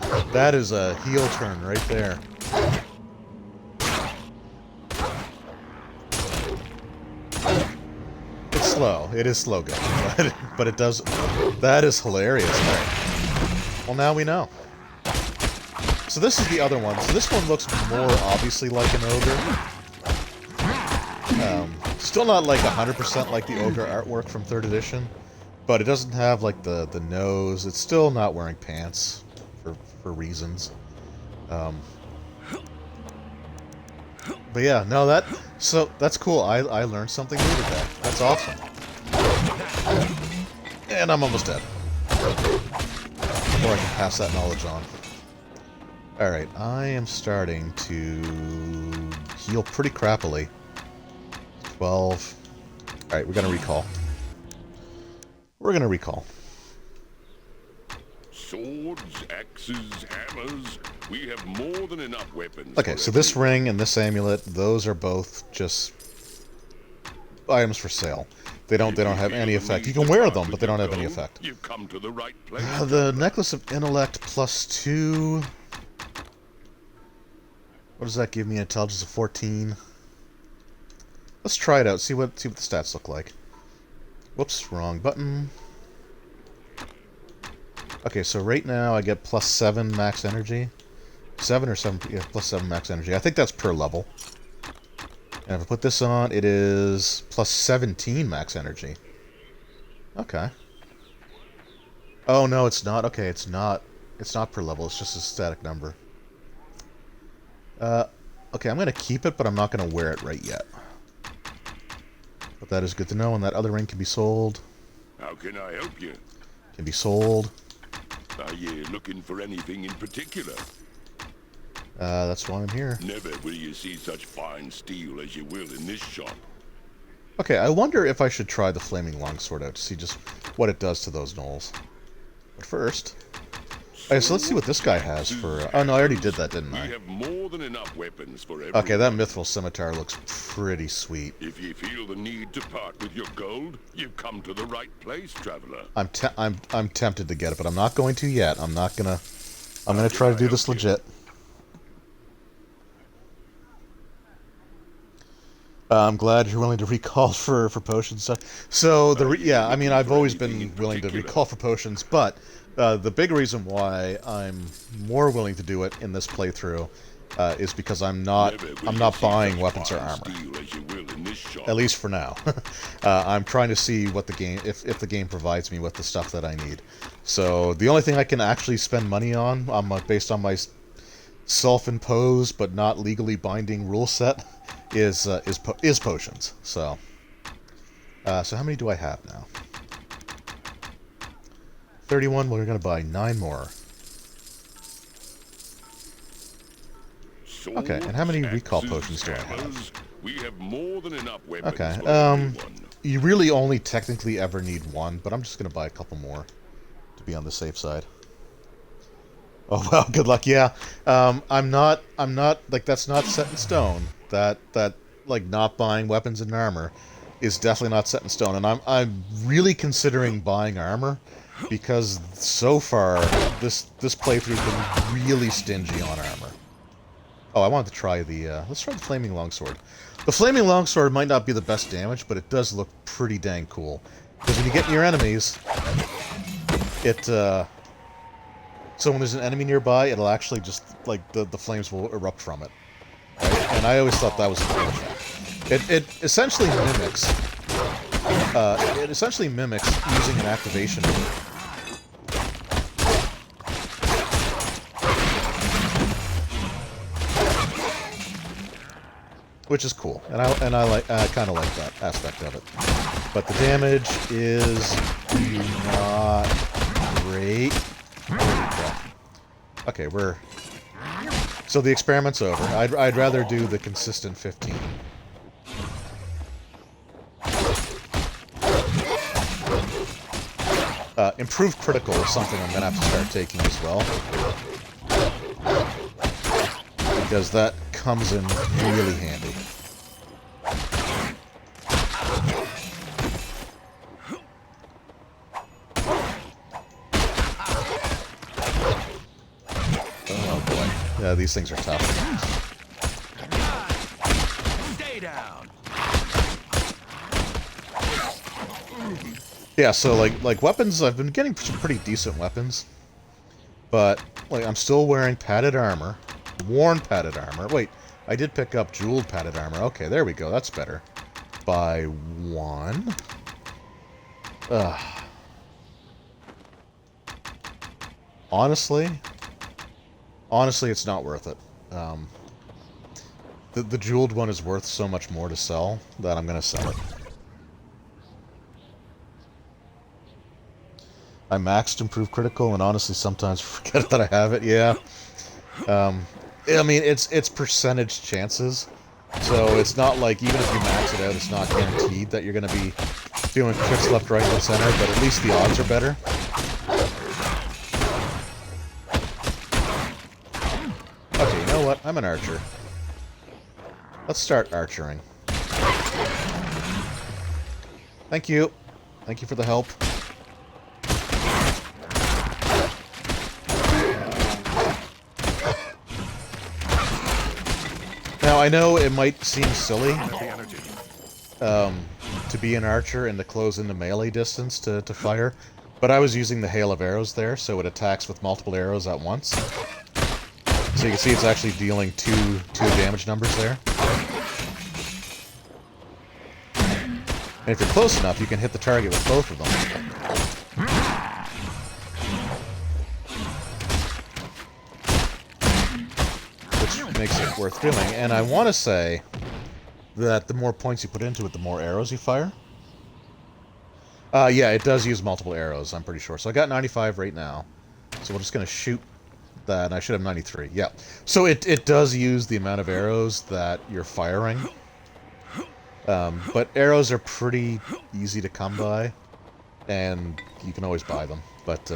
a heel turn right there. It's slow. It is slow going, but it does. That is hilarious. Right. Well, now we know. So this is the other one. So this one looks more obviously like an ogre. Still not like 100% like the ogre artwork from 3rd edition. But it doesn't have, like, the nose. It's still not wearing pants, for reasons. But yeah, no, that's cool. I learned something new today. That's awesome. And I'm almost dead. Or I can pass that knowledge on. Alright, I am starting to heal pretty crappily. 12. Alright, we're gonna recall. We're gonna recall. Swords, axes, hammers. We have more than enough weapons. Okay, so this ring and this amulet, those are both just items for sale. They don't have any effect. You can wear them, but they don't have any effect. You've come to the right place. The necklace of intellect +2. What does that give me? Intelligence of 14. Let's try it out. See what the stats look like. Whoops, wrong button. Okay, so right now I get +7 max energy. 7 or 7, yeah, +7 max energy. I think that's per level. And if I put this on, it is +17 max energy. Okay. Oh no, it's not. Okay, it's not. It's not per level. It's just a static number. Okay, I'm gonna keep it, but I'm not gonna wear it right yet. But that is good to know, and that other ring can be sold. How can I help you? Can be sold. Are you looking for anything in particular? That's why I'm here. Never will you see such fine steel as you will in this shop. Okay, I wonder if I should try the flaming longsword out to see just what it does to those gnolls. But first... Okay, so let's see what this guy has for... oh no, I already did that, didn't I? We have more than enough weapons for everyone. Okay, that mithril scimitar looks pretty sweet. If you feel the need to part with your gold, you've come to the right place, traveler. I'm tempted to get it, but I'm not going to yet. I'm gonna try to do this legit. I'm glad you're willing to recall for potions stuff. So yeah, I mean I've always been willing to recall for potions, but the big reason why I'm more willing to do it in this playthrough is because I'm not buying weapons or armor. At least for now. I'm trying to see what the game if the game provides me with the stuff that I need. So the only thing I can actually spend money on, based on my self-imposed but not legally binding rule set, is potions. So how many do I have now? 31. Well, we're going to buy 9 more. Okay, and how many recall potions do I have? We have more than enough weapons. Okay, you really only technically ever need 1, but I'm just going to buy a couple more to be on the safe side. Oh well, good luck. Yeah, I'm not like that's not set in stone. That like not buying weapons and armor is definitely not set in stone, and I'm really considering buying armor because so far this playthrough has been really stingy on armor. Oh, I wanted to try let's try the flaming longsword. The flaming longsword might not be the best damage, but it does look pretty dang cool. Because when you get near enemies, so when there's an enemy nearby, it'll actually just, like, the flames will erupt from it. Right? And I always thought that was a cool effect. It essentially mimics using an activation move. Which is cool, and I kind of like that aspect of it. But the damage is not Great. Okay, we're... So the experiment's over. I'd rather do the consistent 15. Improved critical is something I'm gonna have to start taking as well. Because that comes in really handy. Oh boy. Yeah, these things are tough. Stay down. Yeah, so like weapons, I've been getting some pretty decent weapons. But like I'm still wearing padded armor. Worn padded armor. Wait, I did pick up jeweled padded armor. Okay, there we go. That's better. By 1. Honestly, it's not worth it. The jeweled one is worth so much more to sell that I'm going to sell it. I maxed improved critical and honestly sometimes forget that I have it. Yeah. I mean, it's percentage chances. So it's not like, even if you max it out, it's not guaranteed that you're going to be doing crits left, right, and center, but at least the odds are better. Okay, you know what? I'm an archer. Let's start archering. Thank you. Thank you for the help. Now, I know it might seem silly to be an archer and to close into melee distance to fire, but I was using the hail of arrows there, so it attacks with multiple arrows at once. So you can see it's actually dealing two damage numbers there. And if you're close enough, you can hit the target with both of them. Which makes it worth doing. And I want to say that the more points you put into it, the more arrows you fire. Yeah, it does use multiple arrows, I'm pretty sure. So I got 95 right now. So we're just going to shoot that. I should have 93. Yeah. So it does use the amount of arrows that you're firing. But arrows are pretty easy to come by. And you can always buy them. But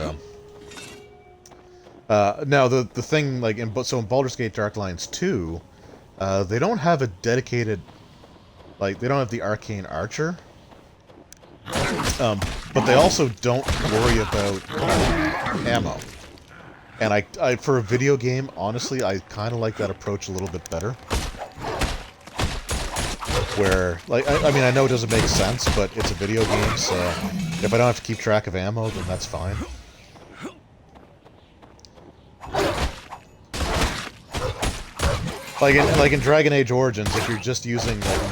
now the thing, like, in Baldur's Gate Darklines 2, they don't have a dedicated, like, they don't have the Arcane Archer. But they also don't worry about ammo. And I for a video game, honestly, I kind of like that approach a little bit better. Where, like, I mean, I know it doesn't make sense, but it's a video game, so if I don't have to keep track of ammo, then that's fine. Like in Dragon Age Origins, if you're just using like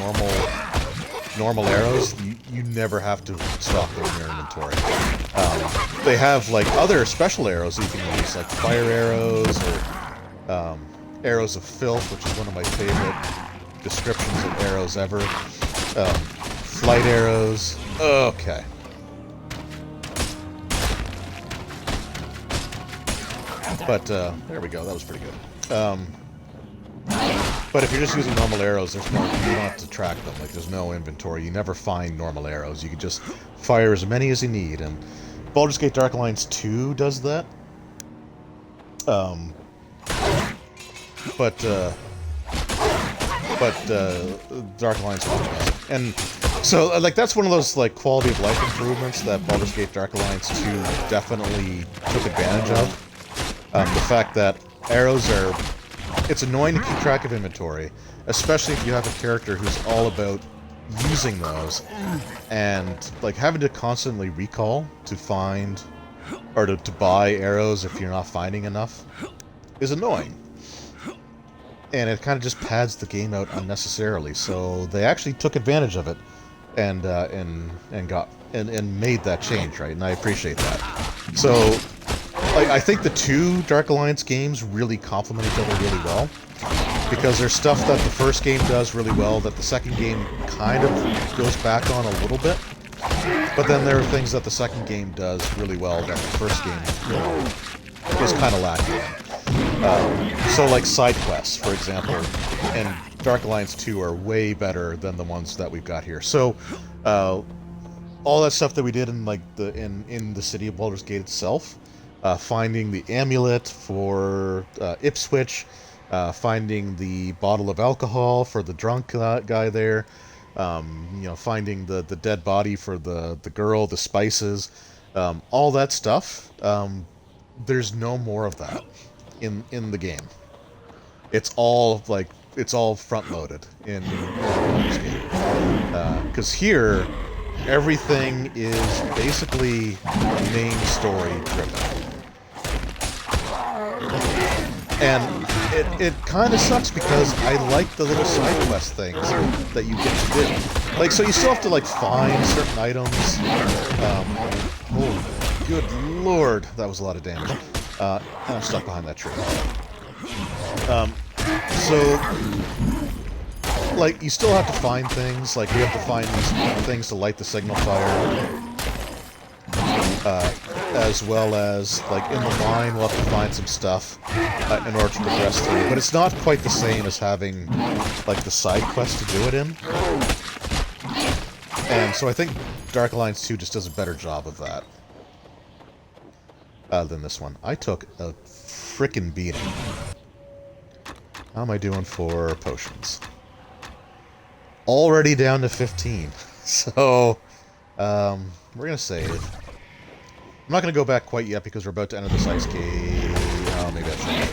normal arrows, you never have to stock them in your inventory. They have like other special arrows you can use, like fire arrows or arrows of filth, which is one of my favorite descriptions of arrows ever. Flight arrows. Okay. But there we go. That was pretty good. But if you're just using normal arrows, you don't have to track them. Like, there's no inventory. You never find normal arrows. You can just fire as many as you need. And Baldur's Gate Darklines 2 does that. But Darklines 1 doesn't. And so, like, that's one of those, like, quality of life improvements that Baldur's Gate Darklines 2 definitely took advantage of. The fact that arrows are... It's annoying to keep track of inventory, especially if you have a character who's all about using those, and like having to constantly recall to find or to buy arrows if you're not finding enough is annoying. And it kind of just pads the game out unnecessarily. So they actually took advantage of it and made that change, right? And I appreciate that. So I think the two Dark Alliance games really complement each other really well, because there's stuff that the first game does really well that the second game kind of goes back on a little bit. But then there are things that the second game does really well that the first game, you know, was kind of lacking. So like side quests, for example, and Dark Alliance 2 are way better than the ones that we've got here. So all that stuff that we did in like in the city of Baldur's Gate itself, finding the amulet for Ipswich, finding the bottle of alcohol for the drunk guy there, you know, finding the dead body for the girl, the spices, all that stuff. There's no more of that in the game. It's all front loaded in Baldur's Gate, because here everything is basically main story driven. And it kind of sucks because I like the little side quest things that you get to do. Like, so you still have to, like, find certain items. Oh, good lord, that was a lot of damage. And I'm stuck behind that tree. So, like, you still have to find things. Like, you have to find these things to light the signal fire. As well as, like, in the mine, we'll have to find some stuff in order to progress through. But it's not quite the same as having, like, the side quest to do it in. And so I think Dark Alliance 2 just does a better job of that than this one. I took a frickin' beating. How am I doing for potions? Already down to 15. So, we're gonna save. I'm not going to go back quite yet because we're about to enter this ice cave. Oh, maybe I should.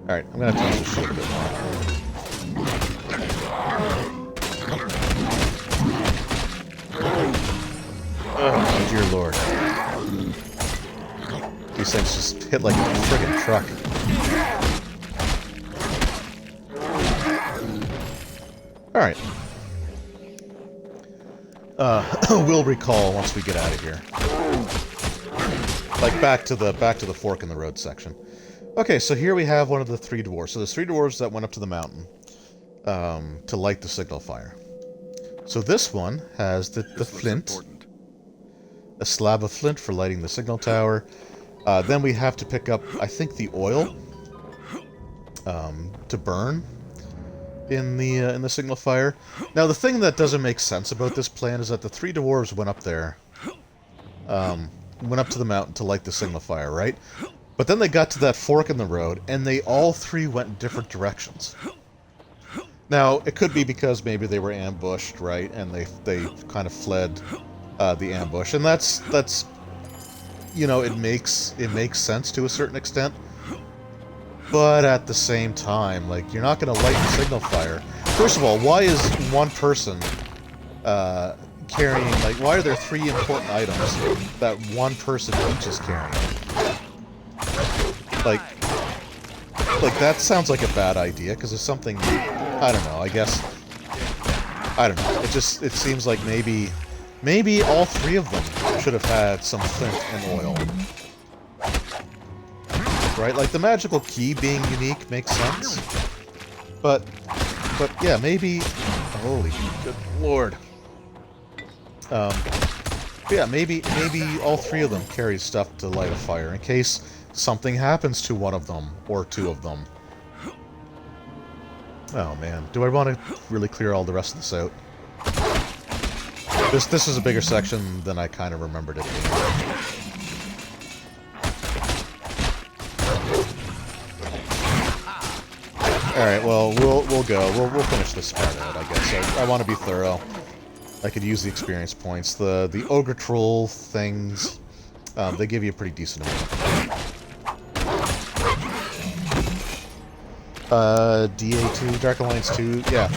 Alright, I'm going to have to use this shield a bit more. Oh, dear lord. These things just hit like a friggin' truck. Alright. We'll recall once we get out of here. Like back to the fork in the road section. Okay, so here we have one of the three dwarves. So there's three dwarves that went up to the mountain to light the signal fire. So this one has the flint, a slab of flint for lighting the signal tower. Then we have to pick up, I think, the oil to burn in the signal fire. Now, the thing that doesn't make sense about this plan is that the three dwarves went up there, went up to the mountain to light the signal fire, right? But then they got to that fork in the road, and they all three went in different directions. Now, it could be because maybe they were ambushed, right? And they kind of fled the ambush, and that's you know, it makes sense to a certain extent. But at the same time, like, you're not going to light the signal fire. First of all, why is one person carrying, like, why are there three important items that one person each is carrying? Like that sounds like a bad idea, because it's something, I don't know, I guess, I don't know. It seems like maybe all three of them should have had some flint and oil. Right? Like, the magical key being unique makes sense. But yeah, maybe... Holy good lord. Yeah, maybe all three of them carry stuff to light a fire in case something happens to one of them, or two of them. Oh man, do I want to really clear all the rest of this out? This is a bigger section than I kind of remembered it being. Alright, well, we'll go. We'll finish this part out, I guess. I want to be thorough. I could use the experience points. The ogre troll things, they give you a pretty decent amount. DA2, Dark Alliance 2, yeah.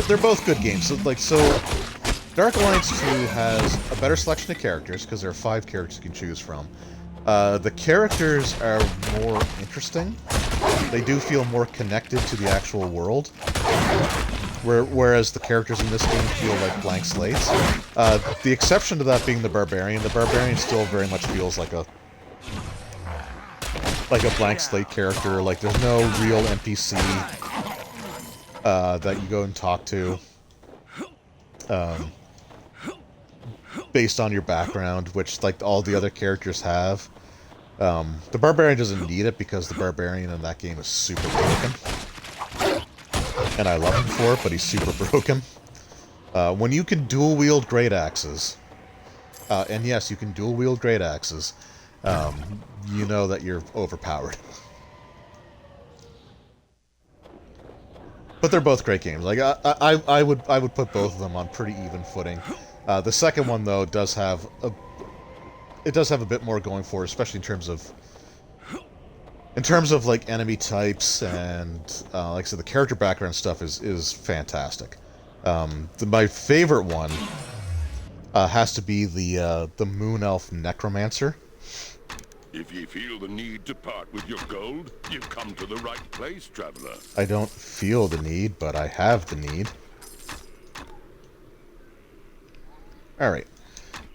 They're both good games. So Dark Alliance 2 has a better selection of characters, because there are 5 characters you can choose from. The characters are more interesting. They do feel more connected to the actual world. Whereas the characters in this game feel like blank slates. The exception to that being the Barbarian. The Barbarian still very much feels like a blank slate character. Like, there's no real NPC that you go and talk to, based on your background, which like all the other characters have. The Barbarian doesn't need it because the Barbarian in that game is super broken. And I love him for it, but he's super broken. When you can dual-wield great axes, and yes, you can dual-wield great axes, you know that you're overpowered. But they're both great games. Like I would put both of them on pretty even footing. The second one though does have a bit more going for it, especially in terms of like enemy types and like I said, the character background stuff is fantastic. My favorite one has to be the Moon Elf Necromancer. If ye feel the need to part with your gold, you've come to the right place, traveler. I don't feel the need, but I have the need. Alright.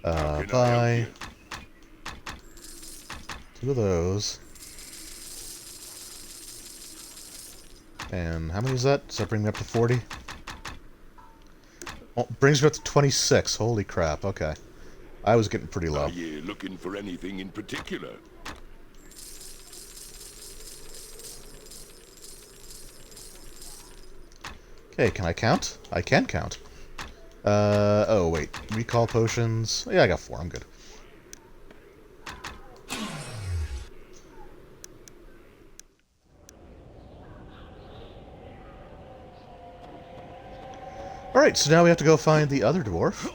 Buy 2 of those. And how many is that? Does that bring me up to 40? Oh, brings me up to 26. Holy crap, okay. I was getting pretty low. Are ye looking for anything in particular? Okay, can I count? I can count. Oh wait. Recall potions. Yeah, I got 4. I'm good. Alright, so now we have to go find the other dwarf.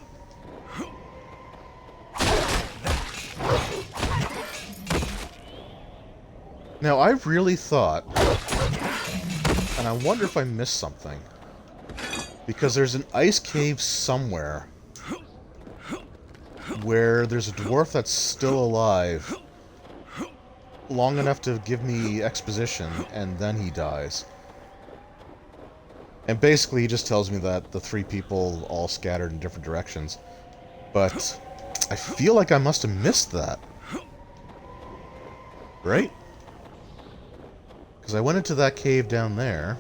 Now, I really thought, and I wonder if I missed something, because there's an ice cave somewhere where there's a dwarf that's still alive long enough to give me exposition, and then he dies. And basically he just tells me that the 3 people all scattered in different directions. But I feel like I must have missed that. Right? Because I went into that cave down there.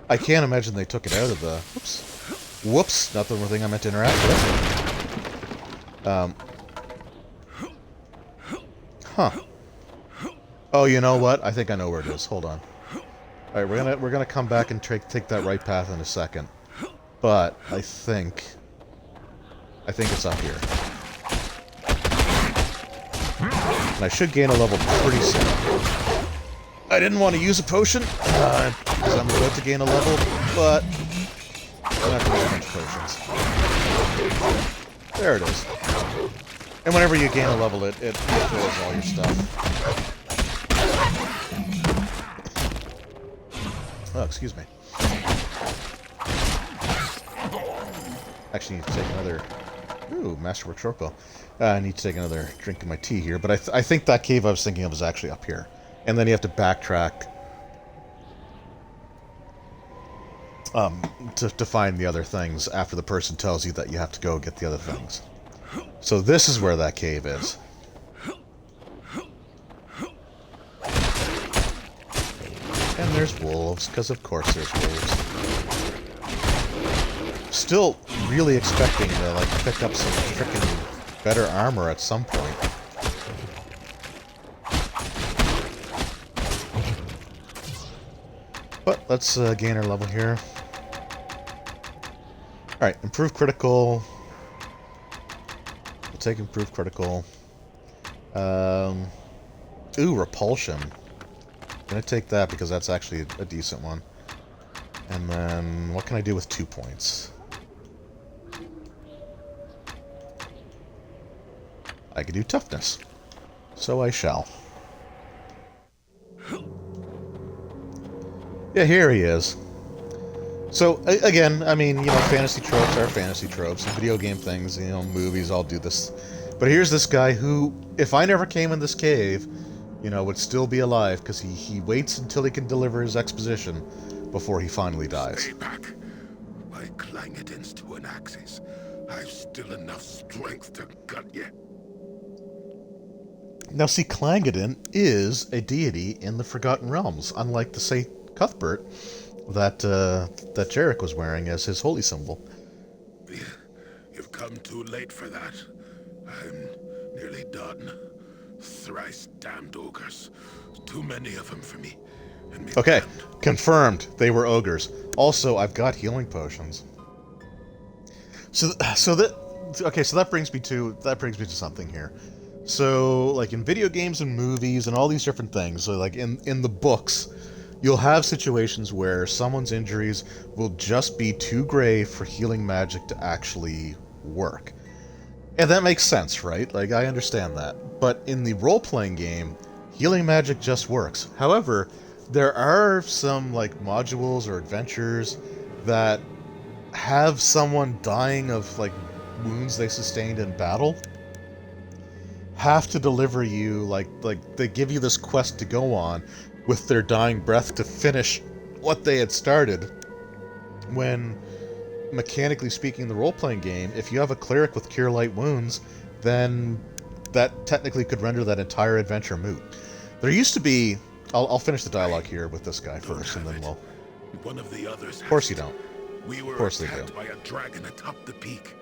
I can't imagine they took it out of the... Whoops. Whoops! Not the thing I meant to interact with. Huh. Oh, you know what? I think I know where it is. Hold on. Alright, we're gonna come back and take that right path in a second. But I think it's up here. And I should gain a level pretty soon. I didn't want to use a potion, because I'm about to gain a level, but I'm not going to use a bunch of potions. There it is. And whenever you gain a level, it refills all your stuff. Oh, excuse me. Actually, need to take another... Ooh, Masterwork Shortbow. I need to take another drink of my tea here, but I think that cave I was thinking of is actually up here. And then you have to backtrack to find the other things after the person tells you that you have to go get the other things. So this is where that cave is. And there's wolves, because of course there's wolves. Still really expecting to like pick up some frickin' better armor at some point. But let's gain our level here. Alright, improve critical. We'll take improve critical. Ooh, repulsion. I'm gonna take that because that's actually a decent one. And then, what can I do with 2 points? I can do toughness. So I shall. Yeah, here he is. So, again, I mean, you know, fantasy tropes are fantasy tropes. And video game things, you know, movies all do this. But here's this guy who, if I never came in this cave, you know, would still be alive, because he waits until he can deliver his exposition before he finally dies. Stay back. I clang against 2 axes. I've still enough strength to gut you. Now, see, Clangadin is a deity in the Forgotten Realms, unlike the Cuthbert that that Jarek was wearing as his holy symbol. You've come too late for that. I'm nearly done. Thrice damned ogres. Too many of them for me. And me Okay, band. confirmed. They were ogres. Also, I've got healing potions. So that brings me to something here. So, like in video games and movies and all these different things, so like in the books, you'll have situations where someone's injuries will just be too grave for healing magic to actually work. And that makes sense, right? Like, I understand that. But in the role-playing game, healing magic just works. However, there are some, like, modules or adventures that have someone dying of, like, wounds they sustained in battle have to deliver you, like they give you this quest to go on with their dying breath to finish what they had started. When, mechanically speaking, in the role-playing game, if you have a cleric with Cure Light Wounds, then that technically could render that entire adventure moot. There used to be... I'll finish the dialogue here with this guy first, and then we'll... One of the others. Of course you don't. We were Of course they attacked do. by a dragon atop the peak.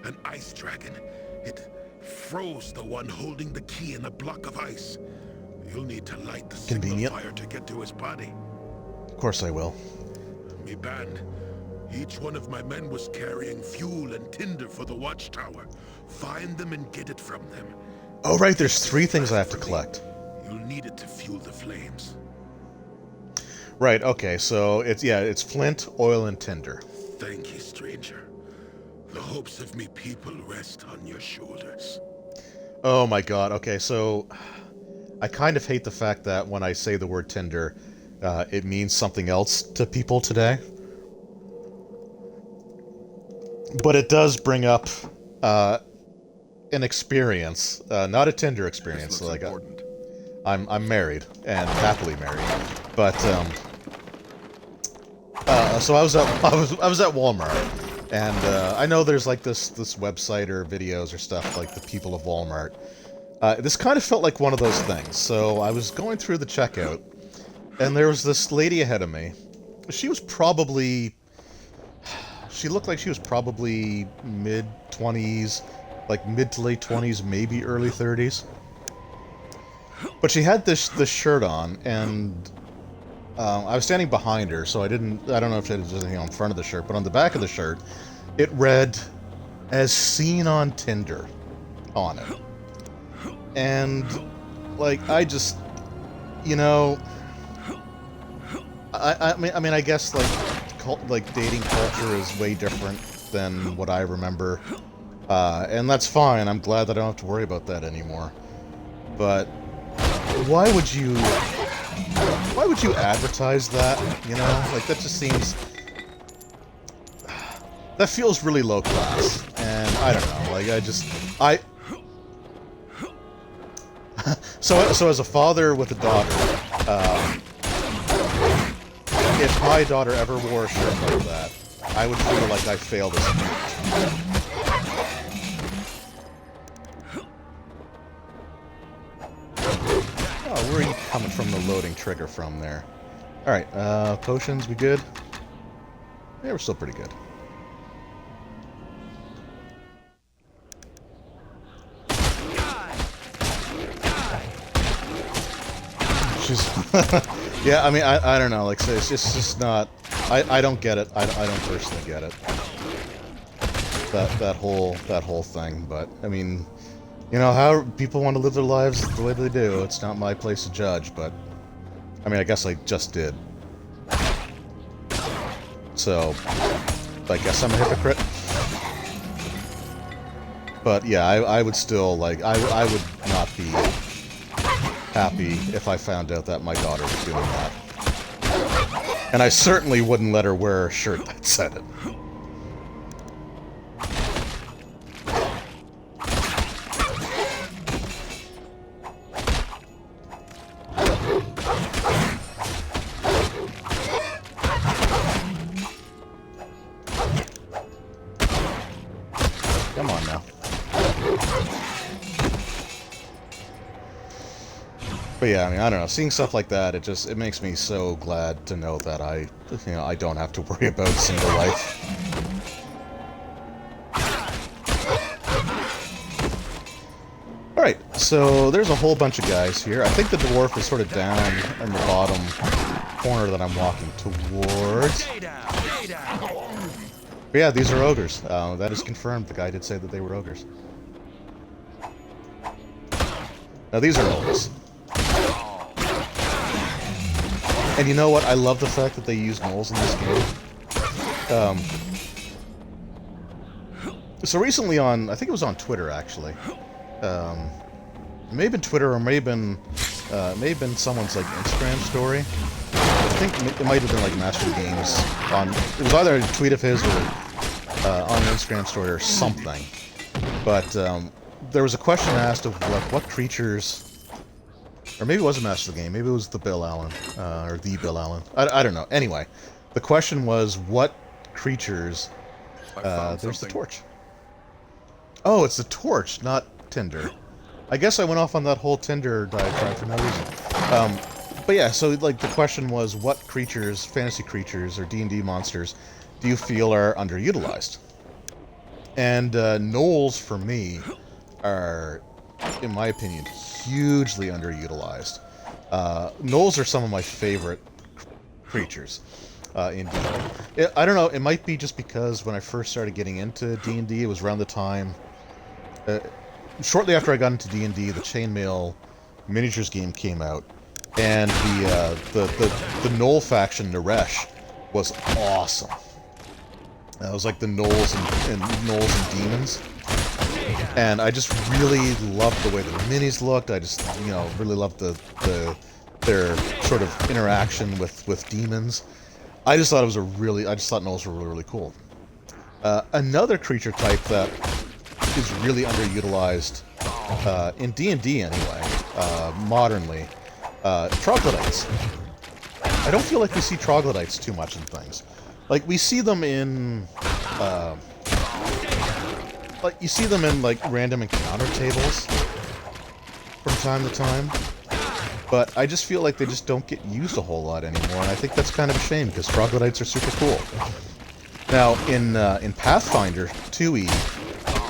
An ice dragon. It froze the one holding the key in a block of ice. You'll need to light the signal Convenient. fire to get to his body. Of course I will. Me band. Each one of my men was carrying fuel and tinder for the watchtower. Find them and get it from them. Oh right, there's 3 things I have to collect. You'll need it to fuel the flames. Right, okay, so it's flint, oil, and tinder. Thank you, stranger. The hopes of me people rest on your shoulders. Oh my god, okay, so... I kind of hate the fact that when I say the word tinder, it means something else to people today. But it does bring up an experience, not a Tinder experience. Like I'm married and happily married, but so I was at Walmart, and I know there's like this website or videos or stuff like the people of Walmart. This kind of felt like one of those things. So I was going through the checkout, and there was this lady ahead of me. She was probably... She looked like she was probably mid-20s, like mid to late 20s, maybe early 30s. But she had this shirt on, and I was standing behind her, so I don't know if it was anything on front of the shirt, but on the back of the shirt, it read, "As seen on Tinder," on it. And, like, I just, you know, I mean, I guess, like dating culture is way different than what I remember, and that's fine. I'm glad that I don't have to worry about that anymore. But why would you advertise that? You know, like that just seems, that feels really low class, and I don't know. Like so as a father with a daughter, if my daughter ever wore a shirt like that, I would feel like I failed as a parent. Oh, where are you coming from the loading trigger from there? Alright, potions, we good? Yeah, we're still pretty good. She's... yeah, I mean, I don't know, like, so it's just not... I don't get it. I don't personally get it. That whole thing, but, I mean, you know, how people want to live their lives the way they do, it's not my place to judge, but, I mean, I guess I just did. So, I guess I'm a hypocrite. But, yeah, I would still, like, I would not be happy if I found out that my daughter was doing that. And I certainly wouldn't let her wear a shirt that said it. Come on now. But yeah, I mean, I don't know. Seeing stuff like that, it makes me so glad to know that I don't have to worry about single life. Alright, so there's a whole bunch of guys here. I think the dwarf is sort of down in the bottom corner that I'm walking towards. But yeah, these are ogres. That is confirmed. The guy did say that they were ogres. Now these are ogres. And you know what? I love the fact that they use gnolls in this game. So recently on, I think it was on Twitter actually. It may have been Twitter or may have been someone's like Instagram story. I think it might have been like Master Games on. It was either a tweet of his or on an Instagram story or something. But there was a question asked of like what creatures. Or maybe it wasn't Master of the Game. Maybe it was the Bill Allen, or the Bill Allen. I don't know. Anyway, the question was, what creatures... there's the torch. Oh, it's the torch, not Tinder. I guess I went off on that whole Tinder diatribe for no reason. But yeah, so like the question was, what creatures, fantasy creatures, or D&D monsters, do you feel are underutilized? And gnolls, for me, are, in my opinion, hugely underutilized. Gnolls are some of my favorite creatures in D&D. I don't know, it might be just because when I first started getting into D&D, it was around the time... shortly after I got into D&D, the Chainmail miniatures game came out, and the Gnoll faction, Naresh, was awesome. It was like the Gnolls and Demons. And I just really loved the way the minis looked. I just, really loved their sort of interaction with demons. I just thought gnolls were really, really cool. Another creature type that is really underutilized in D&D anyway, modernly, troglodytes. I don't feel like we see troglodytes too much in things. Like we see them in. Like, you see them in, like, random encounter tables from time to time, but I just feel like they just don't get used a whole lot anymore, and I think that's kind of a shame, because troglodytes are super cool. Now, in Pathfinder 2e,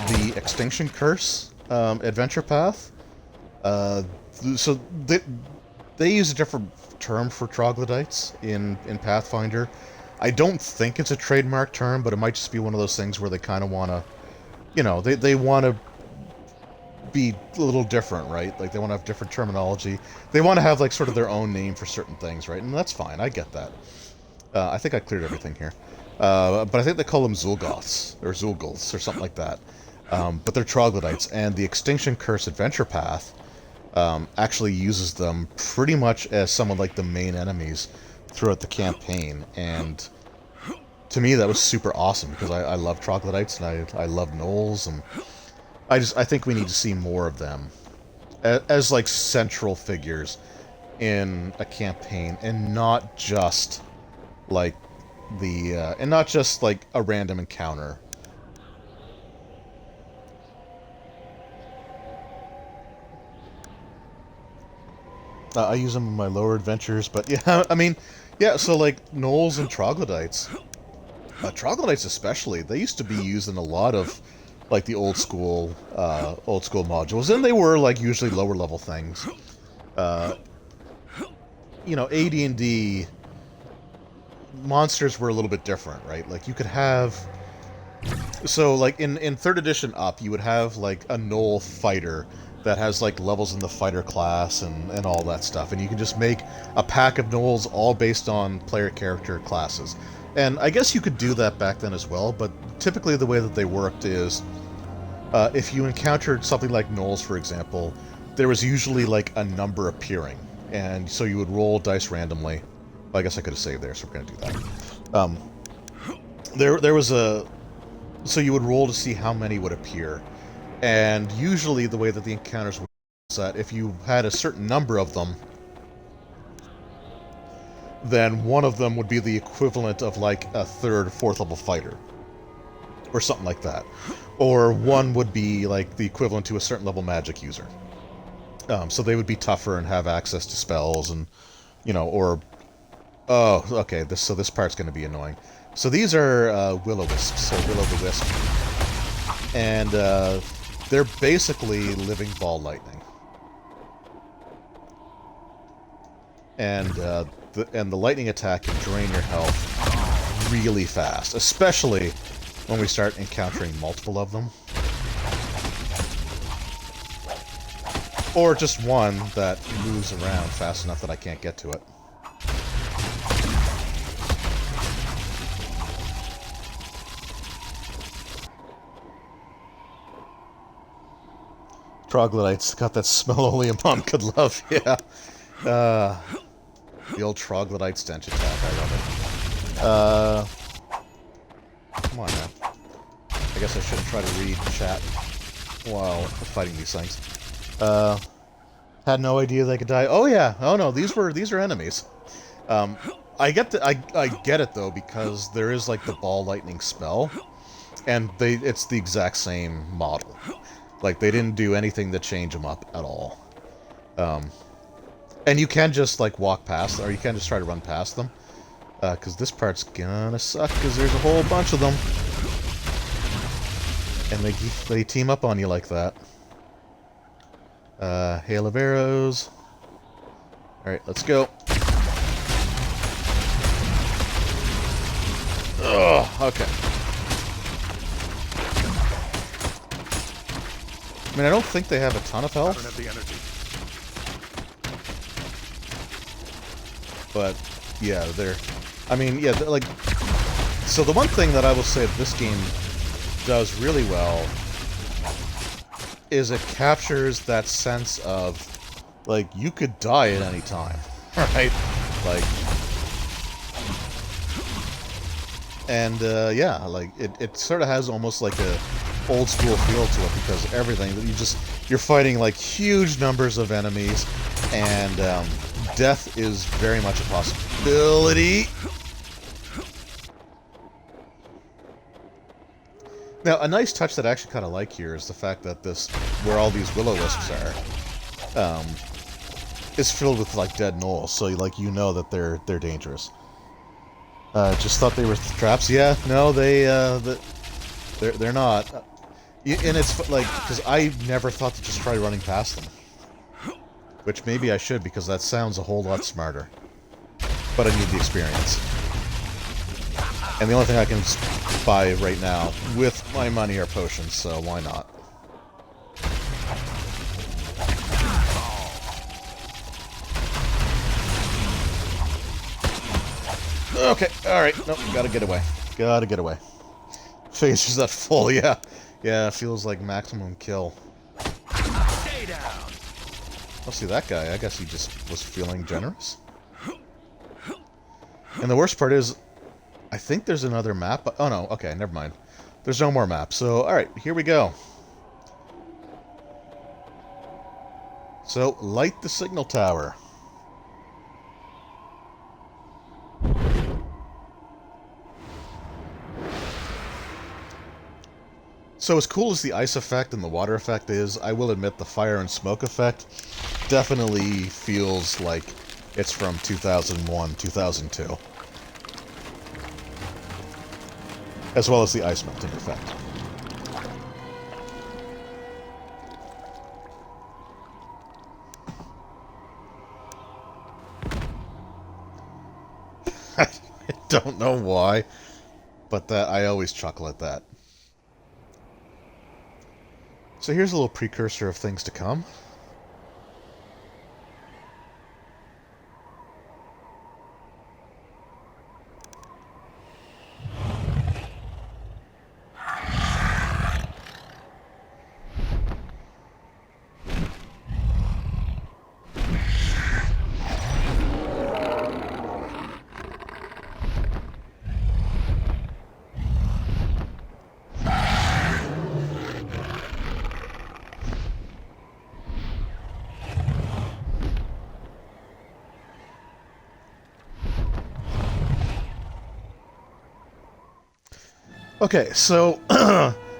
the Extinction Curse adventure path, so they use a different term for troglodytes in Pathfinder. I don't think it's a trademark term, but it might just be one of those things where they kind of want to they want to be a little different, right? Like, they want to have different terminology. They want to have, like, sort of their own name for certain things, right? And that's fine. I get that. I think I cleared everything here. But I think they call them Zulgoths, or Zulgulths, or something like that. But they're troglodytes, and the Extinction Curse adventure path actually uses them pretty much as some of, like, the main enemies throughout the campaign, and... to me, that was super awesome, because I love troglodytes, and I love gnolls, and I think we need to see more of them as like, central figures in a campaign, and not just, like, a random encounter. I use them in my lower adventures, but yeah, I mean, yeah, so, like, gnolls and troglodytes... troglodytes especially, they used to be used in a lot of, like, the old school modules, and they were, like, usually lower level things. AD&D monsters were a little bit different, right? Like, you could have... So, like, in 3rd edition up, you would have, like, a gnoll fighter that has, like, levels in the fighter class and all that stuff, and you can just make a pack of gnolls all based on player character classes. And I guess you could do that back then as well, but typically the way that they worked is, if you encountered something like gnolls, for example, there was usually, like, a number appearing, and so you would roll dice randomly. Well, I guess I could have saved there, so we're going to do that. There was a... So you would roll to see how many would appear, and usually the way that the encounters work is that if you had a certain number of them, then one of them would be the equivalent of, like, a 3rd, 4th level fighter. Or something like that. Or one would be, like, the equivalent to a certain level magic user. So they would be tougher and have access to spells and, you know, or... Oh, okay, this part's going to be annoying. So these are will-o-wisps, or will-o'-the-wisp. And they're basically living ball lightning. And the lightning attack can drain your health really fast, especially when we start encountering multiple of them. Or just one that moves around fast enough that I can't get to it. Troglodytes got that smell only a mom could love, yeah. The old troglodyte stench attack, I love it. Come on now. I guess I shouldn't try to read chat while fighting these things. Had no idea they could die. Oh yeah, oh no, these are enemies. I get it though, because there is like the ball lightning spell, and it's the exact same model. Like, they didn't do anything to change them up at all. And you can just, like, walk past, or you can just try to run past them. Because this part's gonna suck, because there's a whole bunch of them. And they team up on you like that. Hail of arrows. Alright, let's go. Ugh, okay. I mean, I don't think they have a ton of health. But, yeah, they're... I mean, yeah, like... So the one thing that I will say that this game does really well is it captures that sense of, like, you could die at any time, right? Like... And, yeah, like, it sort of has almost like a old school feel to it, because everything you're fighting like huge numbers of enemies, and death is very much a possibility. Now, a nice touch that I actually kind of like here is the fact that where all these will-o'-wisps are, is filled with like dead gnolls, so like you know that they're dangerous. Just thought they were traps. Yeah, no, they're not. And it's like, because I never thought to just try running past them. Which maybe I should, because that sounds a whole lot smarter. But I need the experience. And the only thing I can buy right now with my money are potions, so why not? Okay, alright, nope, gotta get away. Gotta get away. Phaser's at full, yeah. Yeah, feels like maximum kill. Stay down. Oh, see that guy, I guess he just was feeling generous. And the worst part is, I think there's another map. Oh no, okay, never mind. There's no more map, so alright, here we go. So, light the signal tower. So as cool as the ice effect and the water effect is, I will admit the fire and smoke effect definitely feels like it's from 2001, 2002. As well as the ice melting effect. I don't know why, but I always chuckle at that. So here's a little precursor of things to come. Okay, so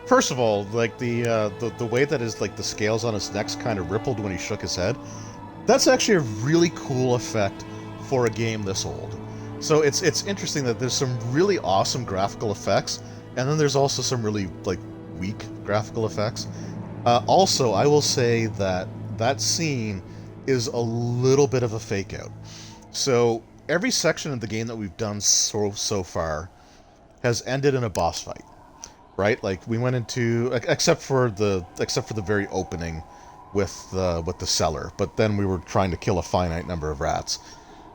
First of all, like the way that his like the scales on his neck kind of rippled when he shook his head, that's actually a really cool effect for a game this old. So it's interesting that there's some really awesome graphical effects, and then there's also some really like weak graphical effects. Also, I will say that that scene is a little bit of a fake out. So every section of the game that we've done so far has ended in a boss fight, right? Like we went into, except for the very opening with the cellar, but then we were trying to kill a finite number of rats.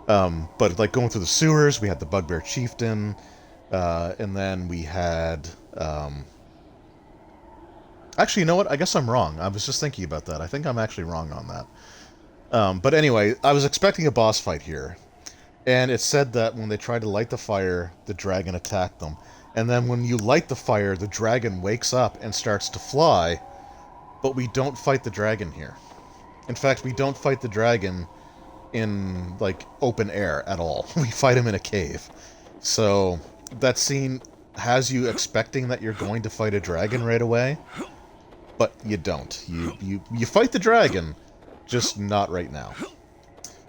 But like going through the sewers, we had the Bugbear Chieftain, and then we had. Actually, you know what? I guess I'm wrong. I was just thinking about that. I think I'm actually wrong on that. But anyway, I was expecting a boss fight here. And it said that when they tried to light the fire, the dragon attacked them. And then when you light the fire, the dragon wakes up and starts to fly. But we don't fight the dragon here. In fact, we don't fight the dragon in, like, open air at all. We fight him in a cave. So, that scene has you expecting that you're going to fight a dragon right away. But you don't. You fight the dragon, just not right now.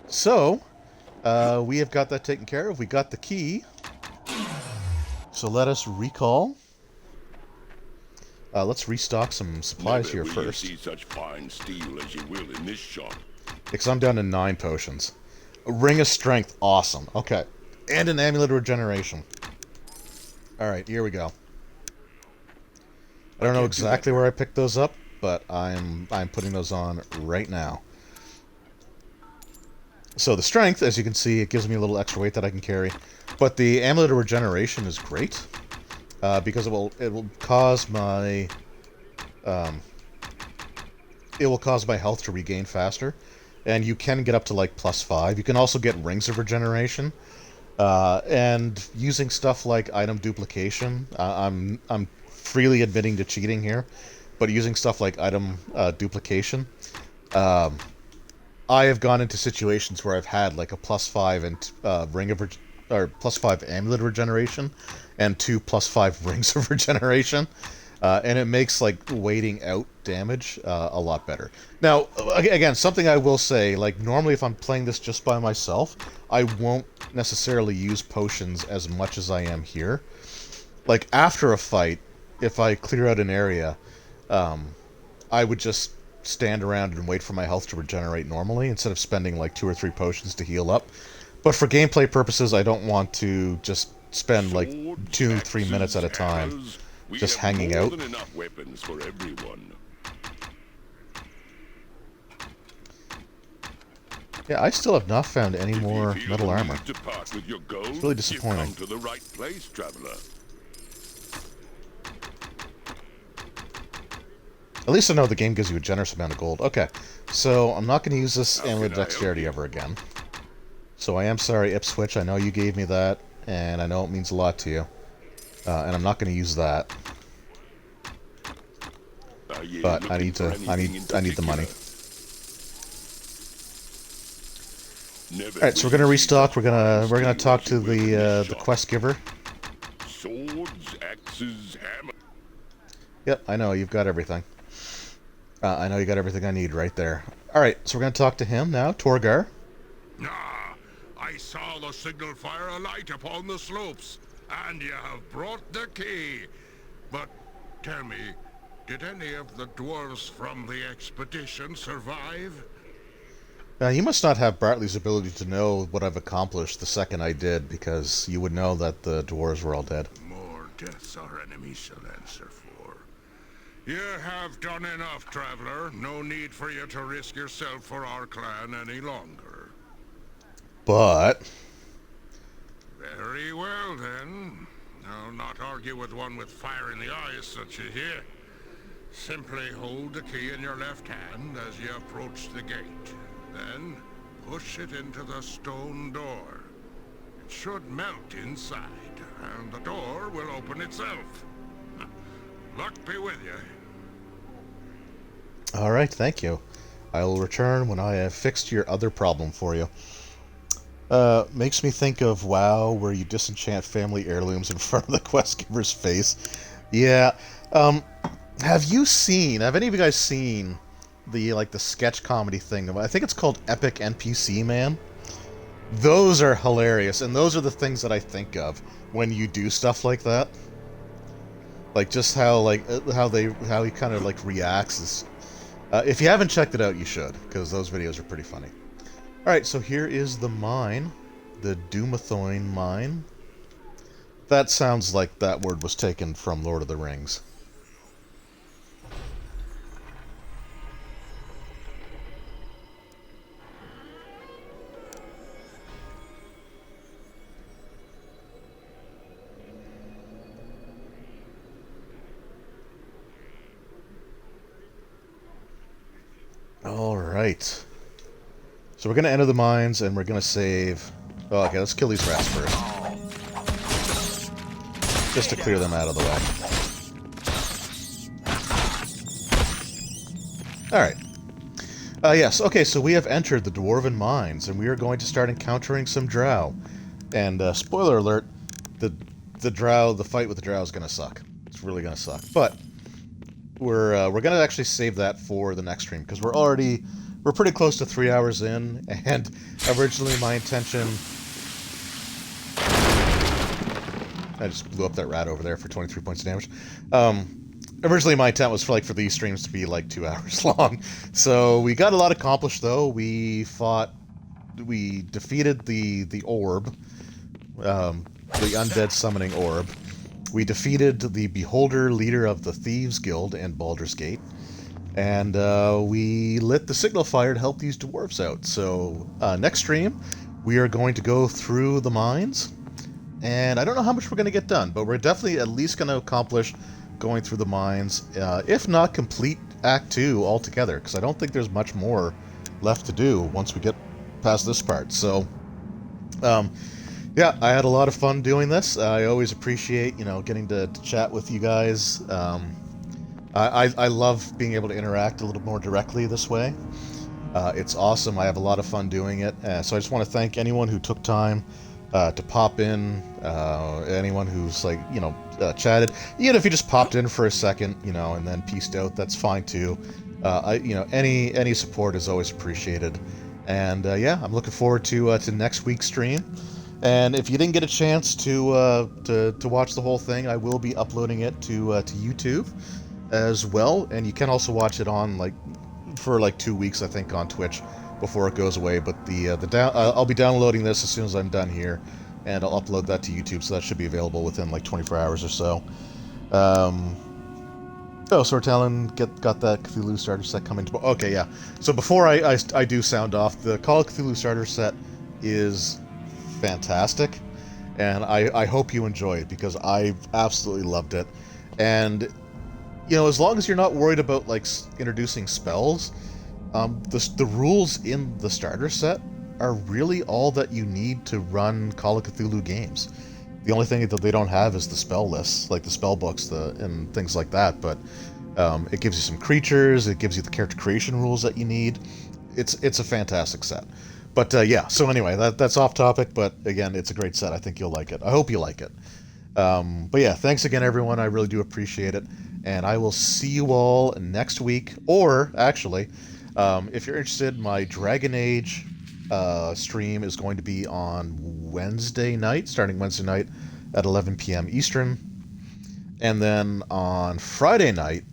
So, we have got that taken care of. We got the key. So let us recall. Let's restock some supplies here first. See such fine steel as you will in this shop. Because I'm down to 9 potions. A Ring of Strength, awesome. Okay. And an Amulet of Regeneration. Alright, here we go. I don't know exactly where I picked those up, but I'm putting those on right now. So the strength, as you can see, it gives me a little extra weight that I can carry. But the Amulet of Regeneration is great, because it will cause my health to regain faster, and you can get up to like +5. You can also get Rings of Regeneration, and using stuff like item duplication. I'm freely admitting to cheating here, but using stuff like item duplication, I have gone into situations where I've had like a +5 and +5 Amulet Regeneration and 2 +5 Rings of Regeneration, and it makes like waiting out damage a lot better. Now, again, something I will say, like normally if I'm playing this just by myself, I won't necessarily use potions as much as I am here. Like after a fight, if I clear out an area, I would just stand around and wait for my health to regenerate normally instead of spending like 2 or 3 potions to heal up. But for gameplay purposes, I don't want to just spend like 2-3 minutes at a time just hanging out. Enough weapons for everyone. Yeah, I still have not found any more metal armor. It's really disappointing. You've come to the right place, traveler. At least I know the game gives you a generous amount of gold. Okay, so I'm not going to use this Amulet of Dexterity ever again. So I am sorry, Ipswich. I know you gave me that, and I know it means a lot to you. And I'm not going to use that. But I need the money. All right, so we're going to restock. We're gonna talk to the quest giver. Swords, axes, hammer. Yep, I know you've got everything. I know you got everything I need right there. All right, so we're going to talk to him now, Torgar. Ah, I saw the signal fire alight upon the slopes, and you have brought the key. But tell me, did any of the dwarves from the expedition survive? You must not have Bartley's ability to know what I've accomplished the second I did, because you would know that the dwarves were all dead. More deaths our enemies shall answer for. You have done enough, traveler. No need for you to risk yourself for our clan any longer. But... Very well, then. I'll not argue with one with fire in the eyes such as you. Simply hold the key in your left hand as you approach the gate. Then, push it into the stone door. It should melt inside, and the door will open itself. Luck be with you. Alright, thank you. I will return when I have fixed your other problem for you. Makes me think of WoW, where you disenchant family heirlooms in front of the quest giver's face. Yeah, Have any of you guys seen the sketch comedy thing? I think it's called Epic NPC Man. Those are hilarious, and those are the things that I think of when you do stuff like that. Like just how he kind of like reacts is. If you haven't checked it out, you should, because those videos are pretty funny. All right, so here is the mine, the Doomathoin mine. That sounds like that word was taken from Lord of the Rings. Alright. So we're going to enter the mines, and we're going to save... Oh, okay, let's kill these rats first. Just to clear them out of the way. Alright. Yes, okay, so we have entered the Dwarven Mines, and we are going to start encountering some drow. And, spoiler alert, the fight with the drow is going to suck. It's really going to suck. But... We're going to actually save that for the next stream, because we're pretty close to 3 hours in, and originally my intention... I just blew up that rat over there for 23 points of damage. Originally my intent was for these streams to be 2 hours long. So we got a lot accomplished, though. We defeated the orb, the undead summoning orb. We defeated the Beholder, leader of the Thieves Guild and Baldur's Gate. And we lit the signal fire to help these dwarves out. So next stream, we are going to go through the mines. And I don't know how much we're going to get done, but we're definitely at least going to accomplish going through the mines. If not complete Act 2 altogether, because I don't think there's much more left to do once we get past this part. So... yeah, I had a lot of fun doing this. I always appreciate, getting to chat with you guys. I love being able to interact a little more directly this way. It's awesome. I have a lot of fun doing it. So I just want to thank anyone who took time to pop in, anyone who's, chatted. Even if you just popped in for a second, and then peaced out, that's fine too. Any support is always appreciated. And, yeah, I'm looking forward to next week's stream. And if you didn't get a chance to watch the whole thing, I will be uploading it to YouTube as well. And you can also watch it on for 2 weeks, I think, on Twitch before it goes away. But I'll be downloading this as soon as I'm done here, and I'll upload that to YouTube. So that should be available within 24 hours or so. Oh, so Talon got that Cthulhu starter set coming. Okay, yeah. So before I do sound off, the Call of Cthulhu starter set is fantastic, and I hope you enjoy it, because I absolutely loved it. And as long as you're not worried about introducing spells, the rules in the starter set are really all that you need to run Call of Cthulhu games. The only thing that they don't have is the spell lists, the spell books, and things like that. But it gives you some creatures, it gives you the character creation rules that you need. It's a fantastic set. But, yeah, so anyway, that's off topic, but again, it's a great set. I think you'll like it. I hope you like it. But yeah, thanks again, everyone. I really do appreciate it. And I will see you all next week. Or, actually, if you're interested, my Dragon Age stream is going to be on Wednesday night, starting Wednesday night at 11 p.m. Eastern. And then on Friday night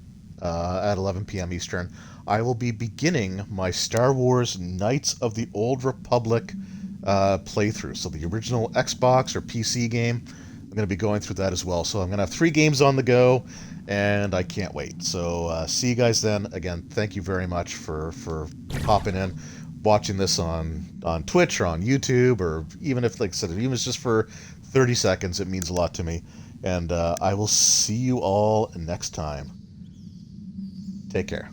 at 11 p.m. Eastern, I will be beginning my Star Wars Knights of the Old Republic playthrough. So the original Xbox or PC game, I'm going to be going through that as well. So I'm going to have 3 games on the go, and I can't wait. So see you guys then. Again, thank you very much for popping in, watching this on Twitch or on YouTube, or even if, like I said, even if it's just for 30 seconds, it means a lot to me. And I will see you all next time. Take care.